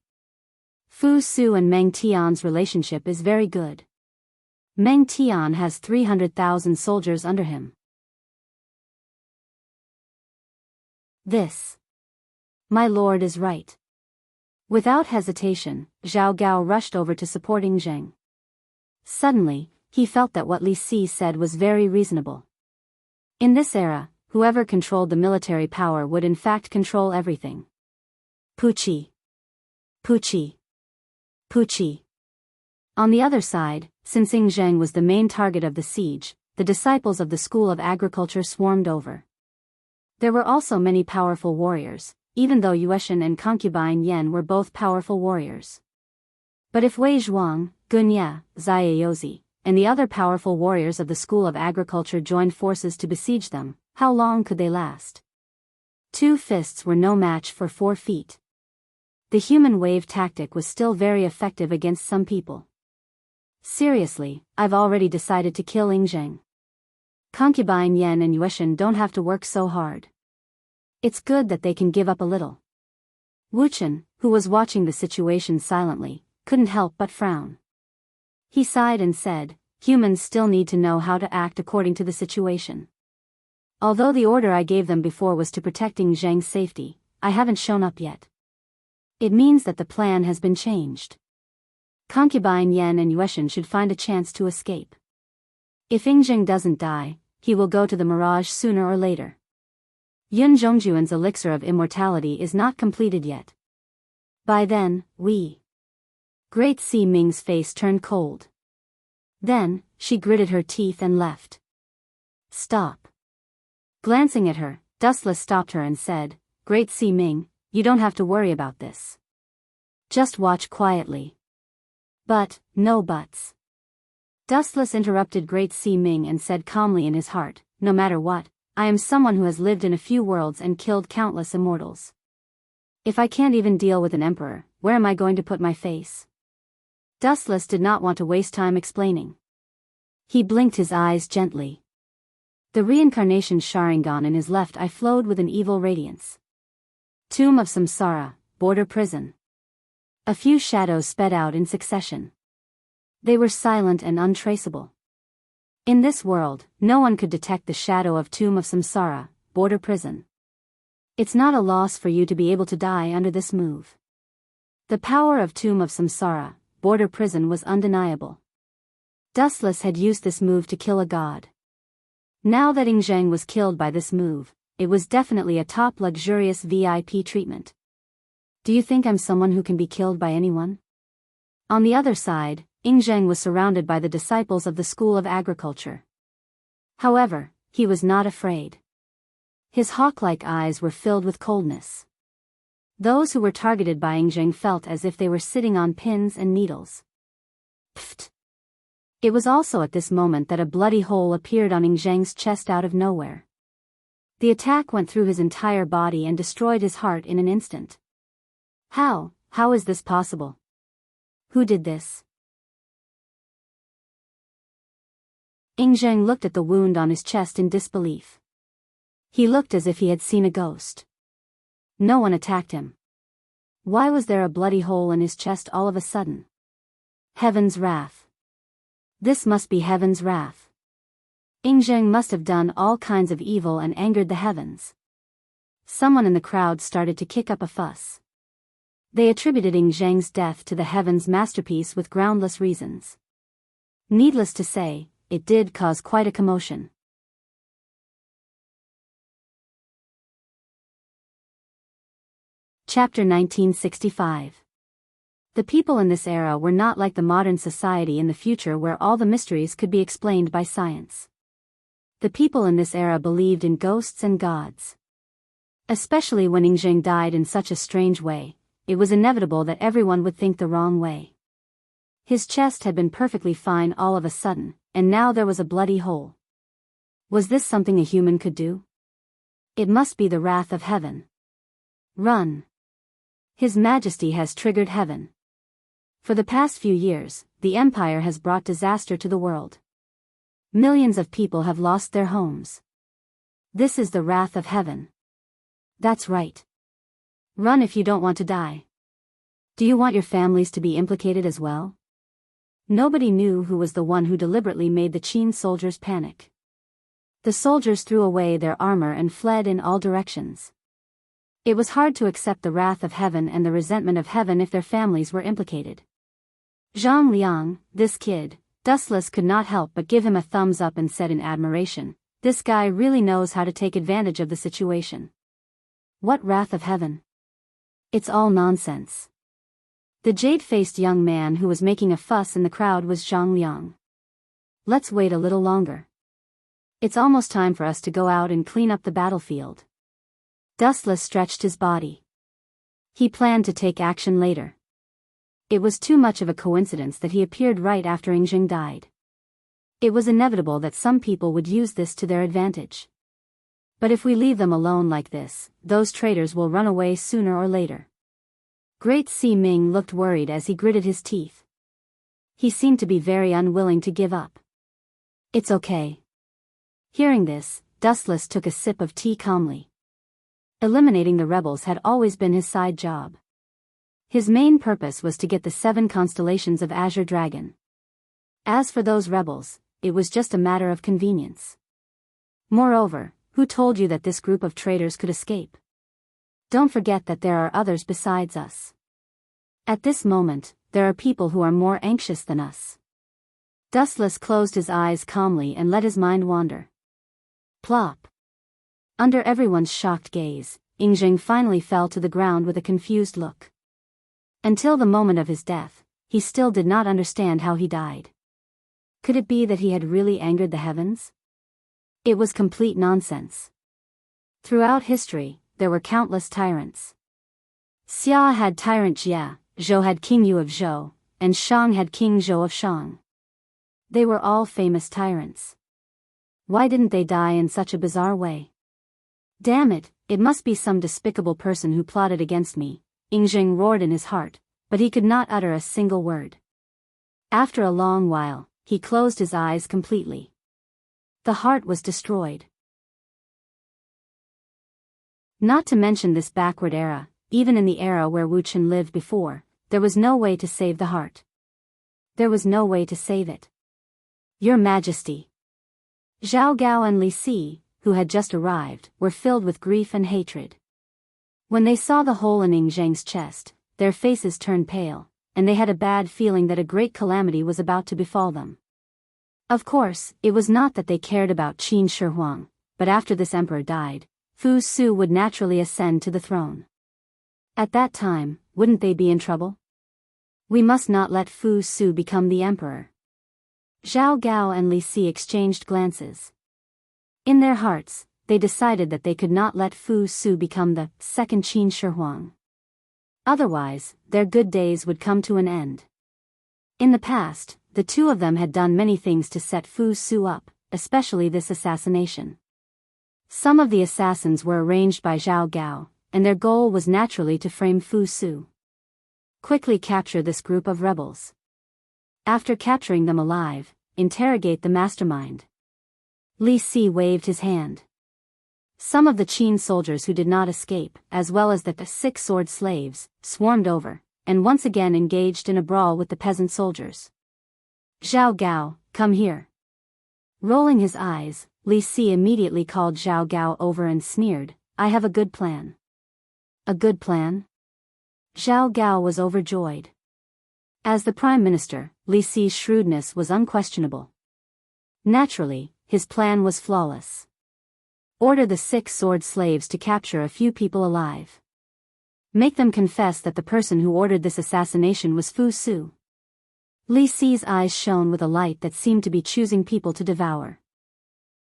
Fu Su and Meng Tian's relationship is very good. Meng Tian has 300,000 soldiers under him." This, my lord, is right. Without hesitation, Zhao Gao rushed over to support Ying Zheng. Suddenly, he felt that what Li Si said was very reasonable. In this era, whoever controlled the military power would in fact control everything. Puchi. Puchi. Puchi. On the other side, since Ying Zheng was the main target of the siege, the disciples of the School of Agriculture swarmed over. There were also many powerful warriors, even though Yueshan and concubine Yan were both powerful warriors. But if Wei Zhuang, Gunye, Zaiyozi, and the other powerful warriors of the School of Agriculture joined forces to besiege them, How long could they last? 2 fists were no match for 4 feet. The human wave tactic was still very effective against some people. Seriously, I've already decided to kill Ingzheng. Concubine Yan and Yueshan don't have to work so hard. It's good that they can give up a little. Wuchen, who was watching the situation silently, couldn't help but frown. He sighed and said, humans still need to know how to act according to the situation. Although the order I gave them before was to protecting Zhang's safety, I haven't shown up yet. It means that the plan has been changed. Concubine Yan and Yueshan should find a chance to escape. If Ingzheng doesn't die, he will go to the mirage sooner or later. Yun Zhongjuan's elixir of immortality is not completed yet. By then, Great Si Ming's face turned cold. Then, she gritted her teeth and left. Stop. Glancing at her, Dustless stopped her and said, Great Si Ming, you don't have to worry about this. Just watch quietly. But, no buts. Dustless interrupted Great Si Ming and said calmly in his heart, no matter what, I am someone who has lived in a few worlds and killed countless immortals. If I can't even deal with an emperor, where am I going to put my face? Dustless did not want to waste time explaining. He blinked his eyes gently. The reincarnation Sharingan in his left eye flowed with an evil radiance. Tomb of Samsara, border prison. A few shadows sped out in succession. They were silent and untraceable. In this world, no one could detect the shadow of Tomb of Samsara, border prison. It's not a loss for you to be able to die under this move. The power of Tomb of Samsara, border prison was undeniable. Dustless had used this move to kill a god. Now that Ingzheng was killed by this move, it was definitely a top luxurious VIP treatment. Do you think I'm someone who can be killed by anyone? On the other side, Ingzheng was surrounded by the disciples of the School of Agriculture. However, he was not afraid. His hawk-like eyes were filled with coldness. Those who were targeted by Ingzheng felt as if they were sitting on pins and needles. Pfft. It was also at this moment that a bloody hole appeared on Ingzheng's chest out of nowhere. The attack went through his entire body and destroyed his heart in an instant. How is this possible? Who did this? Ingzheng looked at the wound on his chest in disbelief. He looked as if he had seen a ghost. No one attacked him. Why was there a bloody hole in his chest all of a sudden? Heaven's wrath. This must be heaven's wrath. Ingzheng must have done all kinds of evil and angered the heavens. Someone in the crowd started to kick up a fuss. They attributed Ingzheng's death to the heavens' masterpiece with groundless reasons. Needless to say, it did cause quite a commotion. Chapter 1965. The people in this era were not like the modern society in the future where all the mysteries could be explained by science. The people in this era believed in ghosts and gods. Especially when Ingzheng died in such a strange way, it was inevitable that everyone would think the wrong way. His chest had been perfectly fine all of a sudden, and now there was a bloody hole. Was this something a human could do? It must be the wrath of heaven. Run. His Majesty has triggered heaven. For the past few years, the Empire has brought disaster to the world. Millions of people have lost their homes. This is the wrath of heaven. That's right. Run if you don't want to die. Do you want your families to be implicated as well? Nobody knew who was the one who deliberately made the Qin soldiers panic. The soldiers threw away their armor and fled in all directions. It was hard to accept the wrath of heaven and the resentment of heaven if their families were implicated. Zhang Liang, this kid, Dustless could not help but give him a thumbs up and said in admiration, this guy really knows how to take advantage of the situation. What wrath of heaven? It's all nonsense. The jade-faced young man who was making a fuss in the crowd was Zhang Liang. Let's wait a little longer. It's almost time for us to go out and clean up the battlefield. Dustless stretched his body. He planned to take action later. It was too much of a coincidence that he appeared right after Ingzheng died. It was inevitable that some people would use this to their advantage. But if we leave them alone like this, those traitors will run away sooner or later. Great Si Ming looked worried as he gritted his teeth. He seemed to be very unwilling to give up. It's okay. Hearing this, Dustless took a sip of tea calmly. Eliminating the rebels had always been his side job. His main purpose was to get the 7 constellations of Azure Dragon. As for those rebels, it was just a matter of convenience. Moreover, who told you that this group of traitors could escape? Don't forget that there are others besides us. At this moment, there are people who are more anxious than us. Dustless closed his eyes calmly and let his mind wander. Plop. Under everyone's shocked gaze, Yingjing finally fell to the ground with a confused look. Until the moment of his death, he still did not understand how he died. Could it be that he had really angered the heavens? It was complete nonsense. Throughout history, there were countless tyrants. Xia had tyrant Jia, Zhou had King Yu of Zhou, and Shang had King Zhou of Shang. They were all famous tyrants. Why didn't they die in such a bizarre way? Damn it, it must be some despicable person who plotted against me, Yingjing roared in his heart, but he could not utter a single word. After a long while, he closed his eyes completely. The heart was destroyed. Not to mention this backward era, even in the era where Wu Chen lived before, there was no way to save the heart. There was no way to save it. Your Majesty. Zhao Gao and Li Si, who had just arrived, were filled with grief and hatred. When they saw the hole in Yingjing's chest, their faces turned pale, and they had a bad feeling that a great calamity was about to befall them. Of course, it was not that they cared about Qin Shi Huang, but after this emperor died, Fu Su would naturally ascend to the throne. At that time, wouldn't they be in trouble? We must not let Fu Su become the emperor. Zhao Gao and Li Si exchanged glances. In their hearts, they decided that they could not let Fu Su become the second Qin Shi Huang. Otherwise, their good days would come to an end. In the past, the two of them had done many things to set Fu Su up, especially this assassination. Some of the assassins were arranged by Zhao Gao, and their goal was naturally to frame Fu Su. Quickly capture this group of rebels. After capturing them alive, interrogate the mastermind. Li Si waved his hand. Some of the Qin soldiers who did not escape, as well as the 6 sword slaves, swarmed over, and once again engaged in a brawl with the peasant soldiers. Zhao Gao, come here. Rolling his eyes, Li Si immediately called Zhao Gao over and sneered, I have a good plan. A good plan? Zhao Gao was overjoyed. As the Prime Minister, Li Si's shrewdness was unquestionable. Naturally, his plan was flawless. Order the 6 sword slaves to capture a few people alive. Make them confess that the person who ordered this assassination was Fu Su. Li Si's eyes shone with a light that seemed to be choosing people to devour.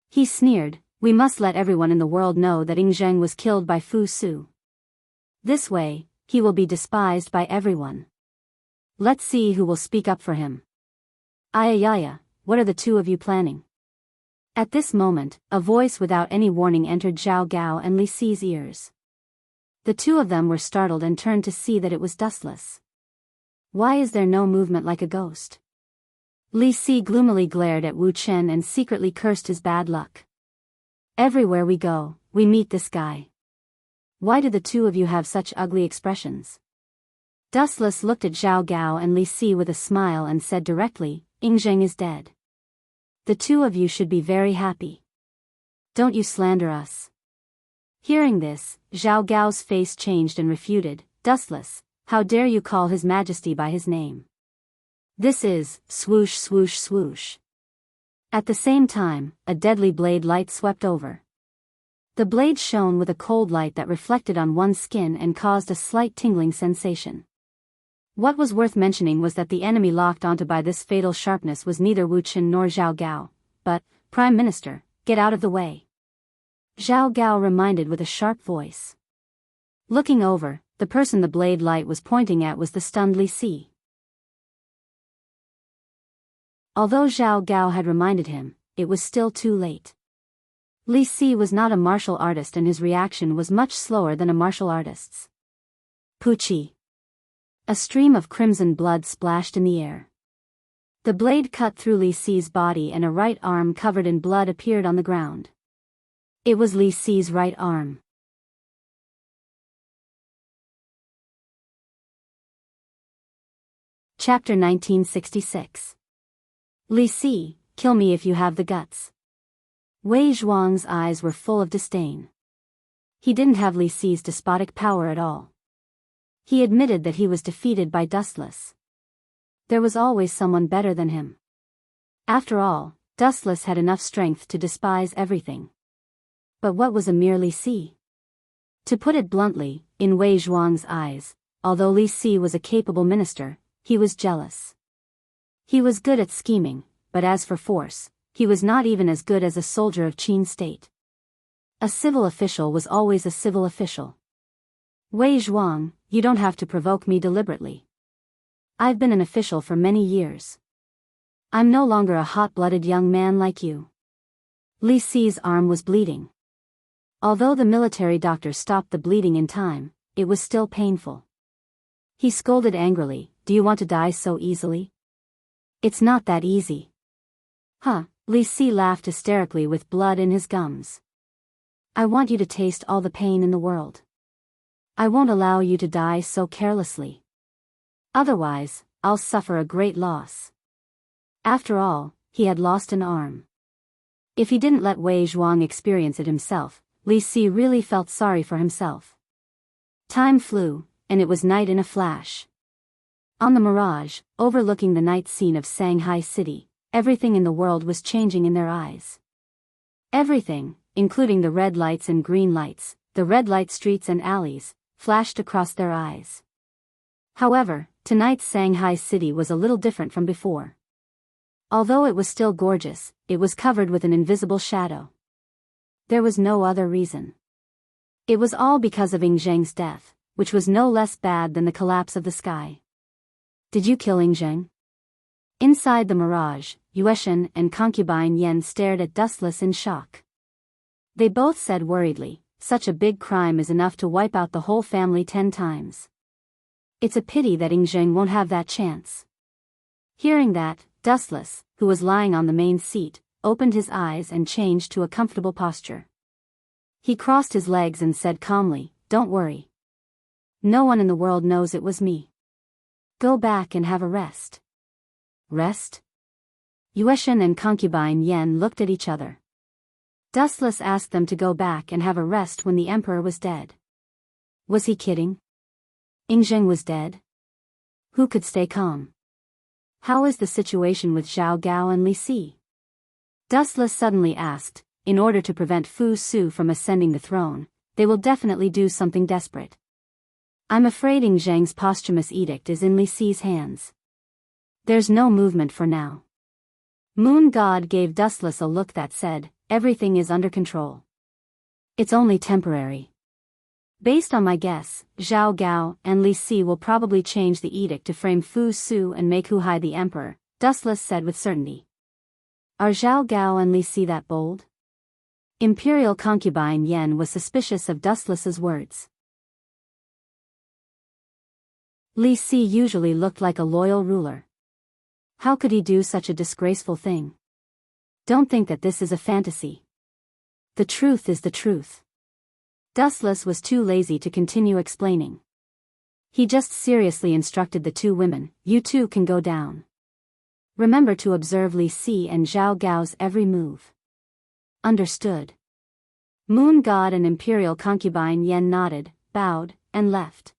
He sneered, we must let everyone in the world know that Yingjing was killed by Fu Su. This way, he will be despised by everyone. Let's see who will speak up for him. Ayayaya, what are the two of you planning? At this moment, a voice without any warning entered Zhao Gao and Li Si's ears. The two of them were startled and turned to see that it was Dustless. Why is there no movement like a ghost? Li Si gloomily glared at Wu Chen and secretly cursed his bad luck. Everywhere we go, we meet this guy. Why do the two of you have such ugly expressions? Dustless looked at Zhao Gao and Li Si with a smile and said directly, Yingjing is dead. The two of you should be very happy. Don't you slander us. Hearing this, Zhao Gao's face changed and refuted, Dustless, how dare you call His Majesty by his name? This is, swoosh swoosh swoosh. At the same time, a deadly blade light swept over. The blade shone with a cold light that reflected on one's skin and caused a slight tingling sensation. What was worth mentioning was that the enemy locked onto by this fatal sharpness was neither Wu Chen nor Zhao Gao, but, Prime Minister, get out of the way. Zhao Gao reminded with a sharp voice. Looking over, the person the blade light was pointing at was the stunned Li Si. Although Zhao Gao had reminded him, it was still too late. Li Si was not a martial artist and his reaction was much slower than a martial artist's. Poochie. A stream of crimson blood splashed in the air. The blade cut through Li Si's body and a right arm covered in blood appeared on the ground. It was Li Si's right arm. Chapter 1966. Li Si, kill me if you have the guts. Wei Zhuang's eyes were full of disdain. He didn't have Li Si's despotic power at all. He admitted that he was defeated by Dustless. There was always someone better than him. After all, Dustless had enough strength to despise everything. But what was a mere Li Si? To put it bluntly, in Wei Zhuang's eyes, although Li Si was a capable minister, he was jealous. He was good at scheming, but as for force, he was not even as good as a soldier of Qin state. A civil official was always a civil official. Wei Zhuang, you don't have to provoke me deliberately. I've been an official for many years. I'm no longer a hot-blooded young man like you. Li Si's arm was bleeding. Although the military doctor stopped the bleeding in time, it was still painful. He scolded angrily, "Do you want to die so easily? It's not that easy." Huh, Li Si laughed hysterically with blood in his gums. "I want you to taste all the pain in the world. I won't allow you to die so carelessly. Otherwise, I'll suffer a great loss." After all, he had lost an arm. If he didn't let Wei Zhuang experience it himself, Li Si really felt sorry for himself. Time flew, and it was night in a flash. On the Mirage, overlooking the night scene of Shanghai City, everything in the world was changing in their eyes. Everything, including the red lights and green lights, the red light streets and alleys, flashed across their eyes. However, tonight's Shanghai City was a little different from before. Although it was still gorgeous, it was covered with an invisible shadow. There was no other reason. It was all because of Ing Zheng's death, which was no less bad than the collapse of the sky. Did you kill Ing Zheng? Inside the Mirage, Yueshan and concubine Yan stared at Dustless in shock. They both said worriedly, "Such a big crime is enough to wipe out the whole family 10 times. It's a pity that Ing Zheng won't have that chance." Hearing that, Dustless, who was lying on the main seat, opened his eyes and changed to a comfortable posture. He crossed his legs and said calmly, "Don't worry. No one in the world knows it was me. Go back and have a rest." Rest? Yueshan and concubine Yan looked at each other. Dustless asked them to go back and have a rest when the emperor was dead. Was he kidding? Ing Zheng was dead? Who could stay calm? How is the situation with Zhao Gao and Li Si? Dustless suddenly asked. In order to prevent Fu Su from ascending the throne, they will definitely do something desperate. I'm afraid Ing Zheng's posthumous edict is in Li Si's hands. There's no movement for now. Moon God gave Dustless a look that said, "Everything is under control. It's only temporary. Based on my guess, Zhao Gao and Li Si will probably change the edict to frame Fu Su and make Hu Hai the emperor," Dustless said with certainty. Are Zhao Gao and Li Si that bold? Imperial concubine Yan was suspicious of Dustless's words. Li Si usually looked like a loyal ruler. How could he do such a disgraceful thing? Don't think that this is a fantasy. The truth is the truth. Dustless was too lazy to continue explaining. He just seriously instructed the two women, "You two can go down. Remember to observe Li Si and Zhao Gao's every move." Understood. Moon God and Imperial concubine Yan nodded, bowed, and left.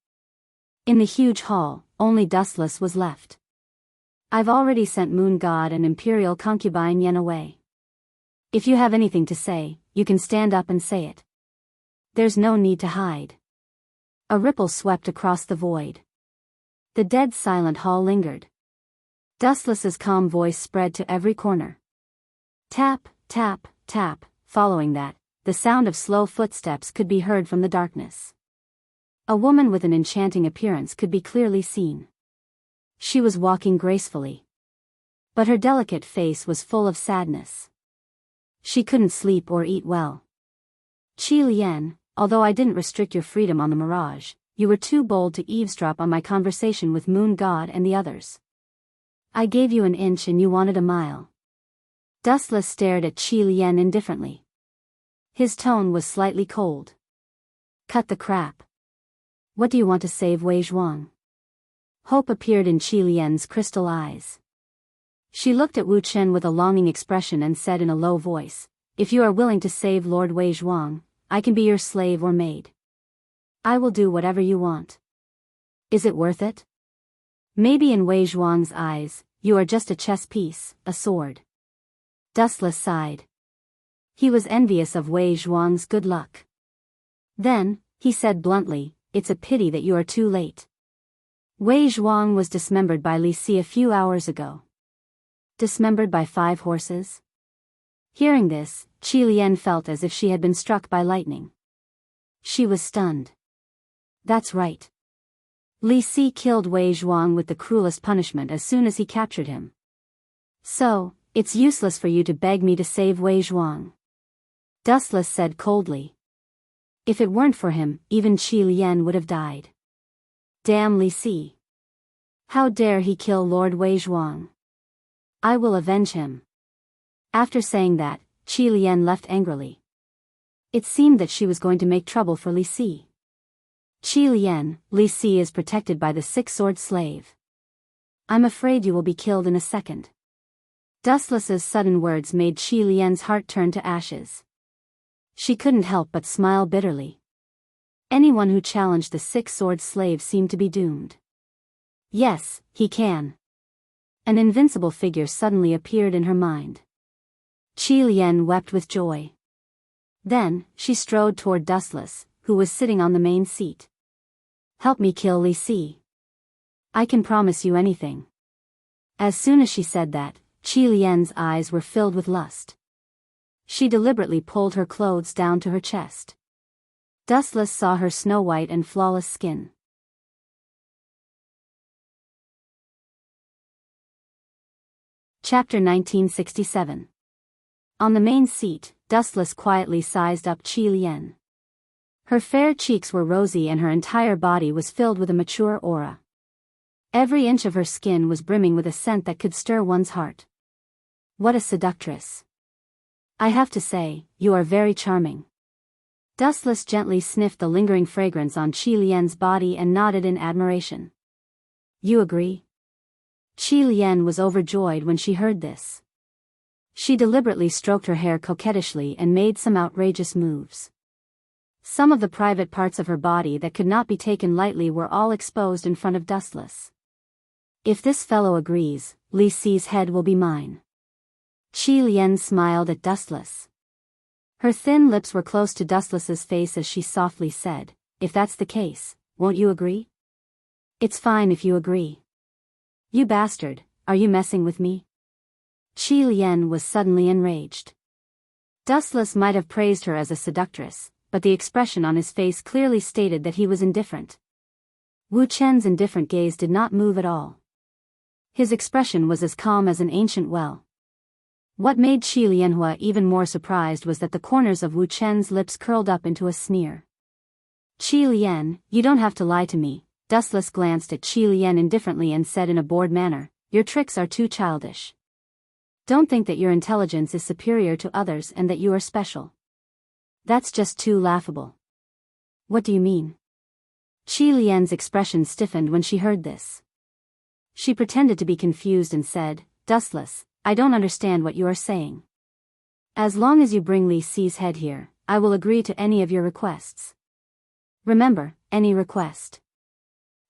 In the huge hall, only Dustless was left. I've already sent Moon God and Imperial concubine Yan away. If you have anything to say, you can stand up and say it. There's no need to hide. A ripple swept across the void. The dead silent hall lingered. Dustless's calm voice spread to every corner. Tap, tap, tap, following that, the sound of slow footsteps could be heard from the darkness. A woman with an enchanting appearance could be clearly seen. She was walking gracefully. But her delicate face was full of sadness. She couldn't sleep or eat well. Qi Lian, although I didn't restrict your freedom on the Mirage, you were too bold to eavesdrop on my conversation with Moon God and the others. I gave you an inch and you wanted a mile. Dustless stared at Qi Lian indifferently. His tone was slightly cold. Cut the crap. What do you want to save Wei Zhuang? Hope appeared in Qi Lian's crystal eyes. She looked at Wu Chen with a longing expression and said in a low voice, "If you are willing to save Lord Wei Zhuang, I can be your slave or maid. I will do whatever you want. Is it worth it?" Maybe in Wei Zhuang's eyes, you are just a chess piece, a sword. Dustless sighed. He was envious of Wei Zhuang's good luck. Then, he said bluntly, "It's a pity that you are too late. Wei Zhuang was dismembered by Li Si a few hours ago." Dismembered by 5 horses? Hearing this, Qi Lian felt as if she had been struck by lightning. She was stunned. That's right. Li Si killed Wei Zhuang with the cruelest punishment as soon as he captured him. So, it's useless for you to beg me to save Wei Zhuang. Dustless said coldly. If it weren't for him, even Qi Lian would have died. Damn Li Si. How dare he kill Lord Wei Zhuang? I will avenge him. After saying that, Qi Lian left angrily. It seemed that she was going to make trouble for Li Si. Qi Lian, Li Si is protected by the 6-sword slave. I'm afraid you will be killed in a second. Dustless's sudden words made Qi Lian's heart turn to ashes. She couldn't help but smile bitterly. Anyone who challenged the 6-sword slave seemed to be doomed. Yes, he can. An invincible figure suddenly appeared in her mind. Qi Lian wept with joy. Then, she strode toward Dustless, who was sitting on the main seat. Help me kill Li Si. I can promise you anything. As soon as she said that, Qi Lian's eyes were filled with lust. She deliberately pulled her clothes down to her chest. Dustless saw her snow-white and flawless skin. Chapter 1967. On the main seat, Dustless quietly sized up Qi Lian. Her fair cheeks were rosy and her entire body was filled with a mature aura. Every inch of her skin was brimming with a scent that could stir one's heart. What a seductress. I have to say, you are very charming. Dustless gently sniffed the lingering fragrance on Qi Lian's body and nodded in admiration. You agree? Qi Lian was overjoyed when she heard this. She deliberately stroked her hair coquettishly and made some outrageous moves. Some of the private parts of her body that could not be taken lightly were all exposed in front of Dustless. If this fellow agrees, Li Si's head will be mine. Qi Lian smiled at Dustless. Her thin lips were close to Dustless's face as she softly said, If that's the case, won't you agree? It's fine if you agree. You bastard, are you messing with me? Qi Lian was suddenly enraged. Dustless might have praised her as a seductress, but the expression on his face clearly stated that he was indifferent. Wu Chen's indifferent gaze did not move at all. His expression was as calm as an ancient well. What made Qi Lianhua even more surprised was that the corners of Wu Chen's lips curled up into a sneer. Qi Lian, you don't have to lie to me. Dustless glanced at Qi Lian indifferently and said in a bored manner, Your tricks are too childish. Don't think that your intelligence is superior to others and that you are special. That's just too laughable. What do you mean? Qi Lian's expression stiffened when she heard this. She pretended to be confused and said, Dustless, I don't understand what you are saying. As long as you bring Li Si's head here, I will agree to any of your requests. Remember, any request.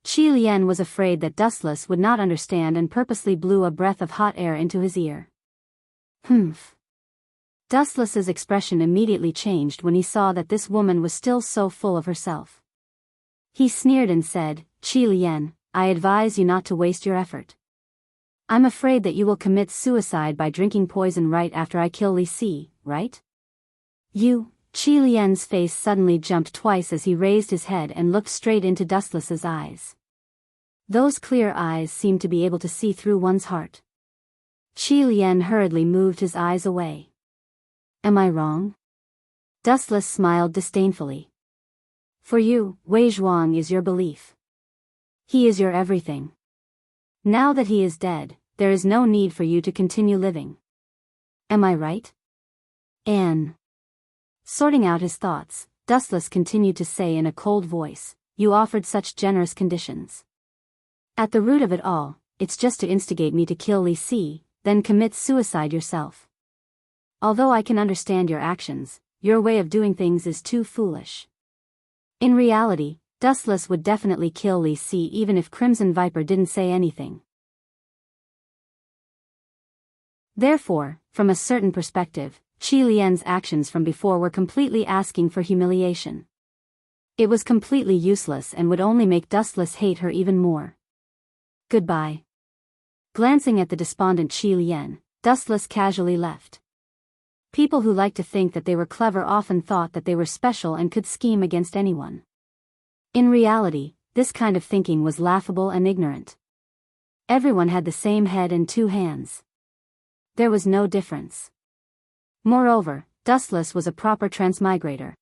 Qi Lian was afraid that Dustless would not understand and purposely blew a breath of hot air into his ear. Humph. Dustless's expression immediately changed when he saw that this woman was still so full of herself. He sneered and said, Qi Lian, I advise you not to waste your effort. I'm afraid that you will commit suicide by drinking poison right after I kill Li Si, right? You, Qi Lian's face suddenly jumped twice as he raised his head and looked straight into Dustless's eyes. Those clear eyes seemed to be able to see through one's heart. Qi Lian hurriedly moved his eyes away. Am I wrong? Dustless smiled disdainfully. For you, Wei Zhuang is your belief. He is your everything. Now that he is dead, there is no need for you to continue living. Am I right? Anne. Sorting out his thoughts, Dustless continued to say in a cold voice, you offered such generous conditions. At the root of it all, it's just to instigate me to kill Li Si, then commit suicide yourself. Although I can understand your actions, your way of doing things is too foolish. In reality, Dustless would definitely kill Li Si even if Crimson Viper didn't say anything. Therefore, from a certain perspective, Qi Lian's actions from before were completely asking for humiliation. It was completely useless and would only make Dustless hate her even more. Goodbye. Glancing at the despondent Qi Lian, Dustless casually left. People who liked to think that they were clever often thought that they were special and could scheme against anyone. In reality, this kind of thinking was laughable and ignorant. Everyone had the same head and two hands. There was no difference. Moreover, Dustless was a proper transmigrator.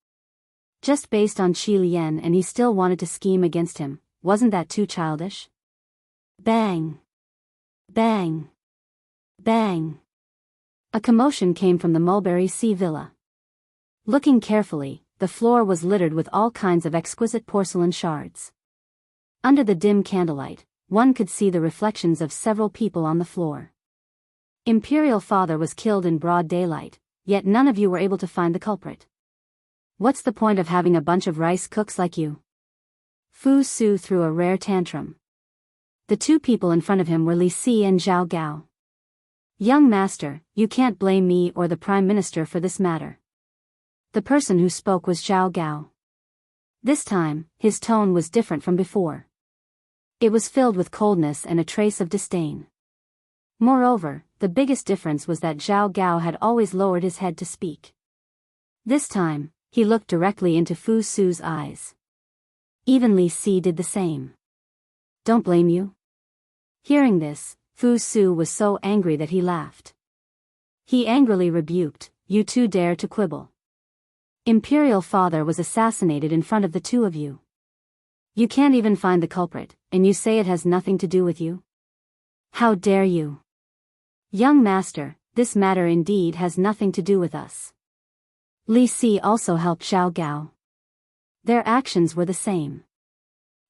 Just based on Qi Lian and he still wanted to scheme against him, wasn't that too childish? Bang! Bang! Bang! A commotion came from the Mulberry Sea Villa. Looking carefully, the floor was littered with all kinds of exquisite porcelain shards. Under the dim candlelight, one could see the reflections of several people on the floor. Imperial Father was killed in broad daylight, yet none of you were able to find the culprit. What's the point of having a bunch of rice cooks like you? Fu Su threw a rare tantrum. The two people in front of him were Li Si and Zhao Gao. Young master, you can't blame me or the Prime Minister for this matter. The person who spoke was Zhao Gao. This time, his tone was different from before. It was filled with coldness and a trace of disdain. Moreover, the biggest difference was that Zhao Gao had always lowered his head to speak. This time, he looked directly into Fu Su's eyes. Even Li Si did the same. Don't blame you? Hearing this, Fu Su was so angry that he laughed. He angrily rebuked, you two dare to quibble. Imperial Father was assassinated in front of the two of you. You can't even find the culprit, and you say it has nothing to do with you? How dare you? Young master, this matter indeed has nothing to do with us. Li Si also helped Zhao Gao. Their actions were the same.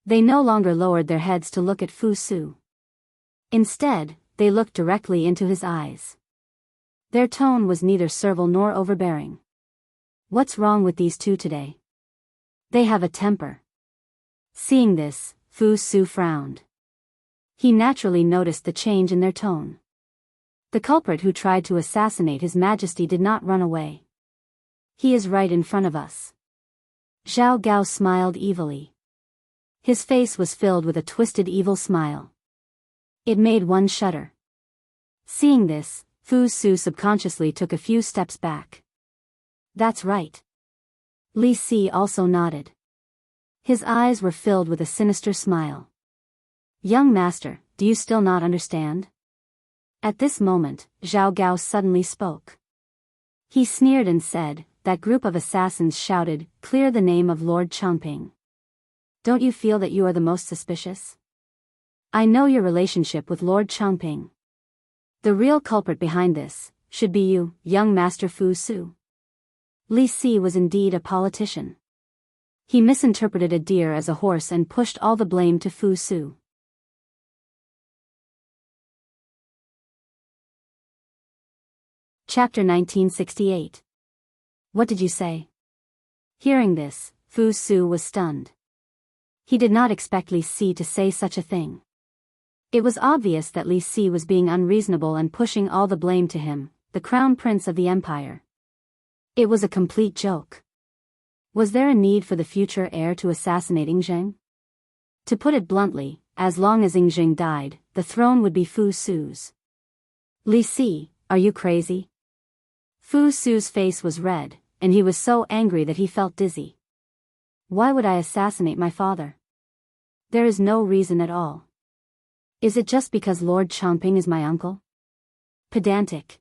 They no longer lowered their heads to look at Fu Su. Instead, they looked directly into his eyes. Their tone was neither servile nor overbearing. What's wrong with these two today? They have a temper. Seeing this, Fu Su frowned. He naturally noticed the change in their tone. The culprit who tried to assassinate His Majesty did not run away. He is right in front of us. Zhao Gao smiled evilly. His face was filled with a twisted evil smile. It made one shudder. Seeing this, Fu Su subconsciously took a few steps back. That's right. Li Si also nodded. His eyes were filled with a sinister smile. Young master, do you still not understand? At this moment, Zhao Gao suddenly spoke. He sneered and said, that group of assassins shouted, clear the name of Lord Changping. Don't you feel that you are the most suspicious? I know your relationship with Lord Changping. The real culprit behind this, should be you, young master Fu Su. Li Si was indeed a politician. He misinterpreted a deer as a horse and pushed all the blame to Fu Su. Chapter 1968. What did you say? Hearing this, Fu Su was stunned. He did not expect Li Si to say such a thing. It was obvious that Li Si was being unreasonable and pushing all the blame to him, the crown prince of the empire. It was a complete joke. Was there a need for the future heir to assassinate Yingzheng? To put it bluntly, as long as Yingzheng died, the throne would be Fu Su's. Li Si, are you crazy? Fu Su's face was red, and he was so angry that he felt dizzy. Why would I assassinate my father? There is no reason at all. Is it just because Lord Changping is my uncle? Pedantic.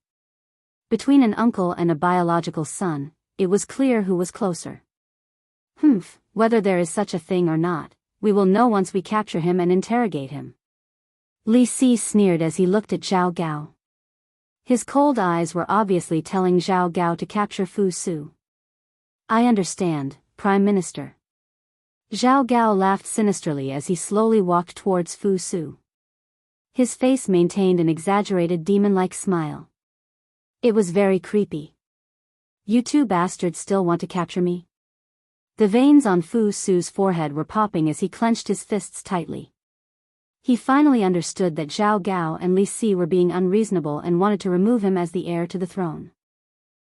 Between an uncle and a biological son, it was clear who was closer. Whether there is such a thing or not, we will know once we capture him and interrogate him. Li Si sneered as he looked at Zhao Gao. His cold eyes were obviously telling Zhao Gao to capture Fu Su. I understand, Prime Minister. Zhao Gao laughed sinisterly as he slowly walked towards Fu Su. His face maintained an exaggerated demon-like smile. It was very creepy. You two bastards still want to capture me? The veins on Fu Su's forehead were popping as he clenched his fists tightly. He finally understood that Zhao Gao and Li Si were being unreasonable and wanted to remove him as the heir to the throne.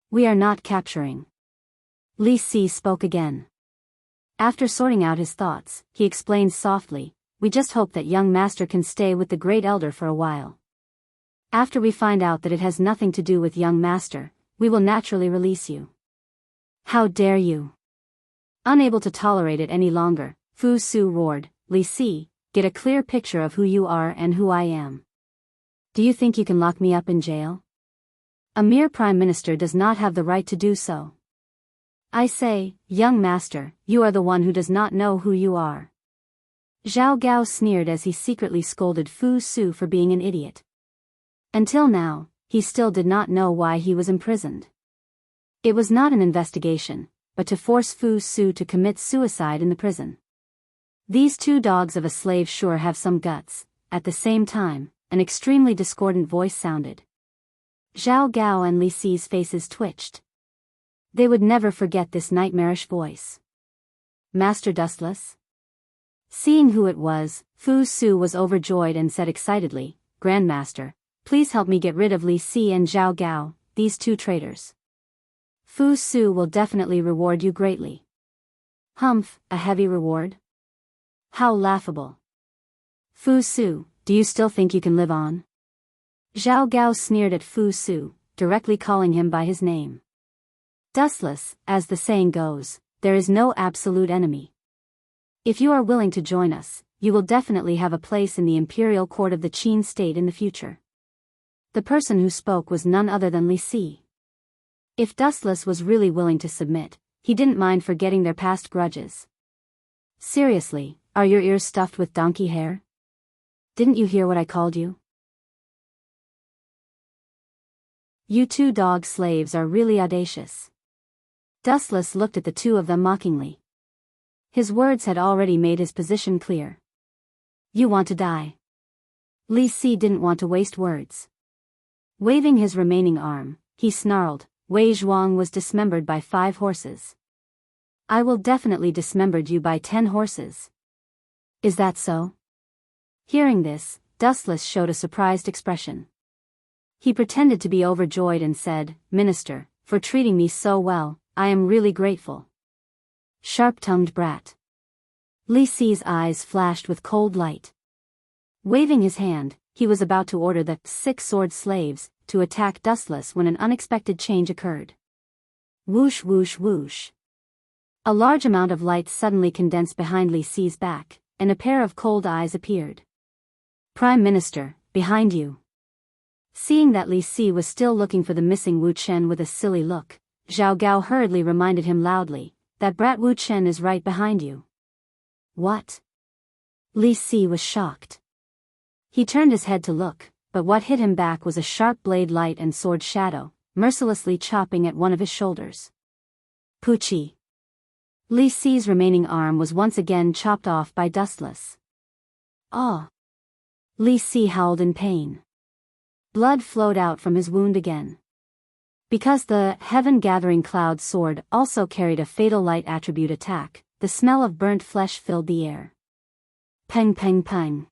We are not capturing. Li Si spoke again. After sorting out his thoughts, he explained softly, we just hope that young master can stay with the great elder for a while. After we find out that it has nothing to do with young master, we will naturally release you. How dare you? Unable to tolerate it any longer, Fu Su roared, Li Si, get a clear picture of who you are and who I am. Do you think you can lock me up in jail? A mere prime minister does not have the right to do so. I say, young master, you are the one who does not know who you are. Zhao Gao sneered as he secretly scolded Fu Su for being an idiot. Until now, he still did not know why he was imprisoned. It was not an investigation, but to force Fu Su to commit suicide in the prison. These two dogs of a slave sure have some guts. At the same time, an extremely discordant voice sounded. Zhao Gao and Li Si's faces twitched. They would never forget this nightmarish voice. Master Dustless? Seeing who it was, Fu Su was overjoyed and said excitedly, Grandmaster, please help me get rid of Li Si and Zhao Gao, these two traitors. Fu Su will definitely reward you greatly. Humph, a heavy reward? How laughable. Fu Su, do you still think you can live on? Zhao Gao sneered at Fu Su, directly calling him by his name. Dustless, as the saying goes, there is no absolute enemy. If you are willing to join us, you will definitely have a place in the imperial court of the Qin state in the future. The person who spoke was none other than Li Si. If Dustless was really willing to submit, he didn't mind forgetting their past grudges. Seriously, are your ears stuffed with donkey hair? Didn't you hear what I called you? You two dog slaves are really audacious. Dustless looked at the two of them mockingly. His words had already made his position clear. You want to die. Li Si didn't want to waste words. Waving his remaining arm, he snarled, Wei Zhuang was dismembered by 5 horses. I will definitely dismember you by 10 horses. Is that so? Hearing this, Dustless showed a surprised expression. He pretended to be overjoyed and said, Minister, for treating me so well, I am really grateful. Sharp-tongued brat. Li Si's eyes flashed with cold light. Waving his hand, he was about to order the 6 sword slaves to attack Dustless when an unexpected change occurred. Whoosh whoosh whoosh. A large amount of light suddenly condensed behind Li Si's back, and a pair of cold eyes appeared. Prime Minister, behind you. Seeing that Li Si was still looking for the missing Wu Chen with a silly look, Zhao Gao hurriedly reminded him loudly, that brat Wu Chen is right behind you. What? Li Si was shocked. He turned his head to look, but what hit him back was a sharp blade light and sword shadow, mercilessly chopping at one of his shoulders. Poochie. Li Si's remaining arm was once again chopped off by Dustless. Ah! Li Si howled in pain. Blood flowed out from his wound again. Because the heaven-gathering cloud sword also carried a fatal light attribute attack, the smell of burnt flesh filled the air. Peng peng peng.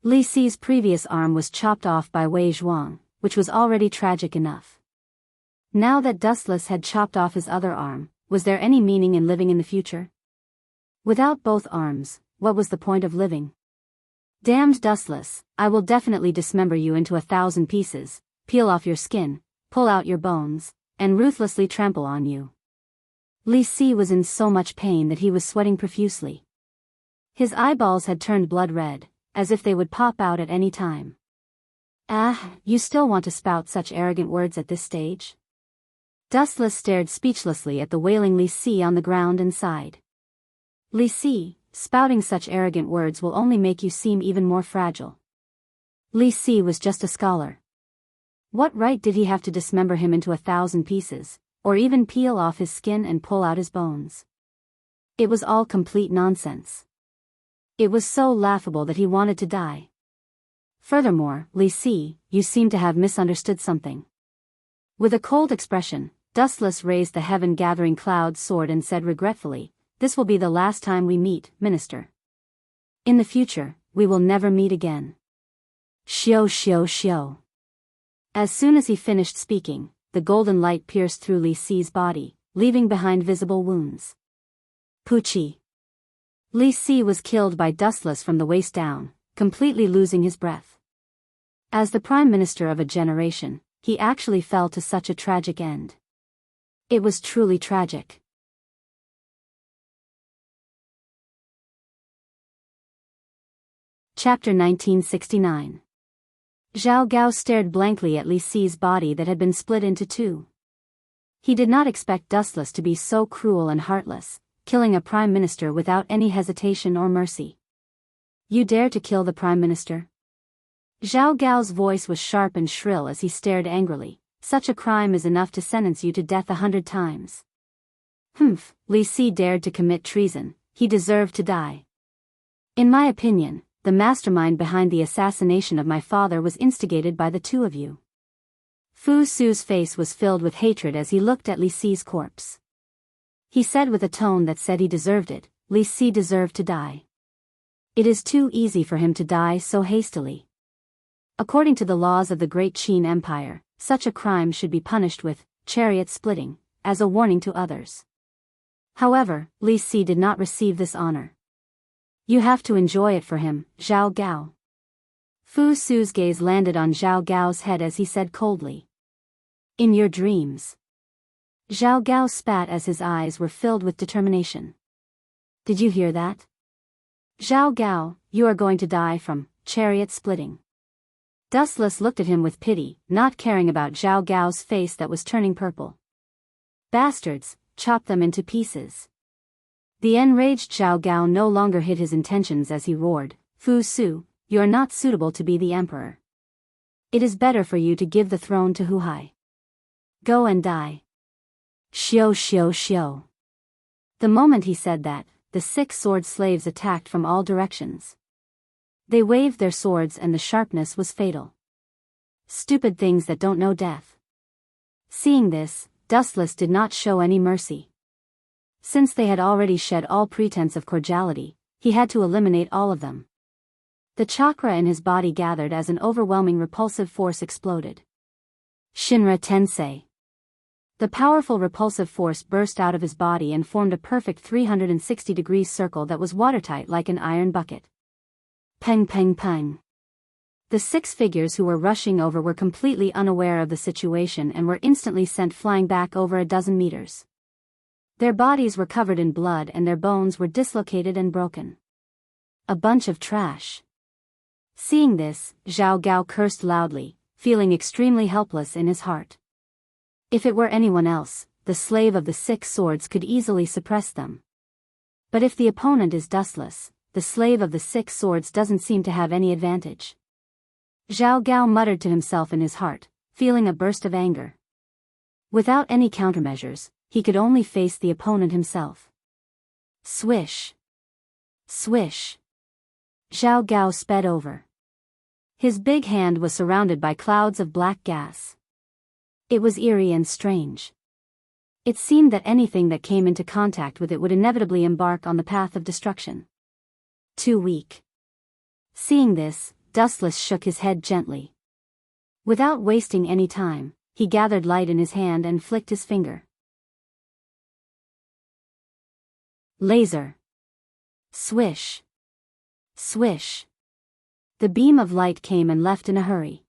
Li Si's previous arm was chopped off by Wei Zhuang, which was already tragic enough. Now that Dustless had chopped off his other arm, was there any meaning in living in the future? Without both arms, what was the point of living? Damned Dustless, I will definitely dismember you into 1,000 pieces, peel off your skin, pull out your bones, and ruthlessly trample on you. Li Si was in so much pain that he was sweating profusely. His eyeballs had turned blood red, as if they would pop out at any time. Ah, you still want to spout such arrogant words at this stage? Dustless stared speechlessly at the wailing Li Si on the ground and sighed. Li Si, spouting such arrogant words will only make you seem even more fragile. Li Si was just a scholar. What right did he have to dismember him into 1,000 pieces, or even peel off his skin and pull out his bones? It was all complete nonsense. It was so laughable that he wanted to die. Furthermore, Li Si, you seem to have misunderstood something. With a cold expression, Dustless raised the heaven-gathering cloud's sword and said regretfully, "This will be the last time we meet, Minister. In the future, we will never meet again." Xiao xiao xiao. As soon as he finished speaking, the golden light pierced through Li Si's body, leaving behind visible wounds. Pucci. Li Si was killed by Dustless from the waist down, completely losing his breath. As the Prime Minister of a generation, he actually fell to such a tragic end. It was truly tragic. Chapter 1969. Zhao Gao stared blankly at Li Si's body that had been split into two. He did not expect Dustless to be so cruel and heartless, killing a prime minister without any hesitation or mercy. "You dare to kill the prime minister?" Zhao Gao's voice was sharp and shrill as he stared angrily. "Such a crime is enough to sentence you to death 100 times. Humph, Li Si dared to commit treason, he deserved to die. In my opinion, the mastermind behind the assassination of my father was instigated by the two of you." Fu Su's face was filled with hatred as he looked at Li Si's corpse. He said with a tone that said he deserved it, Li Si deserved to die. It is too easy for him to die so hastily. According to the laws of the Great Qin Empire, such a crime should be punished with chariot splitting, as a warning to others. However, Li Si did not receive this honor. "You have to enjoy it for him, Zhao Gao." Fu Su's gaze landed on Zhao Gao's head as he said coldly, "In your dreams." Zhao Gao spat as his eyes were filled with determination. "Did you hear that? Zhao Gao, you are going to die from chariot splitting." Dustless looked at him with pity, not caring about Zhao Gao's face that was turning purple. "Bastards, chop them into pieces." The enraged Zhao Gao no longer hid his intentions as he roared, "Fu Su, you are not suitable to be the emperor. It is better for you to give the throne to Hu Hai. Go and die." Xiao xiao xiao. The moment he said that, the 6 sword slaves attacked from all directions. They waved their swords and the sharpness was fatal. Stupid things that don't know death. Seeing this, Dustless did not show any mercy. Since they had already shed all pretense of cordiality, he had to eliminate all of them. The chakra in his body gathered as an overwhelming repulsive force exploded. Shinra Tensei. The powerful repulsive force burst out of his body and formed a perfect 360-degree circle that was watertight like an iron bucket. Peng peng peng. The 6 figures who were rushing over were completely unaware of the situation and were instantly sent flying back over a dozen meters. Their bodies were covered in blood and their bones were dislocated and broken. A bunch of trash. Seeing this, Zhao Gao cursed loudly, feeling extremely helpless in his heart. If it were anyone else, the slave of the 6 swords could easily suppress them. But if the opponent is Dustless, the slave of the 6 swords doesn't seem to have any advantage. Zhao Gao muttered to himself in his heart, feeling a burst of anger. Without any countermeasures, he could only face the opponent himself. Swish. Swish. Zhao Gao sped over. His big hand was surrounded by clouds of black gas. It was eerie and strange. It seemed that anything that came into contact with it would inevitably embark on the path of destruction. Too weak. Seeing this, Dustless shook his head gently. Without wasting any time, he gathered light in his hand and flicked his finger. Laser. Swish. Swish. The beam of light came and left in a hurry.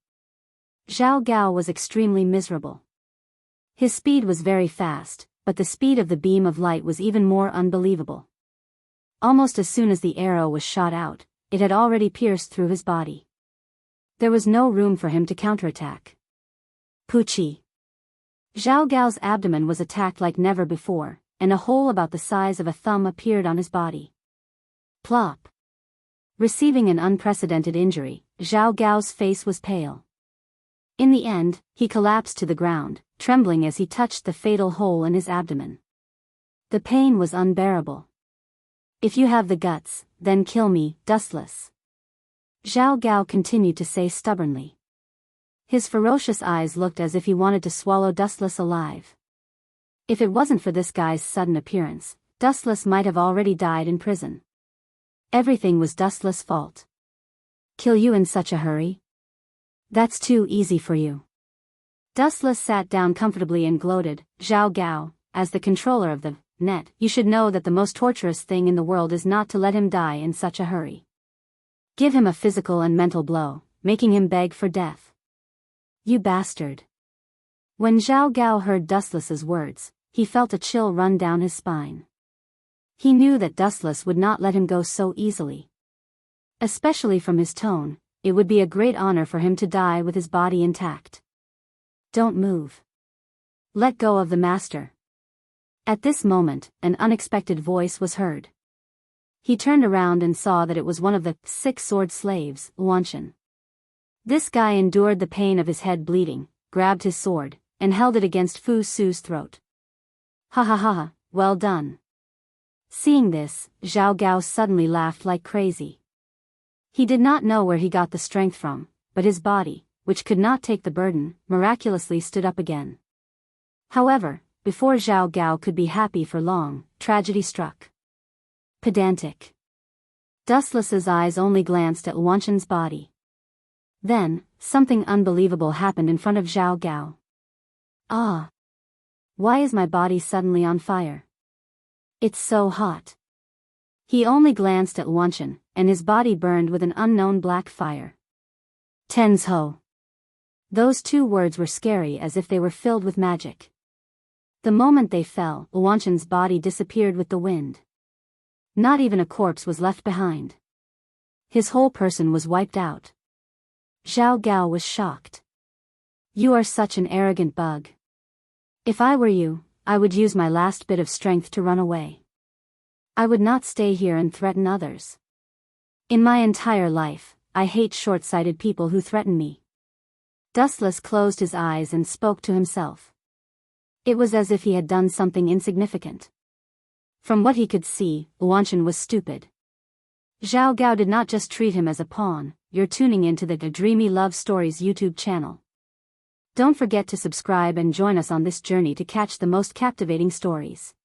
Zhao Gao was extremely miserable. His speed was very fast, but the speed of the beam of light was even more unbelievable. Almost as soon as the arrow was shot out, it had already pierced through his body. There was no room for him to counterattack. Poochie. Zhao Gao's abdomen was attacked like never before, and a hole about the size of a thumb appeared on his body. Plop. Receiving an unprecedented injury, Zhao Gao's face was pale. In the end, he collapsed to the ground, trembling as he touched the fatal hole in his abdomen. The pain was unbearable. If you have the guts, then kill me, dustless. Zhao Gao continued to say stubbornly. His ferocious eyes looked as if he wanted to swallow Dustless alive. If it wasn't for this guy's sudden appearance, Dustless might have already died in prison. Everything was Dustless' fault. Kill you in such a hurry? That's too easy for you. Dustless sat down comfortably and gloated. Zhao Gao, as the controller of the net, you should know that the most torturous thing in the world is not to let him die in such a hurry. Give him a physical and mental blow, making him beg for death. You bastard. When Zhao Gao heard Dustless's words, he felt a chill run down his spine. He knew that Dustless would not let him go so easily. Especially from his tone, it would be a great honor for him to die with his body intact. Don't move. Let go of the master. At this moment, an unexpected voice was heard. He turned around and saw that it was one of the 6 sword slaves, Luanshan. This guy endured the pain of his head bleeding, grabbed his sword, and held it against Fu Su's throat. Ha ha ha ha, well done. Seeing this, Zhao Gao suddenly laughed like crazy. He did not know where he got the strength from, but his body, which could not take the burden, miraculously stood up again. However, before Zhao Gao could be happy for long, tragedy struck. Pedantic. Dustless's eyes only glanced at Luanshan's body. Then, something unbelievable happened in front of Zhao Gao. Ah! Why is my body suddenly on fire? It's so hot. He only glanced at Luanshan, and his body burned with an unknown black fire. Tensho. Those 2 words were scary as if they were filled with magic. The moment they fell, Luanshan's body disappeared with the wind. Not even a corpse was left behind. His whole person was wiped out. Zhao Gao was shocked. You are such an arrogant bug. If I were you, I would use my last bit of strength to run away. I would not stay here and threaten others. In my entire life, I hate short-sighted people who threaten me. Dustless closed his eyes and spoke to himself. It was as if he had done something insignificant. From what he could see, Luanshan was stupid. Zhao Gao did not just treat him as a pawn. You're tuning into the Dreamy Love Stories YouTube channel. Don't forget to subscribe and join us on this journey to catch the most captivating stories.